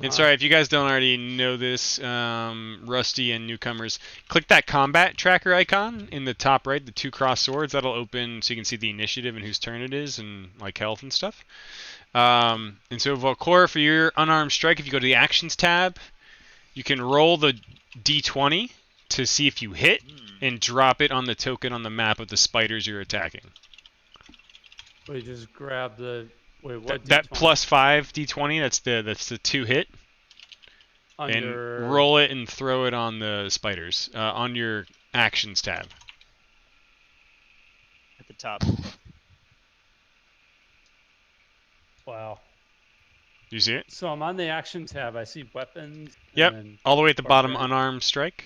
and sorry if you guys don't already know this, Rusty and newcomers, click that combat tracker icon in the top right, the 2 cross swords. That'll open so you can see the initiative and whose turn it is, and like health and stuff. And so Volcora, for your unarmed strike, if you go to the actions tab, you can roll the d20 to see if you hit, and drop it on the token on the map of the spiders you're attacking. We just grab the what That D20? +5 d20. That's the 2 hit. Under And roll it and throw it on the spiders on your actions tab. At the top. Wow. Do you see it? So I'm on the action tab. I see weapons. Yep. And All the way at the bottom, barbarian. unarmed strike.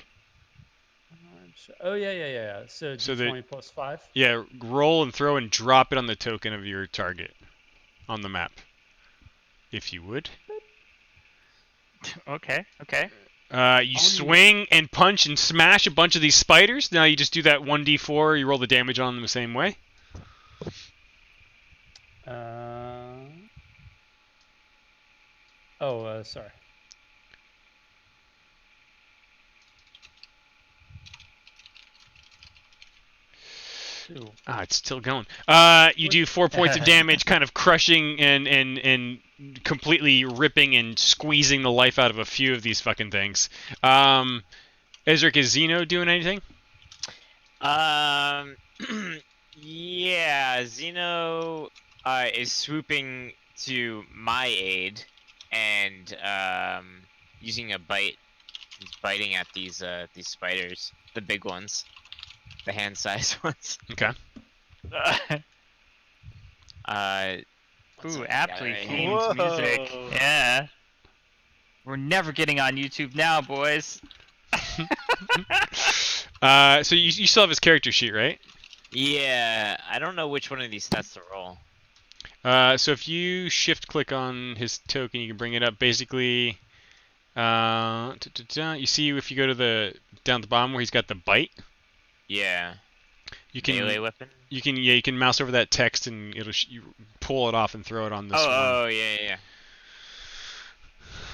Oh yeah. So D20 plus 5. Yeah, roll and throw and drop it on the token of your target on the map, if you would. Okay. You swing and punch and smash a bunch of these spiders. Now you just do that 1d4. You roll the damage on them the same way. Sorry. It's still going. You do 4 points of damage, kind of crushing and completely ripping and squeezing the life out of a few of these fucking things. Ezric, is Zeno doing anything? Yeah, Zeno is swooping to my aid and using a bite. He's biting at these spiders, the big ones, the hand-sized ones. Okay. Ooh, aptly right. themed music. Whoa. Yeah. We're never getting on YouTube now, boys. So you still have his character sheet, right? Yeah, I don't know which one of these stats to roll. So if you shift click on his token, you can bring it up. Basically, you see if you go to down at the bottom where he's got the bite. Yeah. You can Melee weapon. you can mouse over that text and it'll you pull it off and throw it on this one. Oh, yeah,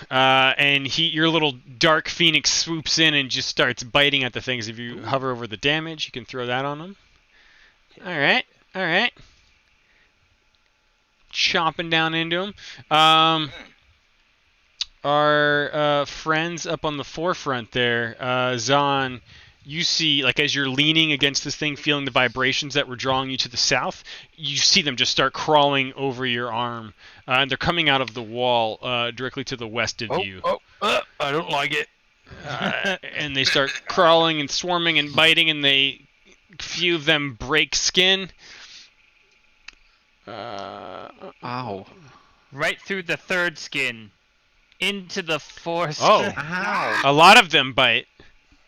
yeah. And your little dark phoenix swoops in and just starts biting at the things. If you hover over the damage, you can throw that on them. All right. Chomping down into them. Our friends up on the forefront there, Zahn, you see, like, as you're leaning against this thing, feeling the vibrations that were drawing you to the south, you see them just start crawling over your arm. And they're coming out of the wall directly to the west of you. I don't like it. And they start crawling and swarming and biting, and a few of them break skin. Ow. Right through the third skin, into the fourth. Oh, Ow. a lot of them bite.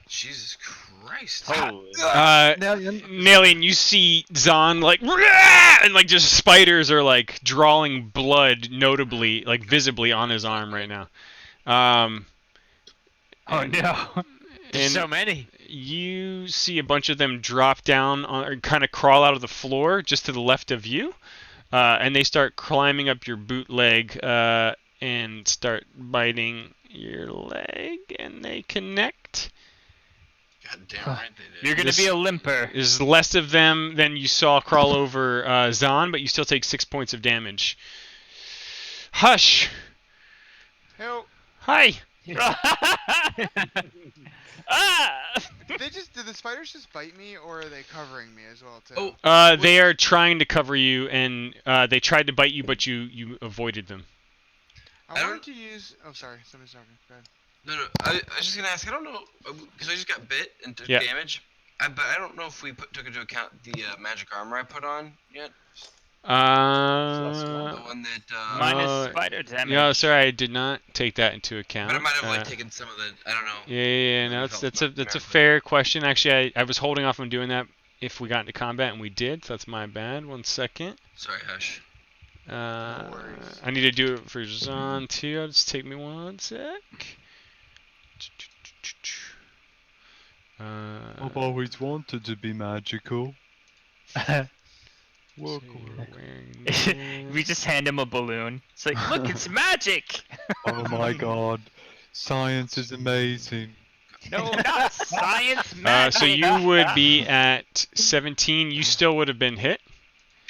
Jesus Christ. Holy. Nalian, you see Zahn like, "Rah!" and like just spiders are like drawing blood, notably, like visibly on his arm right now. Oh no! There's And so many. you see a bunch of them drop down or kind of crawl out of the floor just to the left of you, and they start climbing up your boot leg and start biting your leg, and they connect. God damn right they did. You're gonna be a limper. There's less of them than you saw crawl over Zahn, but you still take 6 points of damage. Hush! Help. Hi! Ah! Did the spiders just bite me, or are they covering me as well too? They are trying to cover you, and they tried to bite you, but you avoided them. I wanted to use. Oh, sorry. Somebody's talking. Go ahead. No. I was just gonna ask. I don't know because I just got bit and took Yeah. damage. But I don't know if we took into account the magic armor I put on yet. The one that. Minus spider damage. No, sorry, I did not take that into account. But I might have like taken some of the. I don't know. Yeah, no, Help that's not a numerically. fair question. Actually, I was holding off on doing that if we got into combat, and we did. So that's my bad. 1 second. Sorry, Hush. worries. I need to do it for Zahn too. Just take me 1 sec. I've always wanted to be magical. Work We just hand him a balloon. It's like, look, it's magic. Oh my god. Science is amazing. No, not science magic. So you would be at 17. You still would have been hit.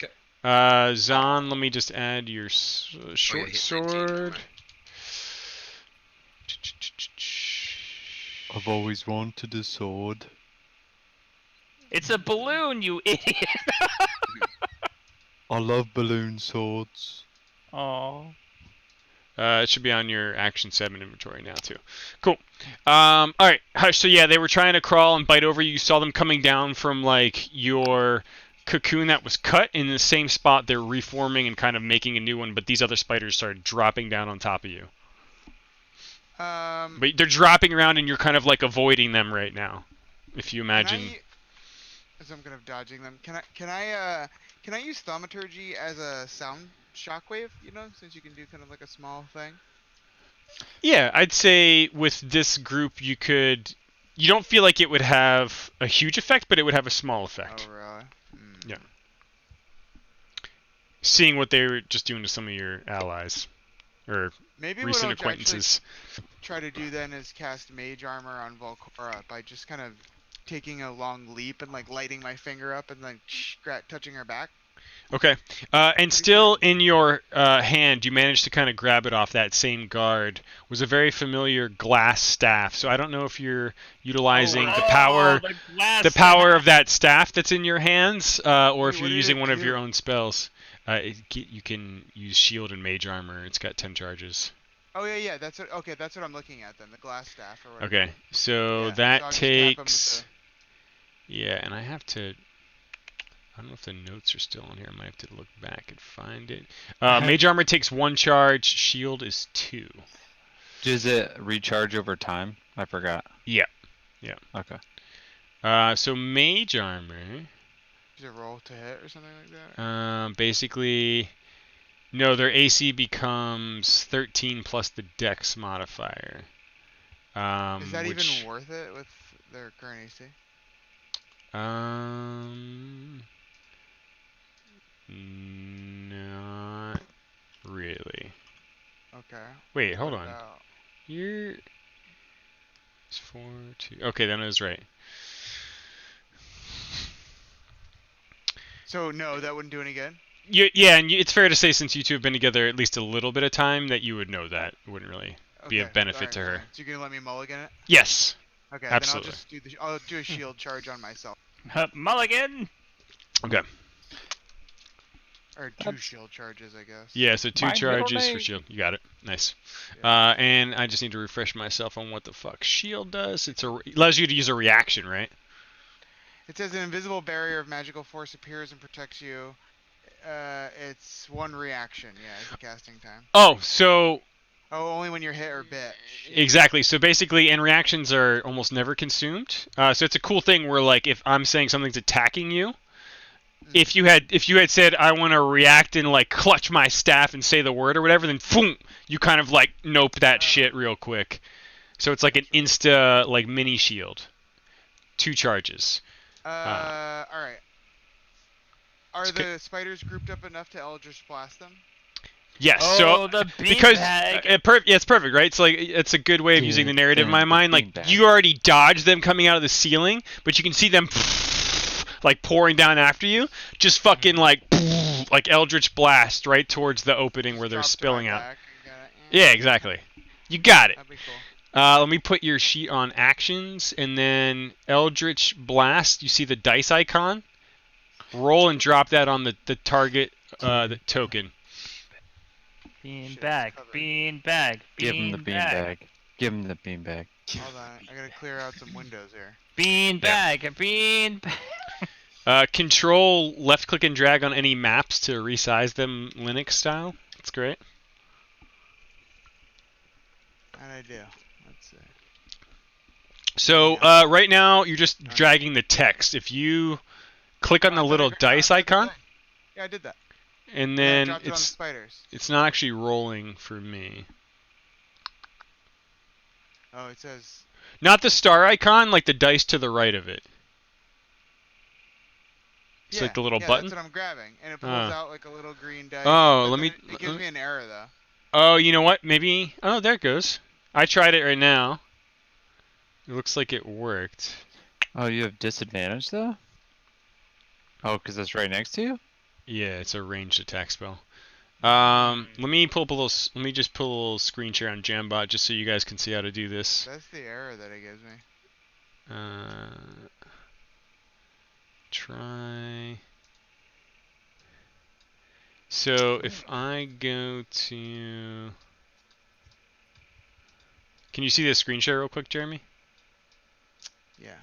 Okay. Zahn, let me just add your short hit 19, never sword. mind. I've always wanted a sword. It's a balloon, you idiot. I love balloon swords. Oh. It should be on your action 7 inventory now too. Cool. All right. So yeah, they were trying to crawl and bite over you. You saw them coming down from like your cocoon that was cut in the same spot. They're reforming and kind of making a new one, but these other spiders started dropping down on top of you. But they're dropping around and you're kind of like avoiding them right now. If you imagine. As I'm kind of dodging them, can I use thaumaturgy as a sound shockwave? You know, since you can do kind of like a small thing. Yeah, I'd say with this group you could. You don't feel like it would have a huge effect, but it would have a small effect. Oh really? Yeah. Seeing what they were just doing to some of your allies, or Maybe recent what I'll acquaintances. try to do then is cast mage armor on Volcora by just kind of taking a long leap and like lighting my finger up and then touching her back. Okay. And still in your hand, you managed to kind of grab it off that same guard. Was a very familiar glass staff. So I don't know if you're utilizing the power of that staff that's in your hands, or if Wait, you're what did using it one of your do? own spells. You can use shield and mage armor. It's got 10 charges. Oh yeah, that's what. Okay, that's what I'm looking at then. The glass staff or whatever. Okay. So Yeah, that I'll just tap 'em with takes. Yeah, and I have to. I don't know if the notes are still on here. I might have to look back and find it. Mage armor takes 1 charge. Shield is 2. Does it recharge over time? I forgot. Yeah. Okay. So mage armor. Does it roll to hit or something like that? Basically, no. Their AC becomes 13 plus the Dex modifier. Is that Which, even worth it with their current AC? Not really. Okay. Wait, hold What on. about? You're it's 4, 2. Okay, then I was right. So no, that wouldn't do any good. Yeah, and it's fair to say since you two have been together at least a little bit of time that you would know that. It wouldn't really be Okay. of benefit Alright, to her. fine. So you're gonna let me mulligan it? Yes, Okay. absolutely. Then I'll just do the. I'll do a shield charge on myself, Mulligan. Okay. or two shield charges, I guess. Yeah, so 2 My middle charges for name. shield. You got it. Nice. Yeah. And I just need to refresh myself on what the fuck shield does. It allows you to use a reaction, right? It says an invisible barrier of magical force appears and protects you. It's one reaction. Yeah, it's a casting time. Oh, so Oh, only when you're hit or bit. Shit. exactly. So basically, and reactions are almost never consumed. So it's a cool thing where, like, if I'm saying something's attacking you, if you had said I want to react and like clutch my staff and say the word or whatever, then boom, you kind of like nope that shit real quick. So it's like an insta like mini shield. 2 charges. All right. Are It's the spiders grouped up enough to Eldritch Blast them? Yes. Oh, so the because beanbag. yeah, it's perfect, right? So like it's a good way of using the narrative in my mind. Like beanbag. you already dodged them coming out of the ceiling, but you can see them like pouring down after you. Just fucking like Eldritch Blast right towards the opening where they're Drop to my spilling out. back and get it. Yeah, exactly. You got it. That'd be cool. Let me put your sheet on actions, and then Eldritch Blast. You see the dice icon? Roll and drop that on the target the token. Beanbag. covered. Beanbag. Give him the beanbag. Give him the beanbag. Hold on, I gotta clear out some windows here. Beanbag. Beanbag. Control left click and drag on any maps to resize them Linux style. That's great. How'd I do? Let's see. So Yeah. right now you're just dragging the text. If you click on Oh, the I thought little I dice did the icon, thing. Yeah, I did that. and And then dropped it on the it's spiders. not actually rolling for me. Oh, it says. Not the star icon, like the dice to the right of it. It's Yeah, like the little yeah, button. that's what I'm grabbing, and it pulls Oh. out like a little green dice. Oh, but let then me- It gives me an error though. Oh, you know what? Maybe. Oh, there it goes. I tried it right now. It looks like it worked. Oh, you have disadvantage though? Oh, because it's right next to you? Yeah, it's a ranged attack spell. Let me pull up a little. Let me just pull a little screen share on Jambot just so you guys can see how to do this. That's the error that it gives me. Try. So if I go to. Can you see the screen share real quick, Jeremy? Yeah.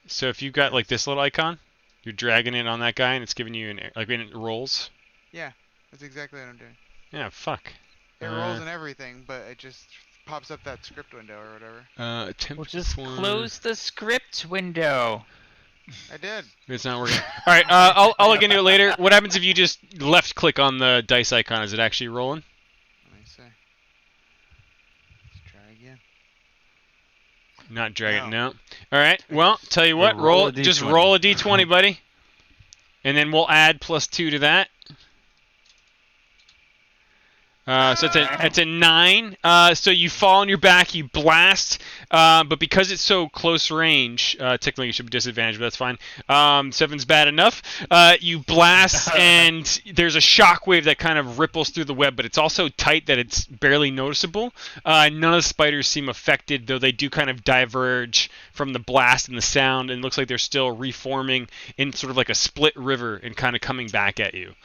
So if you've got like Yes. this little icon, you're dragging it on that guy and it's giving you like when it rolls. Yeah, that's exactly what I'm doing. Yeah, fuck. It rolls and everything, but it just pops up that script window or whatever. Attempt We'll just for- close the script window. I did. It's not working. All right, I'll look into it later. What happens if you just left click on the dice icon? Is it actually rolling? Let me see. Let's try again. Not dragging. No. No. All right. Well, tell you what. Roll a Just D20. roll a d20, buddy. And then we'll add +2 to that. So it's a 9. So you fall on your back, you blast, but because it's so close range, technically you should be disadvantaged, but that's fine. 7's bad enough. You blast, and there's a shockwave that kind of ripples through the web, but it's also tight that it's barely noticeable. None of the spiders seem affected, though they do kind of diverge from the blast and the sound, and it looks like they're still reforming in sort of like a split river and kind of coming back at you.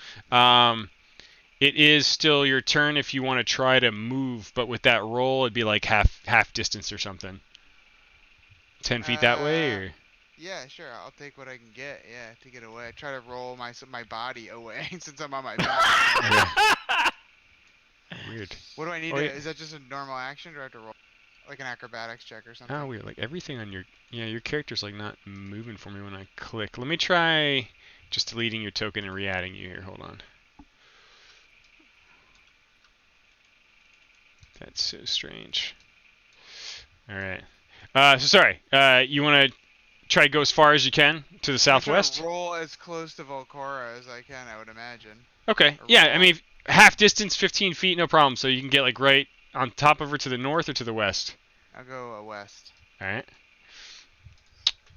It is still your turn if you want to try to move, but with that roll, it'd be like half distance or something. 10 feet that way, or Yeah, sure. I'll take what I can get. Yeah, to get away. I try to roll my body away since I'm on my back. weird. What do I need Oh, to? yeah. Is that just a normal action, or do I have to roll like an acrobatics check or something? Oh, weird. Like everything on your character's like not moving for me when I click. Let me try just deleting your token and re-adding you here. Hold on. That's so strange. All right. So sorry. You want to try to go as far as you can to the I'm gonna try southwest. to roll as close to Volcora as I can, I would imagine. Okay. Or Yeah, I roll. mean, half distance, 15 feet, no problem. So you can get like right on top of her to the north or to the west. I'll go west. All right.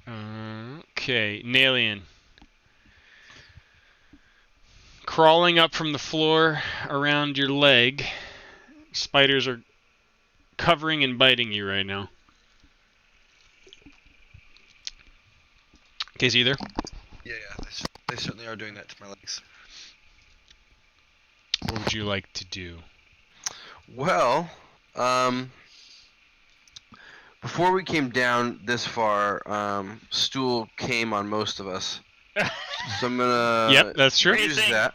Okay, Nalian. Crawling up from the floor around your leg. Spiders are covering and biting you right now. Casey, you there? Yeah, they certainly are doing that to my legs. What would you like to do? Well, before we came down this far, stool came on most of us. So I'm gonna Yep, that's true. use that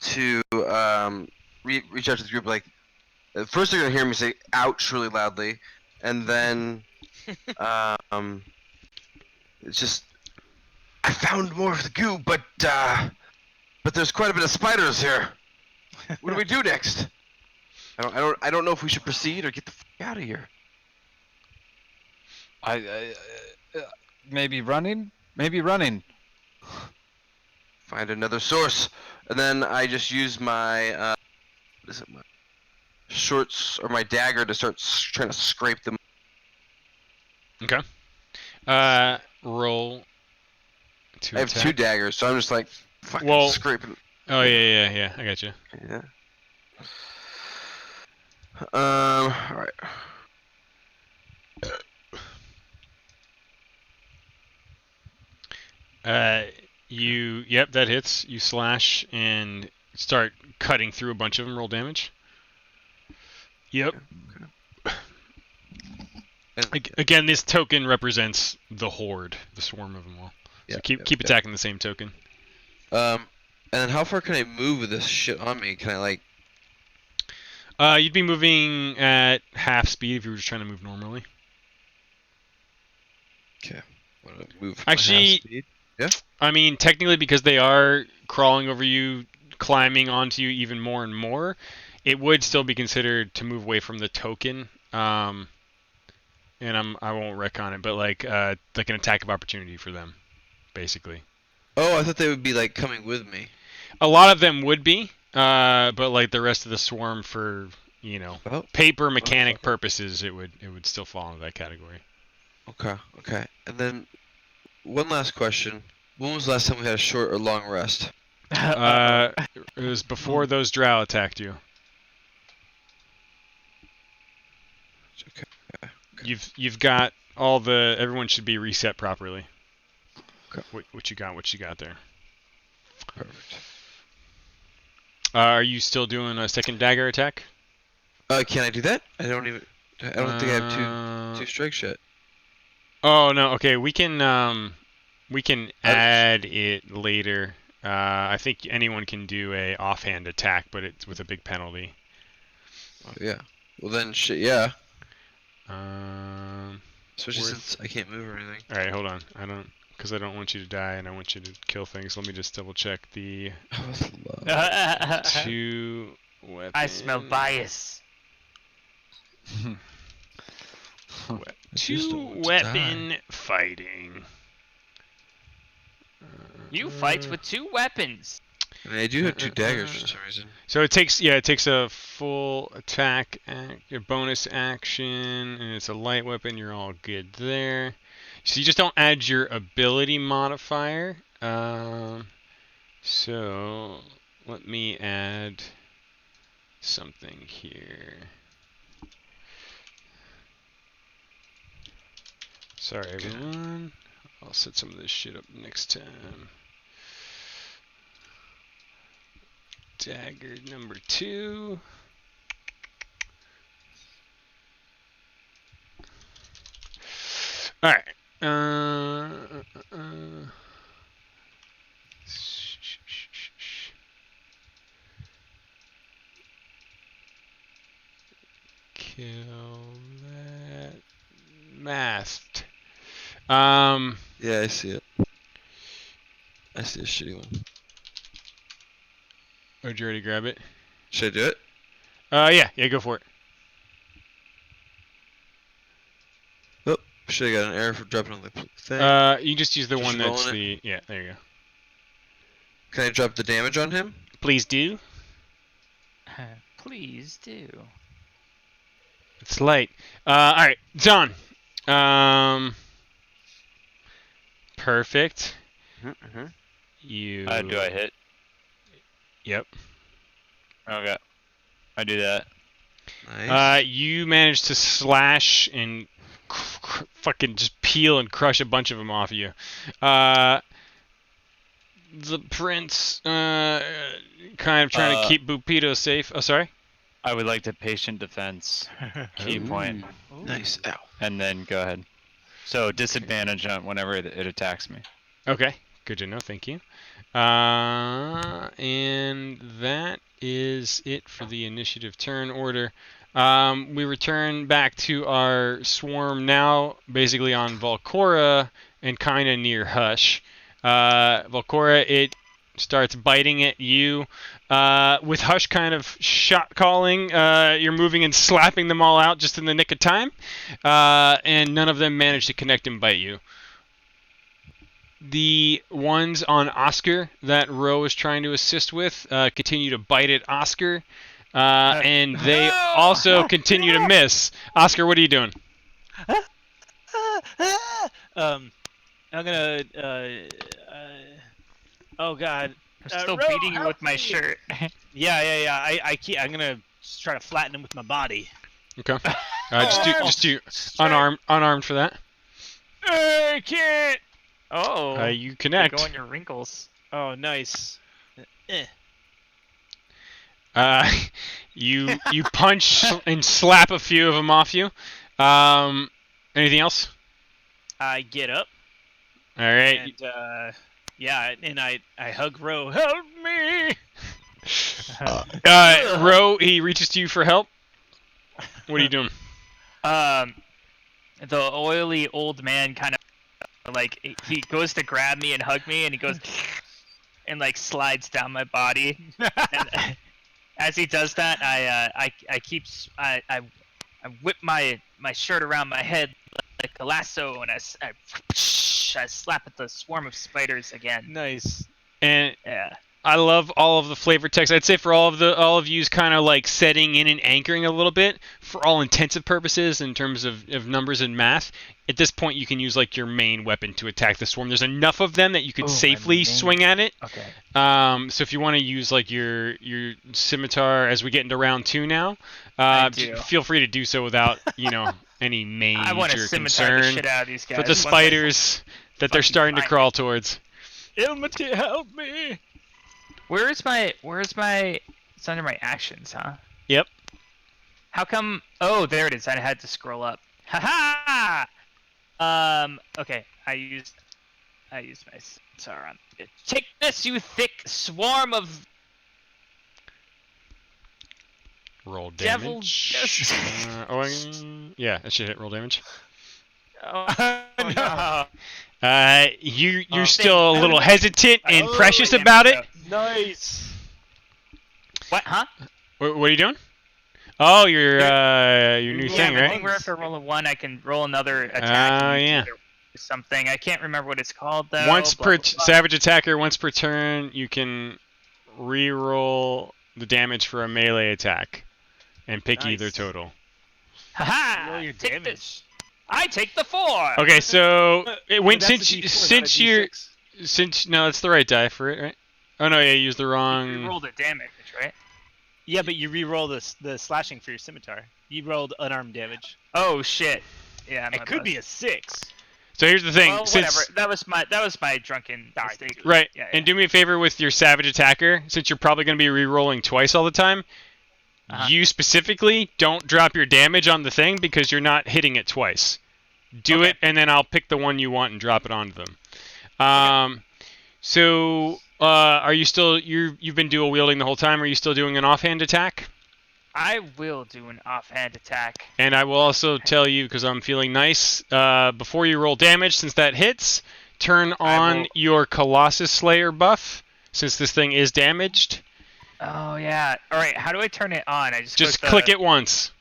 to reach out to the group. Like, at first they're gonna hear me say "ouch" really loudly, and then it's just I found more of the goo, but there's quite a bit of spiders here. What do we do next? I don't know if we should proceed or get the fuck out of here. Maybe running. Maybe running. Find another source, and then I just use my what is it, my shorts or my dagger to start trying to scrape them. Okay. Roll to I have attack. 2 daggers, so I'm just like fucking Well- scraping. Oh yeah. I got you. Yeah. All right. Yep, that hits. You slash and start cutting through a bunch of them. Roll damage. Yep. Again, this token represents the horde, the swarm of them all. So keep attacking the same token. And then how far can I move with this shit on me? Can I like? You'd be moving at half speed if you were just trying to move normally. Okay. Want to move? Actually, half speed? I mean, technically, because they are crawling over you, climbing onto you even more and more, it would still be considered to move away from the token. And I won't wreck on it, but like an attack of opportunity for them, basically. Oh, I thought they would be like coming with me. A lot of them would be, but like the rest of the swarm, for Oh, paper mechanic purposes, it would still fall into that category. okay. And then one last question: when was the last time we had a short or long rest? It was before those drow attacked you. Okay. You've got everyone should be reset properly. Okay. What you got there? Perfect. Are you still doing a second dagger attack? Can I do that? I don't think I have two strikes yet. Oh no. Okay, we can add it later. I think anyone can do a offhand attack, but it's with a big penalty. Oh, yeah. Well then, shit. Yeah. Especially worth- since I can't move or anything. All right, hold on. Because I don't want you to die and I want you to kill things. Let me just double check the two weapons. I smell bias. just don't Two want to weapon die. fighting. You fight with 2 weapons. I mean, I do have 2 daggers for some reason. So it takes a full attack, a bonus action, and it's a light weapon. You're all good there. So you just don't add your ability modifier. So let me add something here. Sorry, everyone. I'll set some of this shit up next time. Dagger number 2. All right. Kill that. Masked. Yeah, I see it. I see a shitty one. Oh, did you already grab it? Should I do it? Yeah, go for it. Should have got an error for dropping on the thing. You just use the Just one that's rolling the yeah. There you go. Can I drop the damage on him? Please do. Please do. It's light. All right, John. Perfect. Mm-hmm. You. Do I hit? Yep. Okay. I do that. Nice. You managed to slash and fucking just peel and crush a bunch of them off you. The prince, kind of trying to keep Bupito safe. Oh, sorry. I would like to patient defense key point, Nice. Ow. and then go ahead. So disadvantage on whenever it attacks me. Okay, good to know. Thank you. And that is it for the initiative turn order. We return back to our swarm now, basically on Volcora and kind of near Hush. Volcora, it starts biting at you. With Hush kind of shot calling, you're moving and slapping them all out just in the nick of time. And none of them manage to connect and bite you. The ones on Oscar that Ro was trying to assist with continue to bite at Oscar. And they also continue to miss. Oscar, what are you doing? I'm gonna. Oh God. I'm still Ro, beating you help with my me. shirt. Yeah. I'm gonna just try to flatten him with my body. Okay. Just do unarmed for that. I can't. Oh. You Go connect. on your wrinkles. Oh, nice. You punch and slap a few of them off you. Anything else? I get up. All right. And and I hug Ro. Help me. Ro, he reaches to you for help. What are you doing? The oily old man kind of like he goes to grab me and hug me, and he goes and like slides down my body. And as he does that, I whip my shirt around my head like a lasso, and I slap at the swarm of spiders again. Nice. And Yeah. I love all of the flavor text. I'd say for all of yous kind of like setting in and anchoring a little bit for all intensive purposes in terms of numbers and math. At this point, you can use like your main weapon to attack the swarm. There's enough of them that you could safely swing at it. Okay. So if you want to use like your scimitar as we get into round 2 now, do. feel free to do so without any major I want to scimitar the concern shit out of these guys. for the once I spiders that they're fucking starting to find crawl towards. Ilmati, help me. Where's my? It's under my actions, huh? Yep. How come? Oh, there it is. I had to scroll up. Ha ha! Okay. I used my scimitar on. Take this, you thick swarm of Roll devil. damage. Yeah, that should hit roll damage. Oh, no. You're still a little hesitant and precious about it. Nice. What? Huh? What are you doing? Oh, your new Yeah, thing, the right? thing where if I roll a 1, I can roll another attack. Oh, and yeah. do something. I can't remember what it's called though. Once blah, per blah, blah. savage attacker, once per turn, you can re-roll the damage for a melee attack and pick either Nice. total. Ha Roll ha! your Take damage. this. I take the 4. Okay, so it went But that's since a D4, not a you're D6. no, it's the right die for it, right? Oh no, yeah, you used the You wrong. rolled a damage, right? Yeah, but you re-roll the slashing for your scimitar. You rolled unarmed damage. Oh shit. Yeah, It could be a 6. So here's the thing, Well, since whatever. That was my drunken mistake. right, Yeah, and do me a favor with your savage attacker, since you're probably going to be re-rolling twice all the time. Uh-huh. You specifically don't drop your damage on the thing because you're not hitting it twice. Do Okay. it, and then I'll pick the one you want and drop it onto them. So, are you still you've been dual wielding the whole time? Are you still doing an offhand attack? I will do an offhand attack. And I will also tell you, because I'm feeling nice, before you roll damage, since that hits, turn on your Colossus Slayer buff, since this thing is damaged. Oh yeah. All right. How do I turn it on? I Just click it once,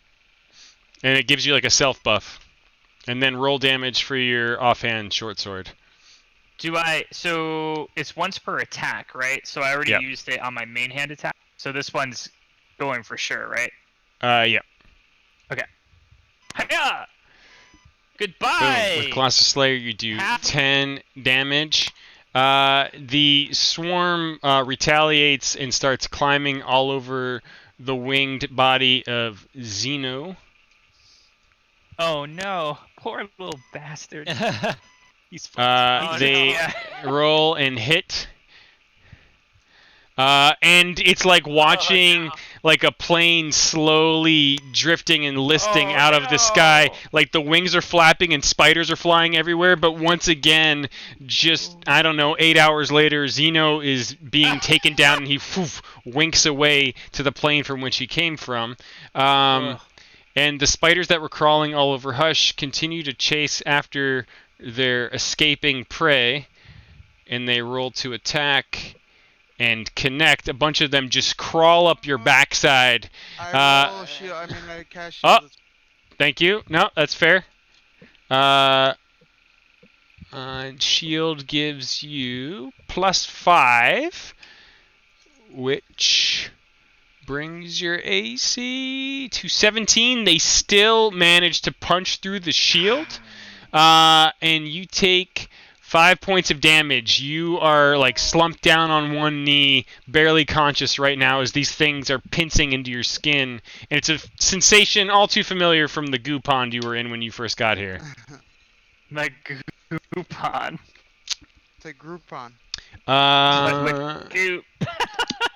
and it gives you like a self buff. And then roll damage for your offhand short sword. Do I? So it's once per attack, right? So I already Yep. used it on my main hand attack. So this one's going for sure, right? Yeah. Hiya! Boom. Goodbye. With Colossus Slayer, you do Half- 10 damage. The swarm retaliates and starts climbing all over the winged body of Zeno. Oh no, poor little bastard. He's Oh, They no. roll and hit. And it's like watching like a plane slowly drifting and listing out of the sky. Like the wings are flapping and spiders are flying everywhere. But once again, just, I don't know, 8 hours later, Zeno is being taken down and he winks away to the plane from which he came from. And the spiders that were crawling all over Hush continue to chase after their escaping prey. And they roll to attack and connect. A bunch of them just crawl up your backside. I roll shield. I mean, I cast Oh, shield. thank you. No, that's fair. Shield gives you +5, which brings your AC to 17. They still manage to punch through the shield, and you take 5 points of damage. You are like slumped down on one knee, barely conscious right now as these things are pincing into your skin. And it's a sensation all too familiar from the goo pond you were in when you first got here. My Groupon. It's a Groupon. Goop.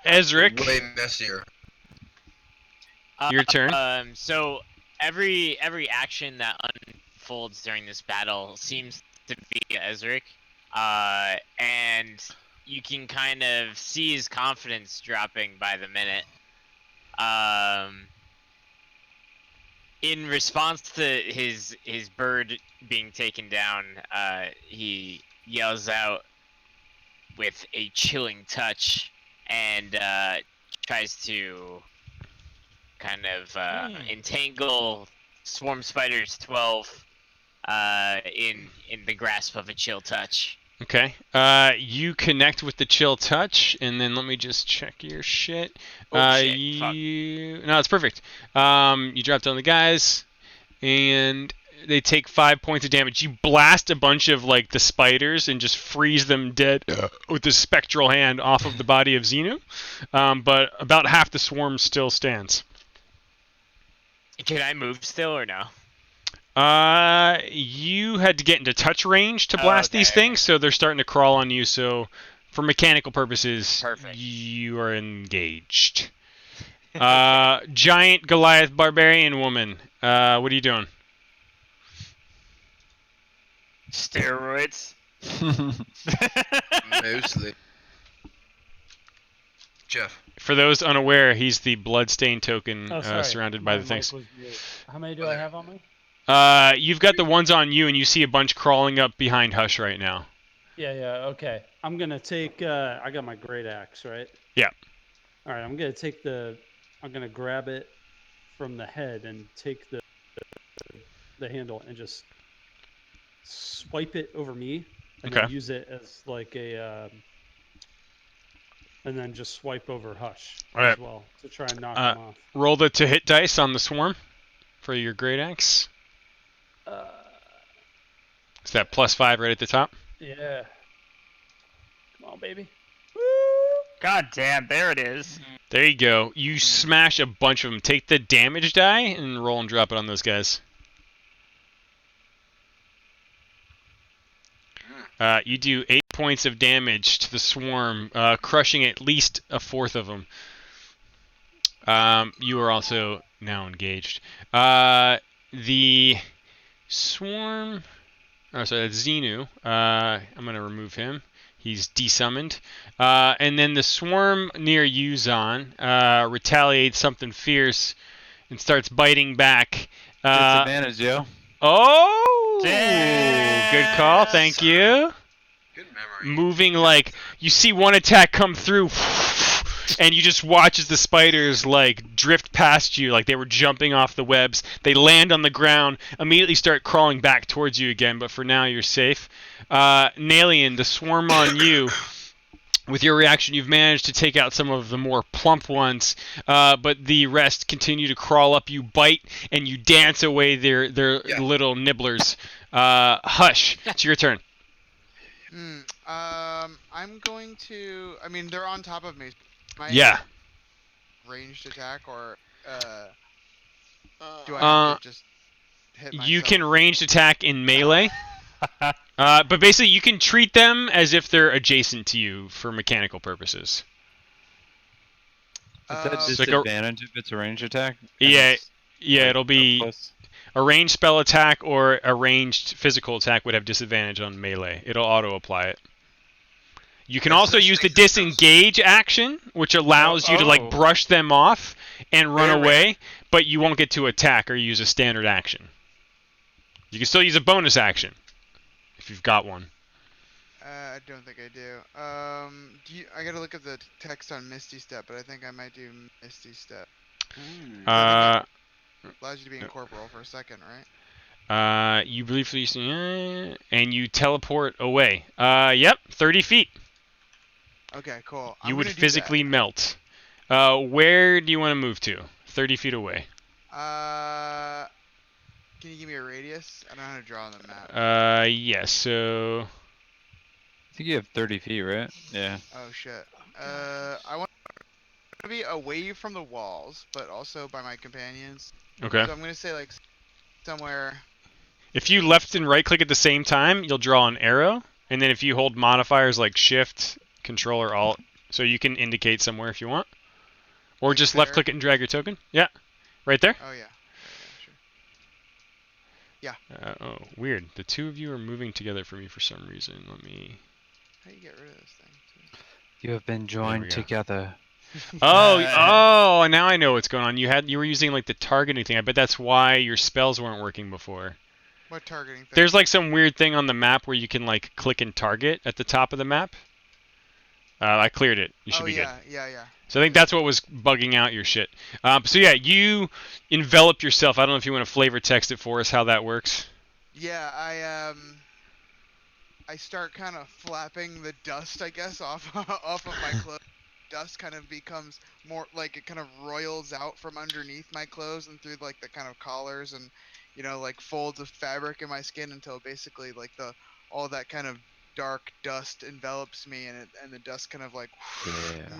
Ezric, Way messier. your turn. So every action that unfolds during this battle seems to be Ezric, and you can kind of see his confidence dropping by the minute. In response to his bird being taken down, he yells out with a chilling touch and tries to kind of entangle Swarm Spiders 12 in the grasp of a chill touch. Okay. You connect with the chill touch, and then let me just check your shit. Oh, shit, fuck. No, it's perfect. You drop down the guys, and they take 5 points of damage. You blast a bunch of like the spiders and just freeze them dead with the spectral hand off of the body of Zeno. But about half the swarm still stands. Can I move still or no? You had to get into touch range to blast these things, so they're starting to crawl on you. So, for mechanical purposes, Perfect. You are engaged. Giant Goliath barbarian woman. What are you doing? Steroids. Mostly. Jeff. For those unaware, he's the bloodstained token Oh, sorry. surrounded by My the mic things. was muted. How many do I have on me? You've got the ones on you, and you see a bunch crawling up behind Hush right now. Yeah, okay. I'm gonna take. I got my great axe, right? Yeah. All right, I'm gonna grab it from the head and take the handle and just swipe it over me, and then Okay. use it as like a, and then just swipe over Hush All right. as well to try and knock him off. Roll the to hit dice on the swarm for your great axe. Is that +5 right at the top? Yeah. Come on, baby. God damn, there it is. There you go. You smash a bunch of them. Take the damage die and roll and drop it on those guys. You do 8 points of damage to the swarm, crushing at least a fourth of them. You are also now engaged. The swarm... Oh, sorry, that's Xenu. I'm going to remove him. He's desummoned. And then the swarm near you, Zon, retaliates something fierce and starts biting back. Disadvantage, yo. Oh! Damn. Good call, thank you. Good memory. Moving like, you see one attack come through, and you just watch as the spiders like drift past you like they were jumping off the webs. They land on the ground, immediately start crawling back towards you again, but for now you're safe. Nalian, the swarm on you. With your reaction, you've managed to take out some of the more plump ones, but the rest continue to crawl up. You bite and you dance away their little nibblers. Hush, it's your turn. I'm going to. I mean, they're on top of me. Am I Yeah. Ranged attack or do I have to just hit myself? You can ranged attack in melee. But basically, you can treat them as if they're adjacent to you for mechanical purposes. Is that So go- disadvantage if it's a range attack? Yeah, it's, yeah, like, it'll be close? a ranged spell attack or a ranged physical attack would have disadvantage on melee. It'll auto-apply it. You can That's also what use the snakes and disengage action, which allows you to like brush them off and run Very away, but you won't get to attack or use a standard action. You can still use a bonus action if you've got one. I don't think I do. I gotta look at the text on Misty Step, but I think I might do Misty Step. Allows you to be incorporeal for a second, right? You briefly and you teleport away. Yep, 30 feet. Okay, cool. You I'm would gonna do physically melt. Where do you want to move to? 30 feet away. that. Can you give me a radius? I don't know how to draw on the map. Yes. So I think you have 30 feet, right? Yeah. Oh shit. I want to be away from the walls, but also by my companions. okay. So I'm gonna say like somewhere. If you left and right click at the same time, you'll draw an arrow, and then if you hold modifiers like Shift, Control, or Alt, so you can indicate somewhere if you want, or just left click it and drag your token. Yeah, right there. Oh yeah. Yeah, sure. Oh, weird. The two of you are moving together for me for some reason. Let me. How do you get rid of this thing? You have been we joined go. together. Oh, now I know what's going on. You were using like the targeting thing. I bet that's why your spells weren't working before. What targeting thing? There's like some weird thing on the map where you can like click and target at the top of the map. I cleared it. You should be good. Yeah. So I think that's what was bugging out your shit. So yeah, you envelop yourself. I don't know if you want to flavor text it for us how that works. Yeah, I start kind of flapping the dust, I guess, off of my clothes. Dust kind of becomes more like it kind of roils out from underneath my clothes and through like the kind of collars and like folds of fabric in my skin until basically like all that kind of dark dust envelops me and the dust kind of like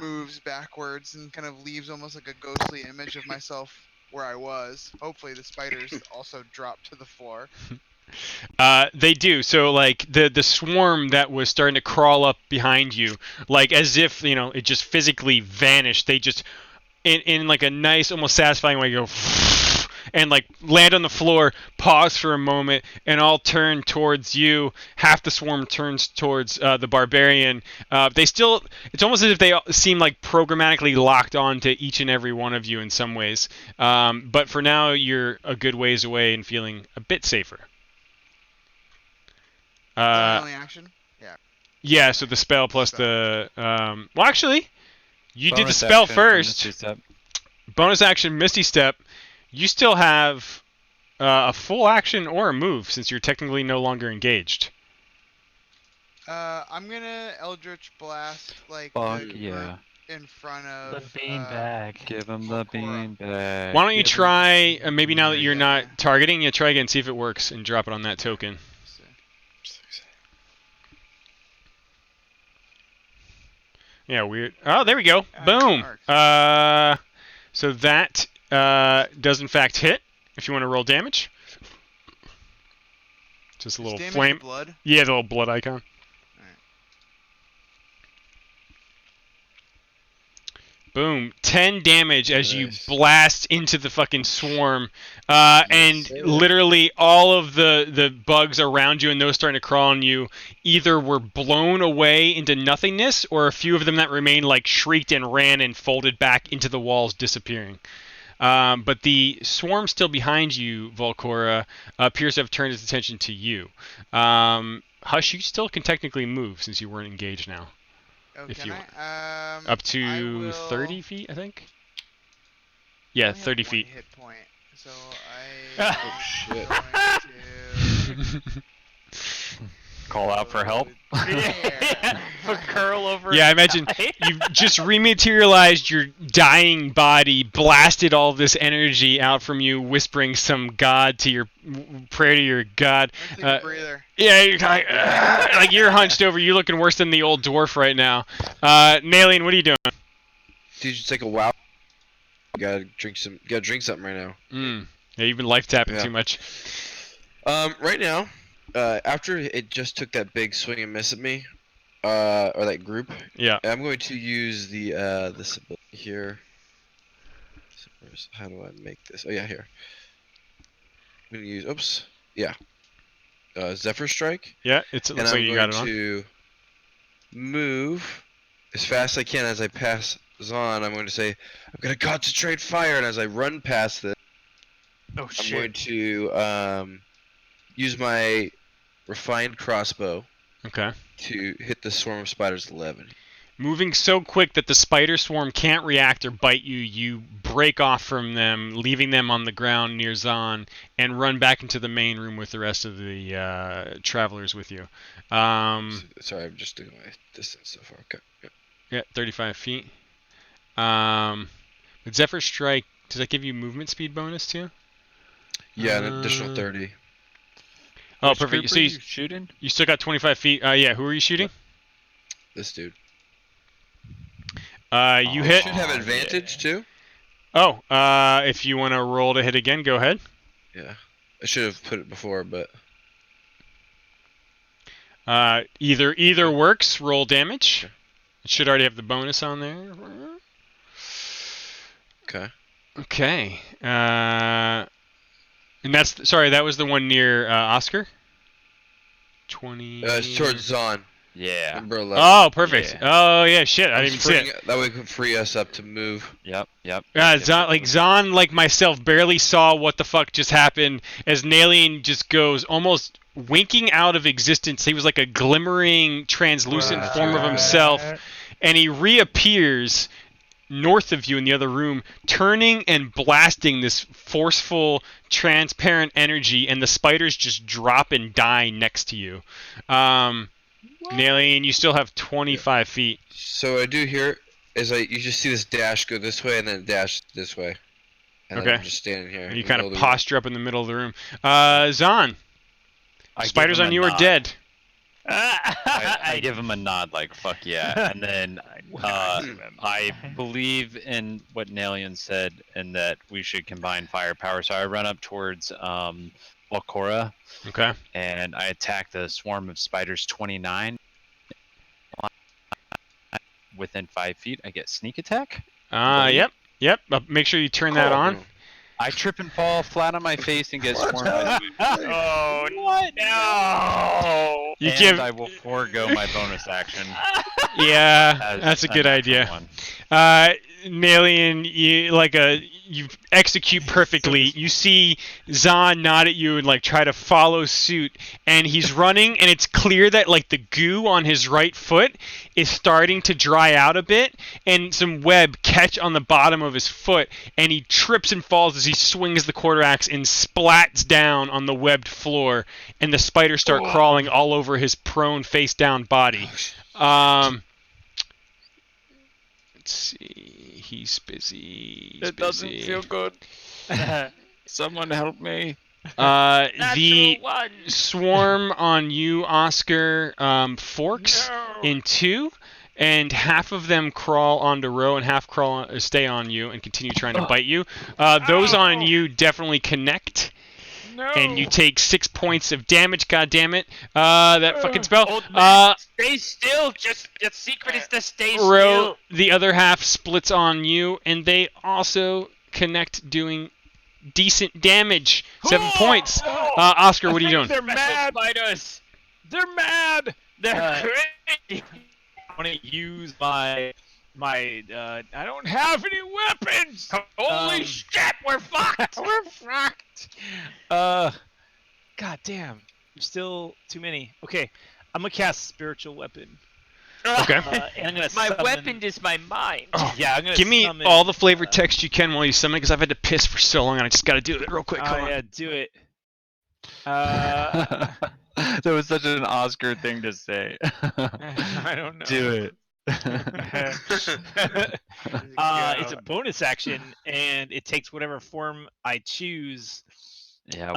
moves backwards and kind of leaves almost like a ghostly image of myself where I was. Hopefully the spiders also drop to the floor. They do. So like the swarm that was starting to crawl up behind you, like as if it just physically vanished. They just in like a nice, almost satisfying way go and like land on the floor, pause for a moment, and all turn towards you. Half the swarm turns towards the barbarian. It's almost as if they seem like programmatically locked on to each and every one of you in some ways. But for now, you're a good ways away and feeling a bit safer. Only action? Yeah. Yeah, so the spell plus the well, actually, you did the Bonus spell action, first. Misty Step. Bonus action, Misty Step. You still have a full action or a move since you're technically no longer engaged. I'm gonna Eldritch Blast like Fuck the yeah. group in front of The beanbag. Give him the Volcora. beanbag. Why don't you Give him- try, maybe now that you're Yeah. not targeting, you try again, see if it works, and drop it on that token. Yeah, weird. Oh, there we go. Boom. So that does in fact hit. If you want to roll damage, just a little Damage flame. blood. Yeah, the little blood icon. Boom. 10 damage as you Nice. blast into the fucking swarm. And literally all of the bugs around you and those starting to crawl on you either were blown away into nothingness or a few of them that remained like shrieked and ran and folded back into the walls, disappearing. But the swarm still behind you, Volcora, appears to have turned its attention to you. Hush, you still can technically move since you weren't engaged now. Oh, If can you I? up I to will... 30 feet, I think. I Yeah, only have 30 one feet. hit point, so Oh I'm shit. going to Call out for help. go there. Put curl over. Yeah, I and imagine die. you've just rematerialized your dying body, blasted all this energy out from you, whispering some god to your prayer to your god. I'm gonna take a breather. Yeah, you're kind of, like you're hunched over. You're looking worse than the old dwarf right now. Nalien, what are you doing? Dude, just take a wow. Gotta drink something right now. Yeah, you've been life tapping Yeah. too much. Right now, after it just took that big swing and miss at me, or that group, Yeah. I'm going to use the this ability here. How do I make this? Oh yeah, here. I'm gonna use. Oops. Yeah. Zephyr Strike, Yeah, it and looks I'm like you got going it on. to move as fast as I can as I pass Zon. I'm going to say, I'm gonna concentrate fire, and as I run past this, Oh I'm shit. going to use my refined crossbow Okay. to hit the swarm of spiders 11. Moving so quick that the spider swarm can't react or bite you, you break off from them, leaving them on the ground near Zon, and run back into the main room with the rest of the travelers with you. Sorry, I'm just doing my distance so far. Okay. Yeah. Yeah, 35 feet. With Zephyr Strike, does that give you movement speed bonus too? Yeah, an additional Uh, 30. Oh, Which perfect. group So are you, you shooting? you still got 25 feet. Yeah, who are you shooting? This dude. You Oh, hit. Should have yeah. advantage too. Oh, if you want to roll to hit again, go ahead. Yeah. I should have put it before, but Either works. Roll damage. Okay. It should already have the bonus on there. okay. Okay. And that's sorry. That was the one near Oscar. 20. It's towards Zon. Yeah. Number 11. Oh, perfect. Yeah. Oh, yeah. Shit, I I'm didn't even see it. freeing- That way it can free us up to move. Yep. Yep. Zon, like myself, barely saw what the fuck just happened as Nalien just goes almost winking out of existence. He was like a glimmering, translucent form of himself, and he reappears north of you in the other room, turning and blasting this forceful, transparent energy, and the spiders just drop and die next to you. Nalien, you still have 25 feet. So I do here is you just see this dash go this way and then dash this way. And then Okay. I'm just standing here. And in you the kind middle of of the room. posture up in the middle of the room. Zon, I give spiders him on a you are nod. dead. I give him a nod, like fuck yeah, and then I believe in what Nalian said, and that we should combine firepower. So I run up towards Valcora, Okay. and I attack the swarm of spiders 29. Within 5 feet, I get sneak attack. Yep. Make sure you turn that Cool. on. I trip and fall flat on my face and get swarmed by the Oh no! You and give. I will forego my bonus action. Yeah, as that's a good natural idea. one. Nalien, you execute perfectly. You see Zon nod at you and like try to follow suit, and he's running, and it's clear that like the goo on his right foot is starting to dry out a bit, and some web catch on the bottom of his foot, and he trips and falls as he swings the quarter axe and splats down on the webbed floor, and the spiders start crawling all over his prone, face down body. Let's see. He's busy. He's busy. good. Someone help me. The one. swarm on you, Oscar, forks in two, and half of them crawl onto Ro, and half stay on you and continue trying to bite you. Those on you definitely connect. No. And you take 6 points of damage. God damn it! That fucking spell. Old man, stay still. Just the secret is to stay Ro, still. the other half splits on you, and they also connect, doing decent damage. 7 points. Oscar, what are you doing? They're mad. Spiders. They're mad. They're crazy. I want to use my I don't have any weapons. Holy shit, we're fucked. We're fucked. God damn. There's still too many. Okay, I'm gonna cast spiritual weapon. Okay. And I'm gonna My summon... weapon is my mind. Oh, Yeah, I'm gonna give me summon, all the flavored text you can while you summon, because I've had to piss for so long, and I just got to do it real quick. Oh Hold on. yeah, do it. That was such an Oscar thing to say. I don't know. Do it. It's a bonus action, and it takes whatever form I choose. Yeah.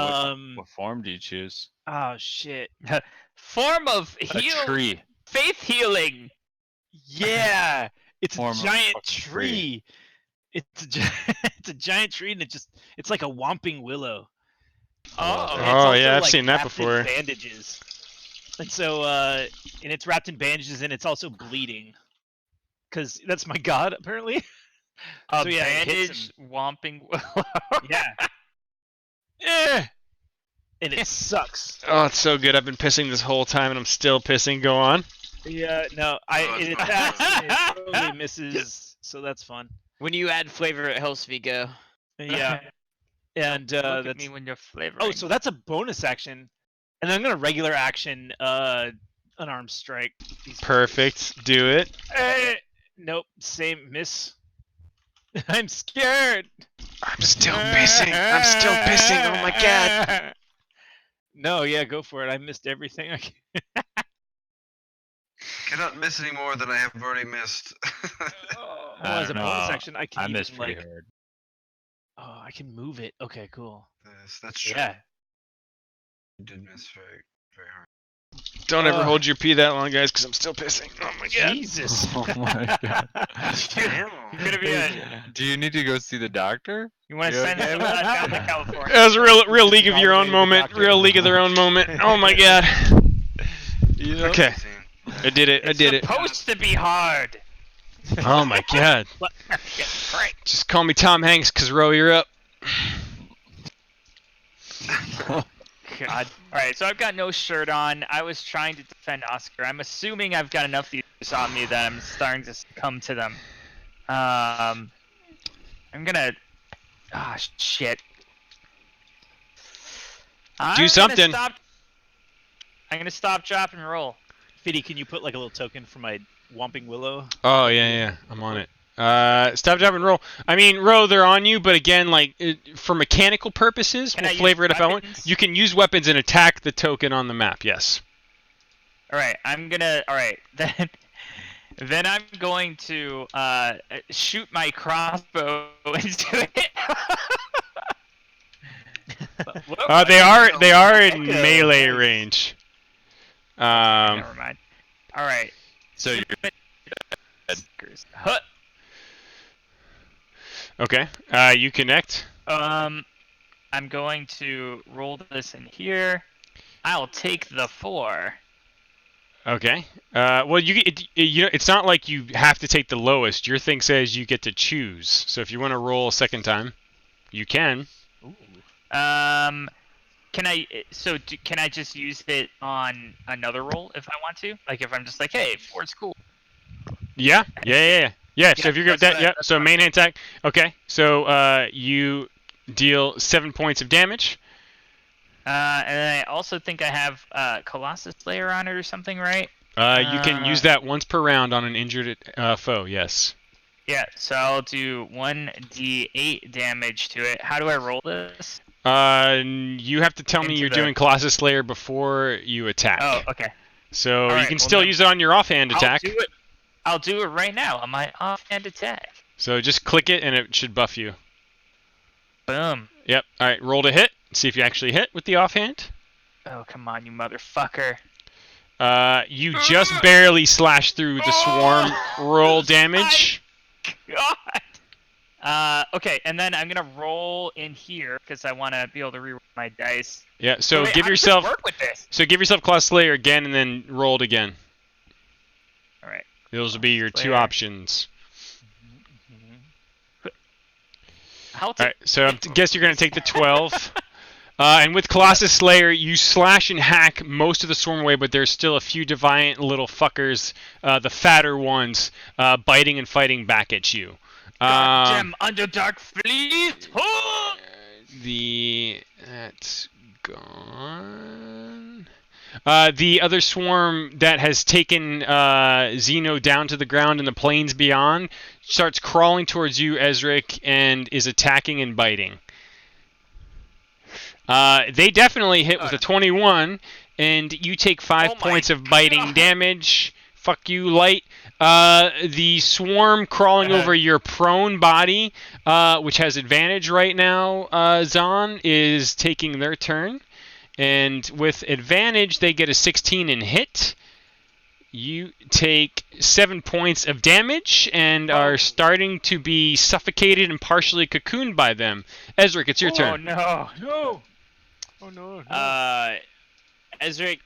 What form do you choose? Oh shit. Form of A heal. tree. Faith healing. Yeah, it's a Form of giant fucking tree. It's a it's a giant tree, and it's like a whomping willow. Oh. And it's Oh, also, yeah, I've like, seen that wrapped before. in bandages. And so, and it's wrapped in bandages, and it's also bleeding. Cause that's my god, apparently. A So, yeah, it hits bandage whomping. Yeah. Eh. And it sucks. Oh, it's so good. I've been pissing this whole time, and I'm still pissing. Go on. Yeah, no, it attacks, and it totally misses, so that's fun. When you add flavor, it helps me go. Yeah. And Look at that's me when you're flavoring. Oh, so that's a bonus action. And then I'm gonna regular action unarmed strike. Perfect. Do it. Nope, same miss. I'm scared. I'm still pissing. I'm still pissing. Oh my god. No, yeah, go for it. I missed everything. Cannot miss any more than I have already missed. Oh, I as a don't bonus know. action, I can I even, missed pretty like, hard. oh, I can move it. Okay, cool. Yes, that's true. Yeah. You did miss very, very hard. Don't ever hold your pee that long, guys, because I'm still pissing. Oh my god. Jesus. Oh my god. Damn. You're gonna be a. Do you need to go see the doctor? You want to You send okay him with down to California? That was a real League of Your Own moment. Real League of Their Own moment. Oh my god. Okay. I did it. I did it. Supposed to be hard. Oh my god. Get pranked. Just call me Tom Hanks, because Ro, you're up. God. All right, so I've got no shirt on. I was trying to defend Oscar. I'm assuming I've got enough of these on me that I'm starting to succumb to them. I'm gonna. Ah, shit. Do something. I'm gonna stop, drop, and roll. Fiddy, can you put like a little token for my Whomping Willow? Oh, yeah. I'm on it. Stop, drop, and roll. I mean, Ro, they're on you, but again, like, for mechanical purposes, Can we'll I use flavor it if I want. weapons? You can use weapons and attack the token on the map, yes. Alright, I'm gonna. Alright, then I'm going to shoot my crossbow into it. They are in Echo. melee Nice. range. Never mind. Alright. So you're Hut. Okay. You connect. I'm going to roll this in here. I'll take the 4. Okay. Well, it's not like you have to take the lowest. Your thing says you get to choose. So if you want to roll a second time, you can. Can I? Can I just use it on another roll if I want to? Like if I'm just like, hey, 4's cool. Yeah. So if you're good with that, that's yeah. that's So fine. main attack. Okay. So you deal 7 points of damage. And then I also think I have Colossus Slayer on it or something, right? You can use that once per round on an injured foe. Yes. Yeah. So I'll do 1d8 damage to it. How do I roll this? You have to tell me Into you're the- doing Colossus Slayer before you attack. Oh, okay. So All you right, can well still then use it on your offhand attack. I'll do it right now on my offhand attack. So just click it and it should buff you. Boom. Yep. All right. Roll to hit. See if you actually hit with the offhand. Oh, come on, you motherfucker. You just barely slash through the swarm. Roll damage. God. Okay, and then I'm gonna roll in here because I want to be able to reroll my dice. Yeah. So Wait, give how does this yourself. work with this? So give yourself Claw Slayer again, and then roll it again. All right. Those will be your two Slayer. options. How All right. So I guess you're gonna take the 12. And with Colossus Slayer, you slash and hack most of the swarm away, but there's still a few deviant little fuckers, the fatter ones, biting and fighting back at you. Goddamn Underdark Fleet! Oh! That's gone. The other swarm that has taken Xeno down to the ground in the plains beyond starts crawling towards you, Ezric, and is attacking and biting. They definitely hit with a 21, and you take 5 points of biting damage. Fuck you, Light. The swarm crawling over your prone body, which has advantage right now, Zahn, is taking their turn. And with advantage, they get a 16 in hit. You take 7 points of damage and are starting to be suffocated and partially cocooned by them. Ezric, it's your turn. Oh no! Oh no! Ezric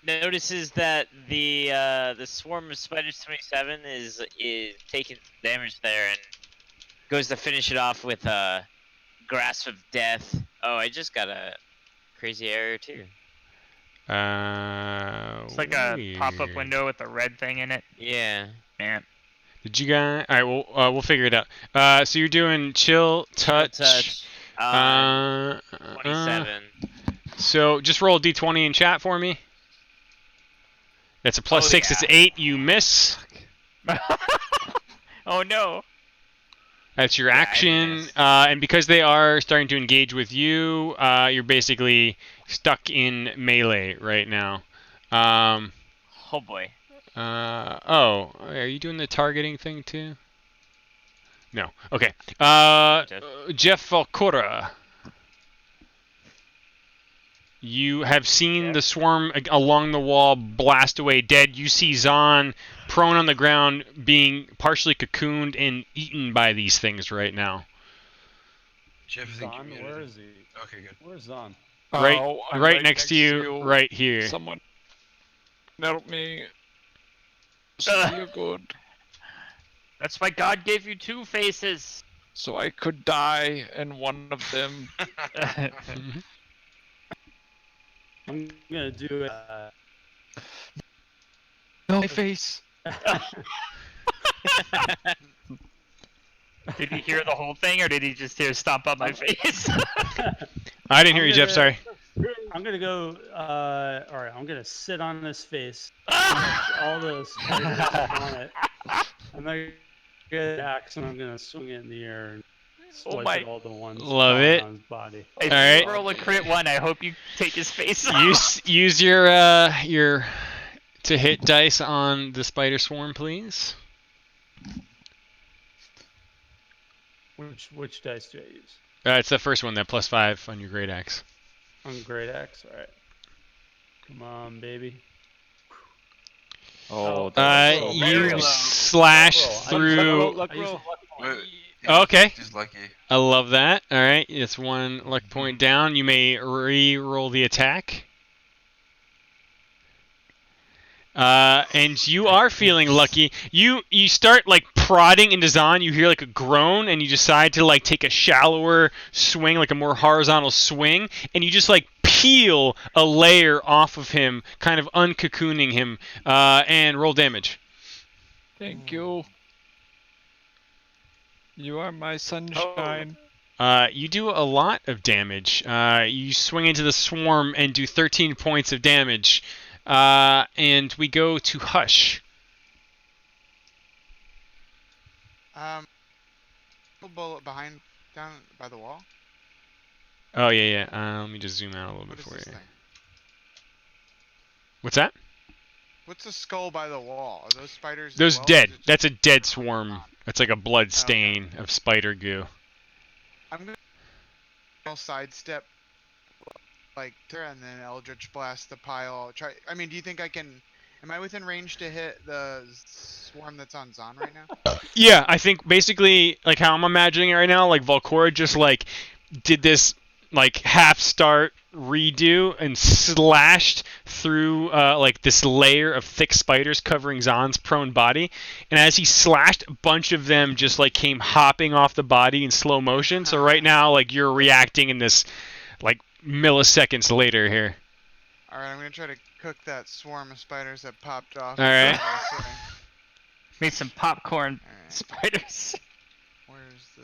notices that the swarm of spiders 27 is taking damage there and goes to finish it off with a grasp of death. Oh, I just got a crazy error too. It's like a pop-up window with a red thing in it. Yeah. Man. Did you guys? All right, we'll figure it out. So you're doing chill touch. 27. So just roll a d20 in chat for me. That's a plus 6. It's 8. You miss. Oh no. That's your action. And because they are starting to engage with you, you're basically stuck in melee right now. Oh boy. Are you doing the targeting thing too? No. Okay. Jeff Valcora. You have seen the swarm along the wall blast away dead. You see Zahn prone on the ground being partially cocooned and eaten by these things right now. Jeff, I think Zahn, you're where muted. is he? Okay, good. Where's Zahn? Right, Oh, I'm right next to you, right here. Someone help me. So good. That's why God gave you 2 faces. So I could die in one of them. I'm gonna do No face. Did he hear the whole thing, or did he just hear stomp on my face? I didn't hear you, Jeff. Sorry. I'm gonna go. All right, I'm gonna sit on this face. All those spiders on it. I'm gonna get an axe and I'm gonna swing it in the air and slice my- it all the ones Love falling it. on his body. If All right. you roll a crit 1, I hope you take his face off. Use your to hit dice on the spider swarm, please. Which dice do I use? It's the first one, that +5 on your great axe. On great axe. All right. Come on, baby. Oh, You slash through. I used a luck point. Okay. He's lucky. I love that. All right, it's 1 luck point down. You may re-roll the attack. And you are feeling lucky. You start like prodding into Zahn. You hear like a groan, and you decide to like take a shallower swing, like a more horizontal swing, and you just like peel a layer off of him, kind of uncocooning him, and roll damage. Thank you. You are my sunshine. You do a lot of damage. You swing into the swarm and do 13 points of damage. And we go to Hush. Bullet behind, down by the wall. Oh, yeah. Let me just zoom out a little What bit is for this you. thing? What's that? What's the skull by the wall? Are those spiders? as Those well, or dead. is it just- That's a dead swarm. It's like a blood okay. stain of spider goo. I'm gonna sidestep, like, and then Eldritch Blast the pile. Try. I mean, do you think I can? Am I within range to hit the swarm that's on Zahn right now? Yeah, I think basically, like how I'm imagining it right now, like Valcora just like did this like half start redo and slashed through like this layer of thick spiders covering Zahn's prone body, and as he slashed, a bunch of them just like came hopping off the body in slow motion. So right now, like you're reacting in this like milliseconds later here. All right, I'm gonna try to cook that swarm of spiders that popped off. All right. Made some popcorn Alright. spiders. Where's the?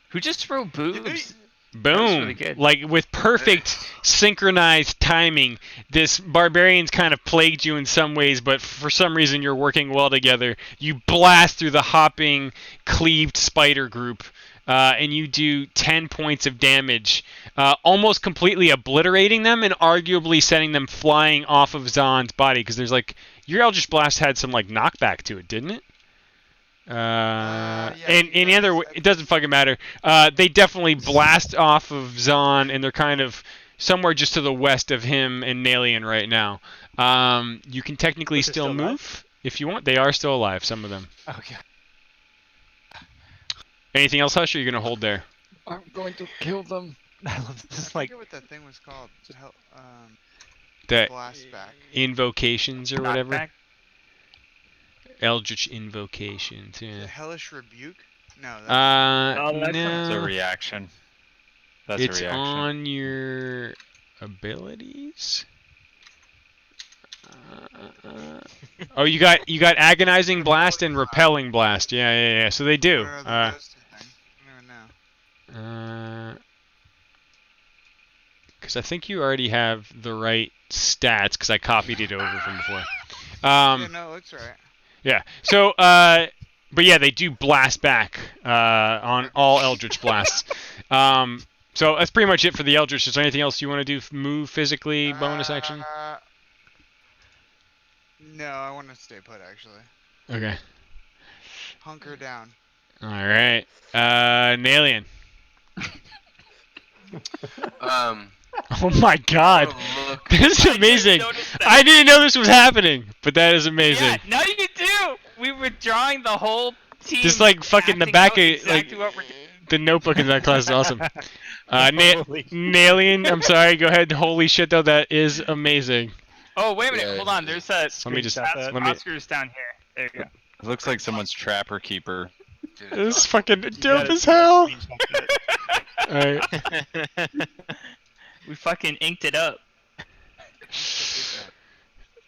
Who just threw boobs? Boom! really good. Like with perfect synchronized timing, this barbarian's kind of plagued you in some ways, but for some reason you're working well together. You blast through the hopping, cleaved spider group, and you do 10 points of damage, almost completely obliterating them and arguably sending them flying off of Zahn's body. Because there's like your Eldritch Blast had some like knockback to it, didn't it? Yeah, And he any other, does. it doesn't fucking matter. They definitely blast off of Zahn, and they're kind of somewhere just to the west of him and Nalian right now. You can technically But they're still still alive? move if you want. They are still alive, some of them. Okay. Anything else, Hush, or are you going to hold there? I'm going to kill them. I love I this. Like, forget what that thing was called. That Blast back. invocations or whatever? Knockback? Eldritch invocations, The yeah. hellish rebuke? No. That's, Oh, that's It's a No. reaction. That's It's a reaction. on your abilities. Oh, you got agonizing blast and repelling blast. Yeah. So they do. what are those two things? I don't even know. Because I think you already have the right stats because I copied it over from before. Yeah, no, it looks right. Yeah. So, but yeah, they do blast back on all Eldritch blasts. So that's pretty much it for the Eldritch. Is there anything else you want to do? Move physically, bonus action? No, I want to stay put, actually. Okay. Hunker down. All right. Nalian. Oh my God. Look. This is amazing. I didn't know this was happening, but that is amazing. Yeah, now you do. We were drawing the whole team. Just like fucking the acting back out of exactly like what we're the notebook in that class is awesome. Nalian, I'm sorry. Go ahead. Holy shit, though, that is amazing. Oh, wait a minute. Yeah, Hold on. There's a Let me just Oscar's let me. Oscar's down here. There you go. It looks like someone's trapper keeper. Dude, This is it's fucking You dope gotta as hell. screenshot that. Alright. We fucking inked it up.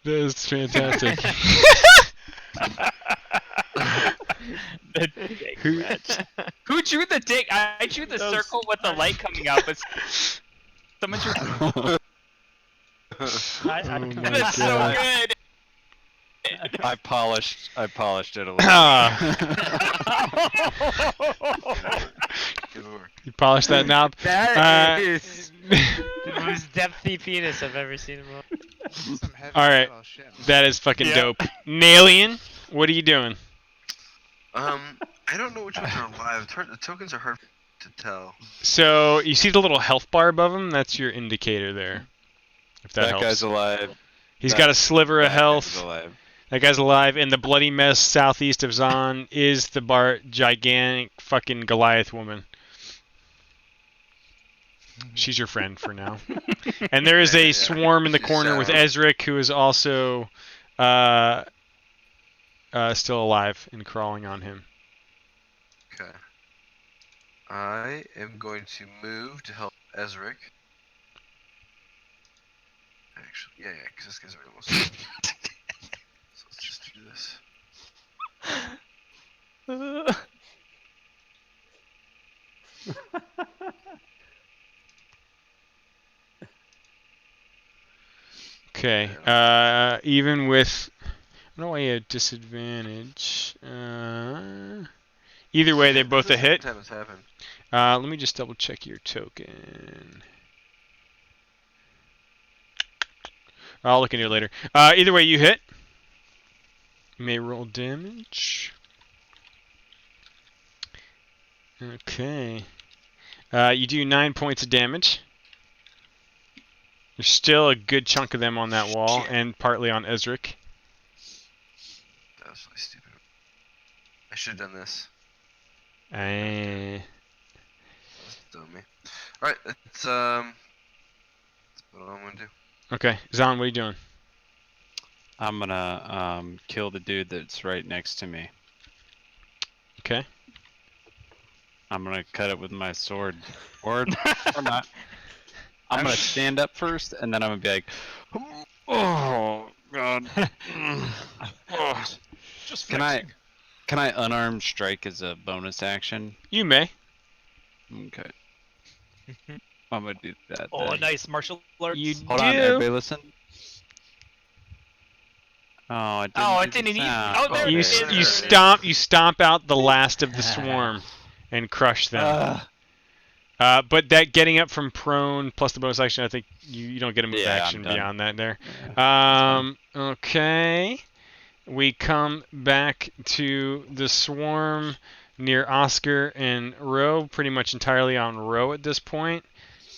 That is fantastic. The dick Who- match. Who drew the dick? I drew the That was- circle with the light coming out, but someone drew. I Oh my That's so God. good. I polished it a little. Ah, good work. you polished that knob. That Uh, is the most depthy penis I've ever seen in my life. Some heavy All right. metal shit, man. That is fucking Yeah. dope. Nalian, what are you doing? I don't know which ones are alive. The tokens are hard to tell. So you see the little health bar above him? That's your indicator there. If that, That helps. guy's alive. He's that- got a sliver of That guy's health. alive. That guy's alive, and the bloody mess southeast of Zahn is the gigantic fucking Goliath woman. She's your friend for now. And there is Yeah, a yeah. swarm in the She's, corner with Ezric, who is also still alive and crawling on him. Okay. I am going to move to help Ezric. Actually, yeah, because this guy's already almost. So let's just do this. Okay. Even with, I don't know why you have disadvantage. Either way, they're both a hit. Time has happened. Let me just double check your token. I'll look into it later. Either way, you hit. You may roll damage. Okay. You do 9 points of damage. There's still a good chunk of them on that wall, and partly on Ezric. That was really stupid. I should have done this. Eh. That's dumb of me. Alright, that's what I'm gonna do. Okay, Zahn, what are you doing? I'm gonna kill the dude that's right next to me. Okay. I'm gonna cut it with my sword, or not. I'm gonna stand up first, and then I'm gonna be like, "Oh God!" Oh. just Can I unarmed strike as a bonus action? You may. Okay. I'm gonna do that. Oh, then. nice martial arts. You Hold on, do. everybody listen. Oh, it didn't. Oh, do it the didn't even. sound. Oh, there You it s- is. you there it is. stomp out the last of the swarm, and crush them. But that getting up from prone plus the bonus action, I think you don't get a move Yeah, I'm action done. beyond that there. fine. Okay. We come back to the swarm near Oscar and Ro, pretty much entirely on Ro at this point.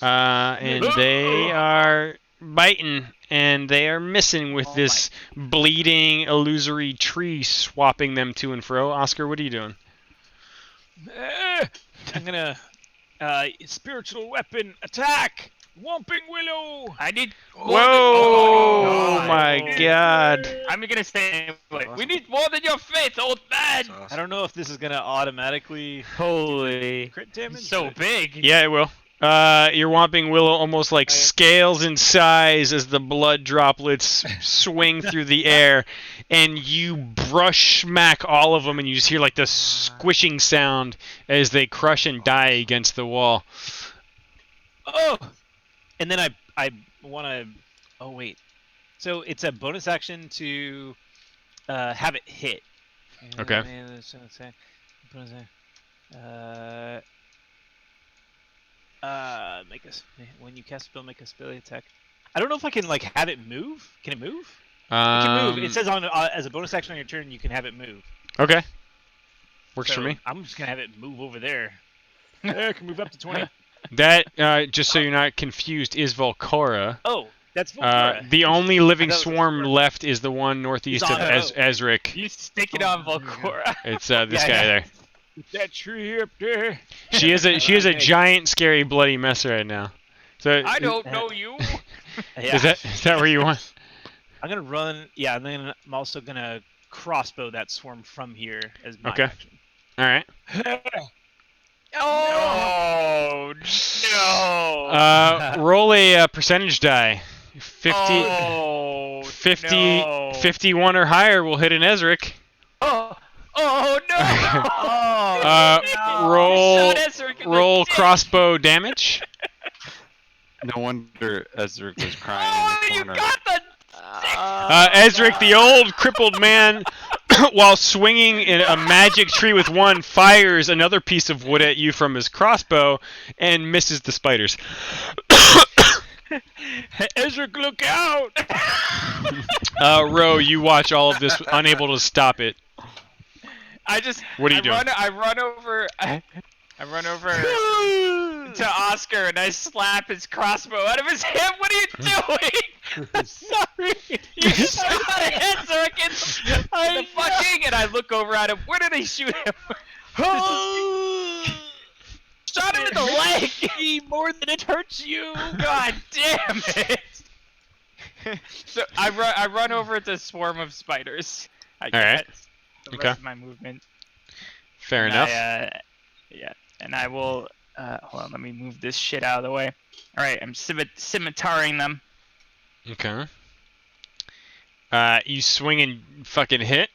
And they are biting, and they are missing with Oh this bleeding, illusory tree swapping them to and fro. Oscar, what are you doing? I'm gonna spiritual weapon attack. Whomping Willow. I need. Whoa! God. My God. I'm gonna say. Wait, We need more than your faith, old man. I don't know if this is gonna automatically holy. crit damage. So but- big. Yeah, it will. Your Whomping Willow almost like scales in size as the blood droplets swing through the air, and you brush smack all of them, and you just hear like the squishing sound as they crush and die against the wall. Oh, and then I want to. Oh wait, so it's a bonus action to have it hit. Okay. Make us when you cast a spell, make a spell attack. I don't know if I can like have it move. Can it move? It can move. It says on as a bonus action on your turn, you can have it move. Okay. Works So for me. I'm just gonna have it move over there. I can move up to 20. That, just so you're not confused, is Volcora. Oh, that's Volcora. The only living I thought it was swarm Volcora. left is the one northeast He's of on Ezric. You stick it on Volcora. It's this Yeah, guy yeah. there. That tree up there. She is a Okay. giant, scary, bloody mess right now. So I don't know you. Yeah. is that where you want? I'm gonna run. Yeah, and then I'm also gonna crossbow that swarm from here as my Okay. action. All right. Oh no. Roll a percentage die. 50, Oh 50 no. 51 or higher will hit an Ezric. Oh no. Oh, roll Shot Ezric in the roll dick. crossbow damage. No wonder Ezric was crying Oh, in the you corner. got the. Ezric, the old crippled man, while swinging in a magic tree with one, fires another piece of wood at you from his crossbow and misses the spiders. Ezra, look out! Ro, you watch all of this, unable to stop it. I just. What are you doing? I run over. I run over to Oscar and I slap his crossbow out of his hand. What are you doing? I'm sorry. You shot Ezric in the fucking. And I look over at him. Where did he shoot him? Shot him in the leg more than it hurts you. God damn it! So I run over to swarm of spiders. I right. guess. The Okay. rest of my movement. Fair And enough. yeah, and I will. Hold on, let me move this shit out of the way. All right, I'm scimitariing them. Okay. You swing and fucking hit.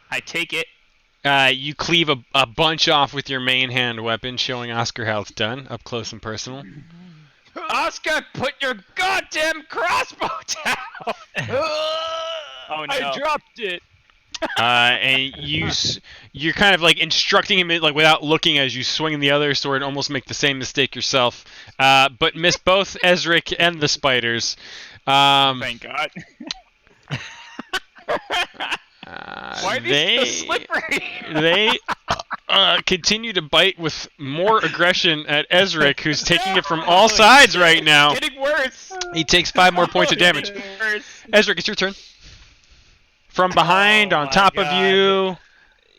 I take it. You cleave a bunch off with your main hand weapon, showing Oscar how it's done, up close and personal. Oscar, put your goddamn crossbow down. Oh no! I dropped it. And you're kind of like instructing him like without looking as you swing the other sword and almost make the same mistake yourself, but miss both Ezric and the spiders. Thank God. Why are these so slippery? They continue to bite with more aggression at Ezric, who's taking it from all sides right now. Getting worse. He takes 5 more points of damage. Getting worse. Ezric, it's your turn. From behind, Oh on my top of God. you,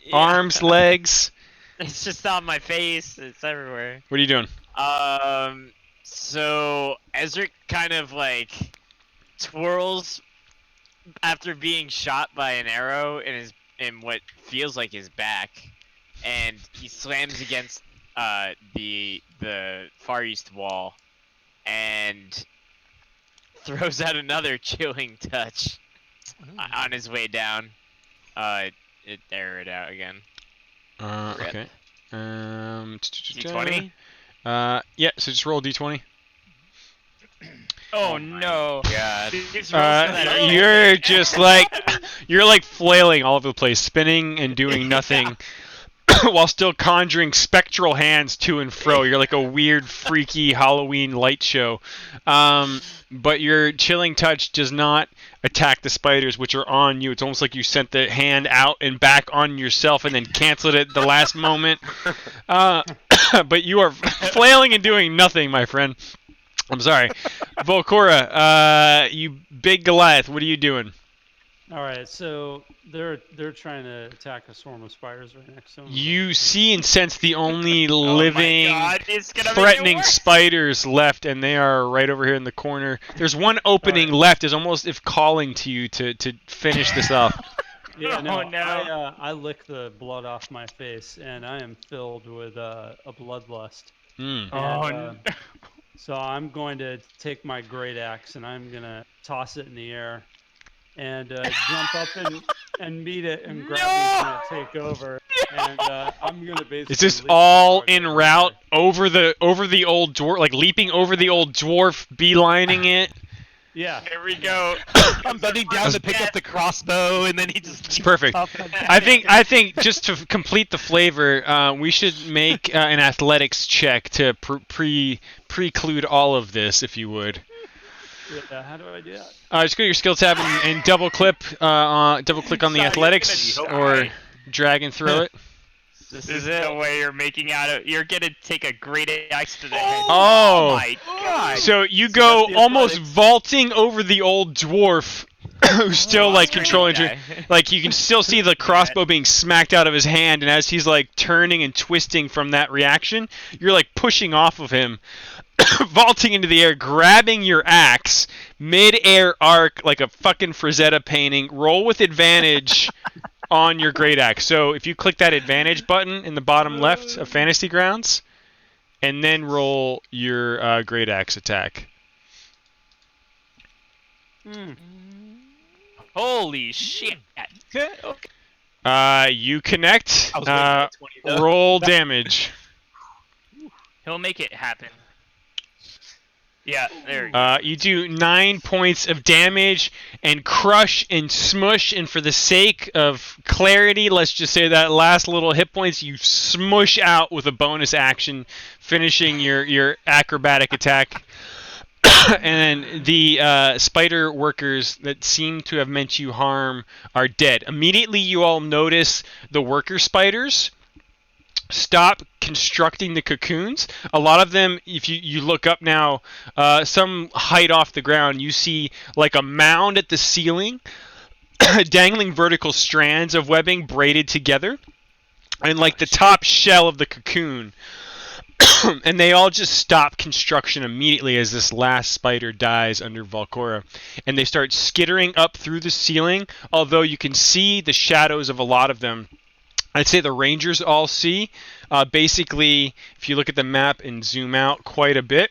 Yeah. arms, legs. It's just on my face. It's everywhere. What are you doing? So Ezric kind of like twirls after being shot by an arrow in what feels like his back, and he slams against the far east wall, and throws out another chilling touch on his way down. It aired it out again. Rip. Okay. D20. Yeah. So just roll d20. Oh, Oh my no. God. These rolls for that are You're just like you're like flailing all over the place, spinning and doing nothing, while still conjuring spectral hands to and fro. You're like a weird, freaky Halloween light show. But your chilling touch does not attack the spiders, which are on you. It's almost like you sent the hand out and back on yourself and then canceled it at the last moment. But you are flailing and doing nothing, my friend. I'm sorry. Volcora, you big Goliath, what are you doing? All right, so they're trying to attack a swarm of spiders right next to them. You see and sense the only Oh my living, God, it's gonna make it threatening worse. spiders left, and they are right over here in the corner. There's one opening left, is almost if calling to you to finish this off. Yeah, no, Oh, no. I lick the blood off my face, and I am filled with a bloodlust. Mm. Oh, And, so I'm going to take my great axe, and I'm gonna toss it in the air, and jump up and meet it, and gravity's gonna take over, and I'm gonna basically. Is this leap all the dog en out of route the way. over the old dwarf, like leaping over the old dwarf, beelining it? Yeah. Here we go. I'm bending down to pick up the crossbow, and then he just. It's perfect. I think just to complete the flavor, we should make an athletics check to preclude all of this, if you would. Yeah, how do I do that? Just go to your skill tab and double click on the athletics, or drag and throw it. This is the way you're making out of. You're gonna take a great axe to the head. Oh my God! So you go that's the almost athletics. vaulting over the old dwarf, who's still like controlling. Like you can still see the crossbow being smacked out of his hand, and as he's like turning and twisting from that reaction, you're like pushing off of him, vaulting into the air, grabbing your axe, mid-air arc like a fucking Frazetta painting. Roll with advantage on your great axe. So if you click that advantage button in the bottom left of Fantasy Grounds, and then roll your great axe attack. Holy shit! Okay. You connect. I was waiting for 20 though. Roll damage. He'll make it happen. Yeah, there you go. You do 9 points of damage and crush and smush, and for the sake of clarity, let's just say that last little hit points you smush out with a bonus action, finishing your acrobatic attack. And then the spider workers that seem to have meant you harm are dead. Immediately you all notice the worker spiders stop constructing the cocoons. A lot of them, if you look up now, some height off the ground, you see like a mound at the ceiling, dangling vertical strands of webbing braided together, and like the top shell of the cocoon. And they all just stop construction immediately as this last spider dies under Volcora. And they start skittering up through the ceiling, although you can see the shadows of a lot of them. I'd say the rangers all see. Basically, if you look at the map and zoom out quite a bit,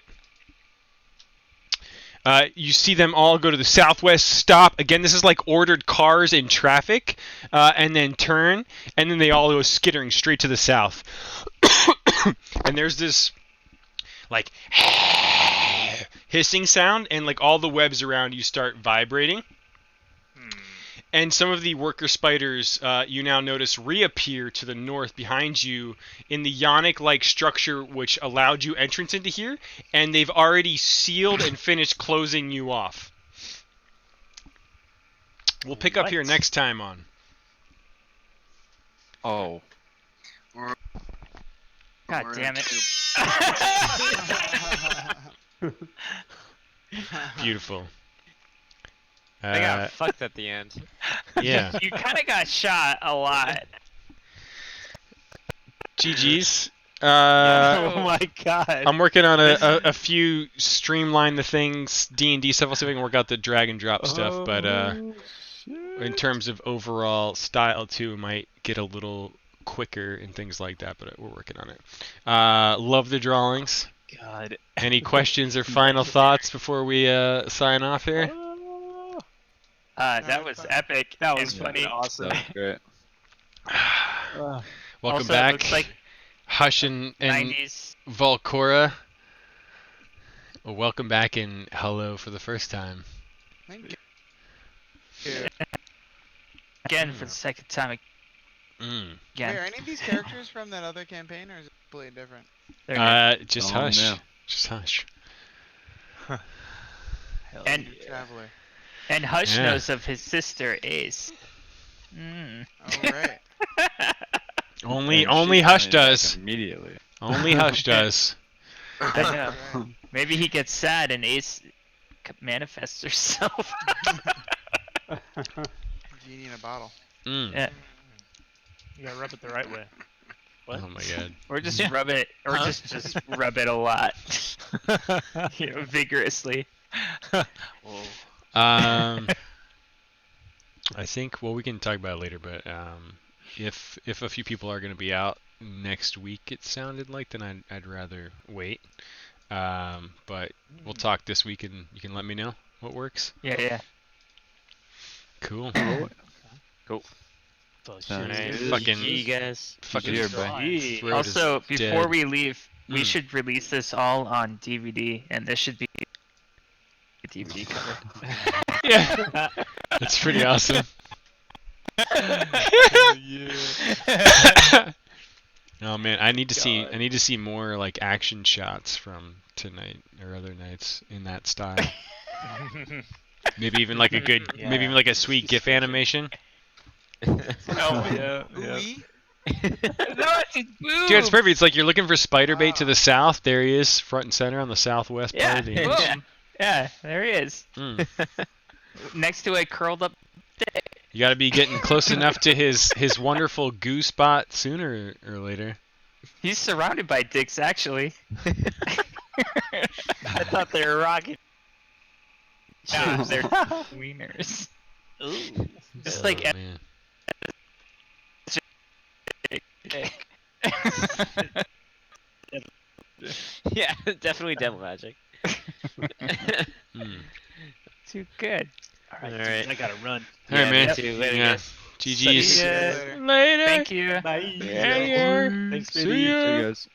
you see them all go to the southwest, stop. Again, this is like ordered cars in traffic, and then turn, and then they all go skittering straight to the south. And there's this like hissing sound, and like all the webs around you start vibrating. And some of the worker spiders, you now notice, reappear to the north behind you in the Yonic-like structure which allowed you entrance into here, and they've already sealed and finished closing you off. We'll pick up here next time on. Oh. God damn it. Beautiful. They got fucked at the end. Yeah. You kind of got shot a lot. GG's. Oh my god. I'm working on a few streamline the things D&D stuff. I'll see if I can work out the drag and drop stuff. But in terms of overall style too, it might get a little quicker and things like that. But we're working on it. Love the drawings. God. Any questions or final thoughts before we sign off here? That was epic. That and was funny. awesome. That's great. Welcome Also, back. It looks like Hush and 90s. Volcora. Well, welcome back and hello for the first time. Thank you. Again for the second time Mm. again. Wait, are any of these characters from that other campaign, or is it completely different? Just Oh, hush. no. Just hush. And Your traveler. and Hush Yeah. knows of his sister Ace. Mm. Oh right. Only And only she's Hush coming back does. immediately. Only Hush does. I know. That's right. Maybe he gets sad and Ace manifests herself. Genie in a bottle. Mm. Yeah. You gotta rub it the right way. What? Oh my god. Or just rub it, or just rub it a lot, vigorously. I think we can talk about it later, but if a few people are going to be out next week, it sounded like, then I'd rather wait. But we'll talk this week, and you can let me know what works. Yeah. Cool. Sounds Alright, good. fucking You guys. fucking Here, bye. throat Also, is before dead. we leave, we Mm. should release this all on DVD, and this should be a DVD cover. Yeah, that's pretty awesome. Oh man, I need to see more like action shots from tonight or other nights in that style. Maybe even like maybe even like a sweet GIF animation. Oh yeah. Ooh-wee. No, it's his boob. Dude, it's perfect. It's like you're looking for spider bait to the south. There he is, front and center on the southwest part Yeah, of the image. boom. Yeah, there he is. Mm. Next to a curled up dick. You got to be getting close enough to his wonderful goo spot sooner or later. He's surrounded by dicks, actually. I thought they were rocket. Yeah, they're wieners. Ooh. Just Oh, like man. Yeah, definitely devil magic. Mm. Too good. All right, Alright. dude, I gotta run. All right, man. me too. Later, Yeah. guys. GG's. See ya. Later. Later. Thank you. Bye. Yeah. Thanks, See baby. ya. See you guys.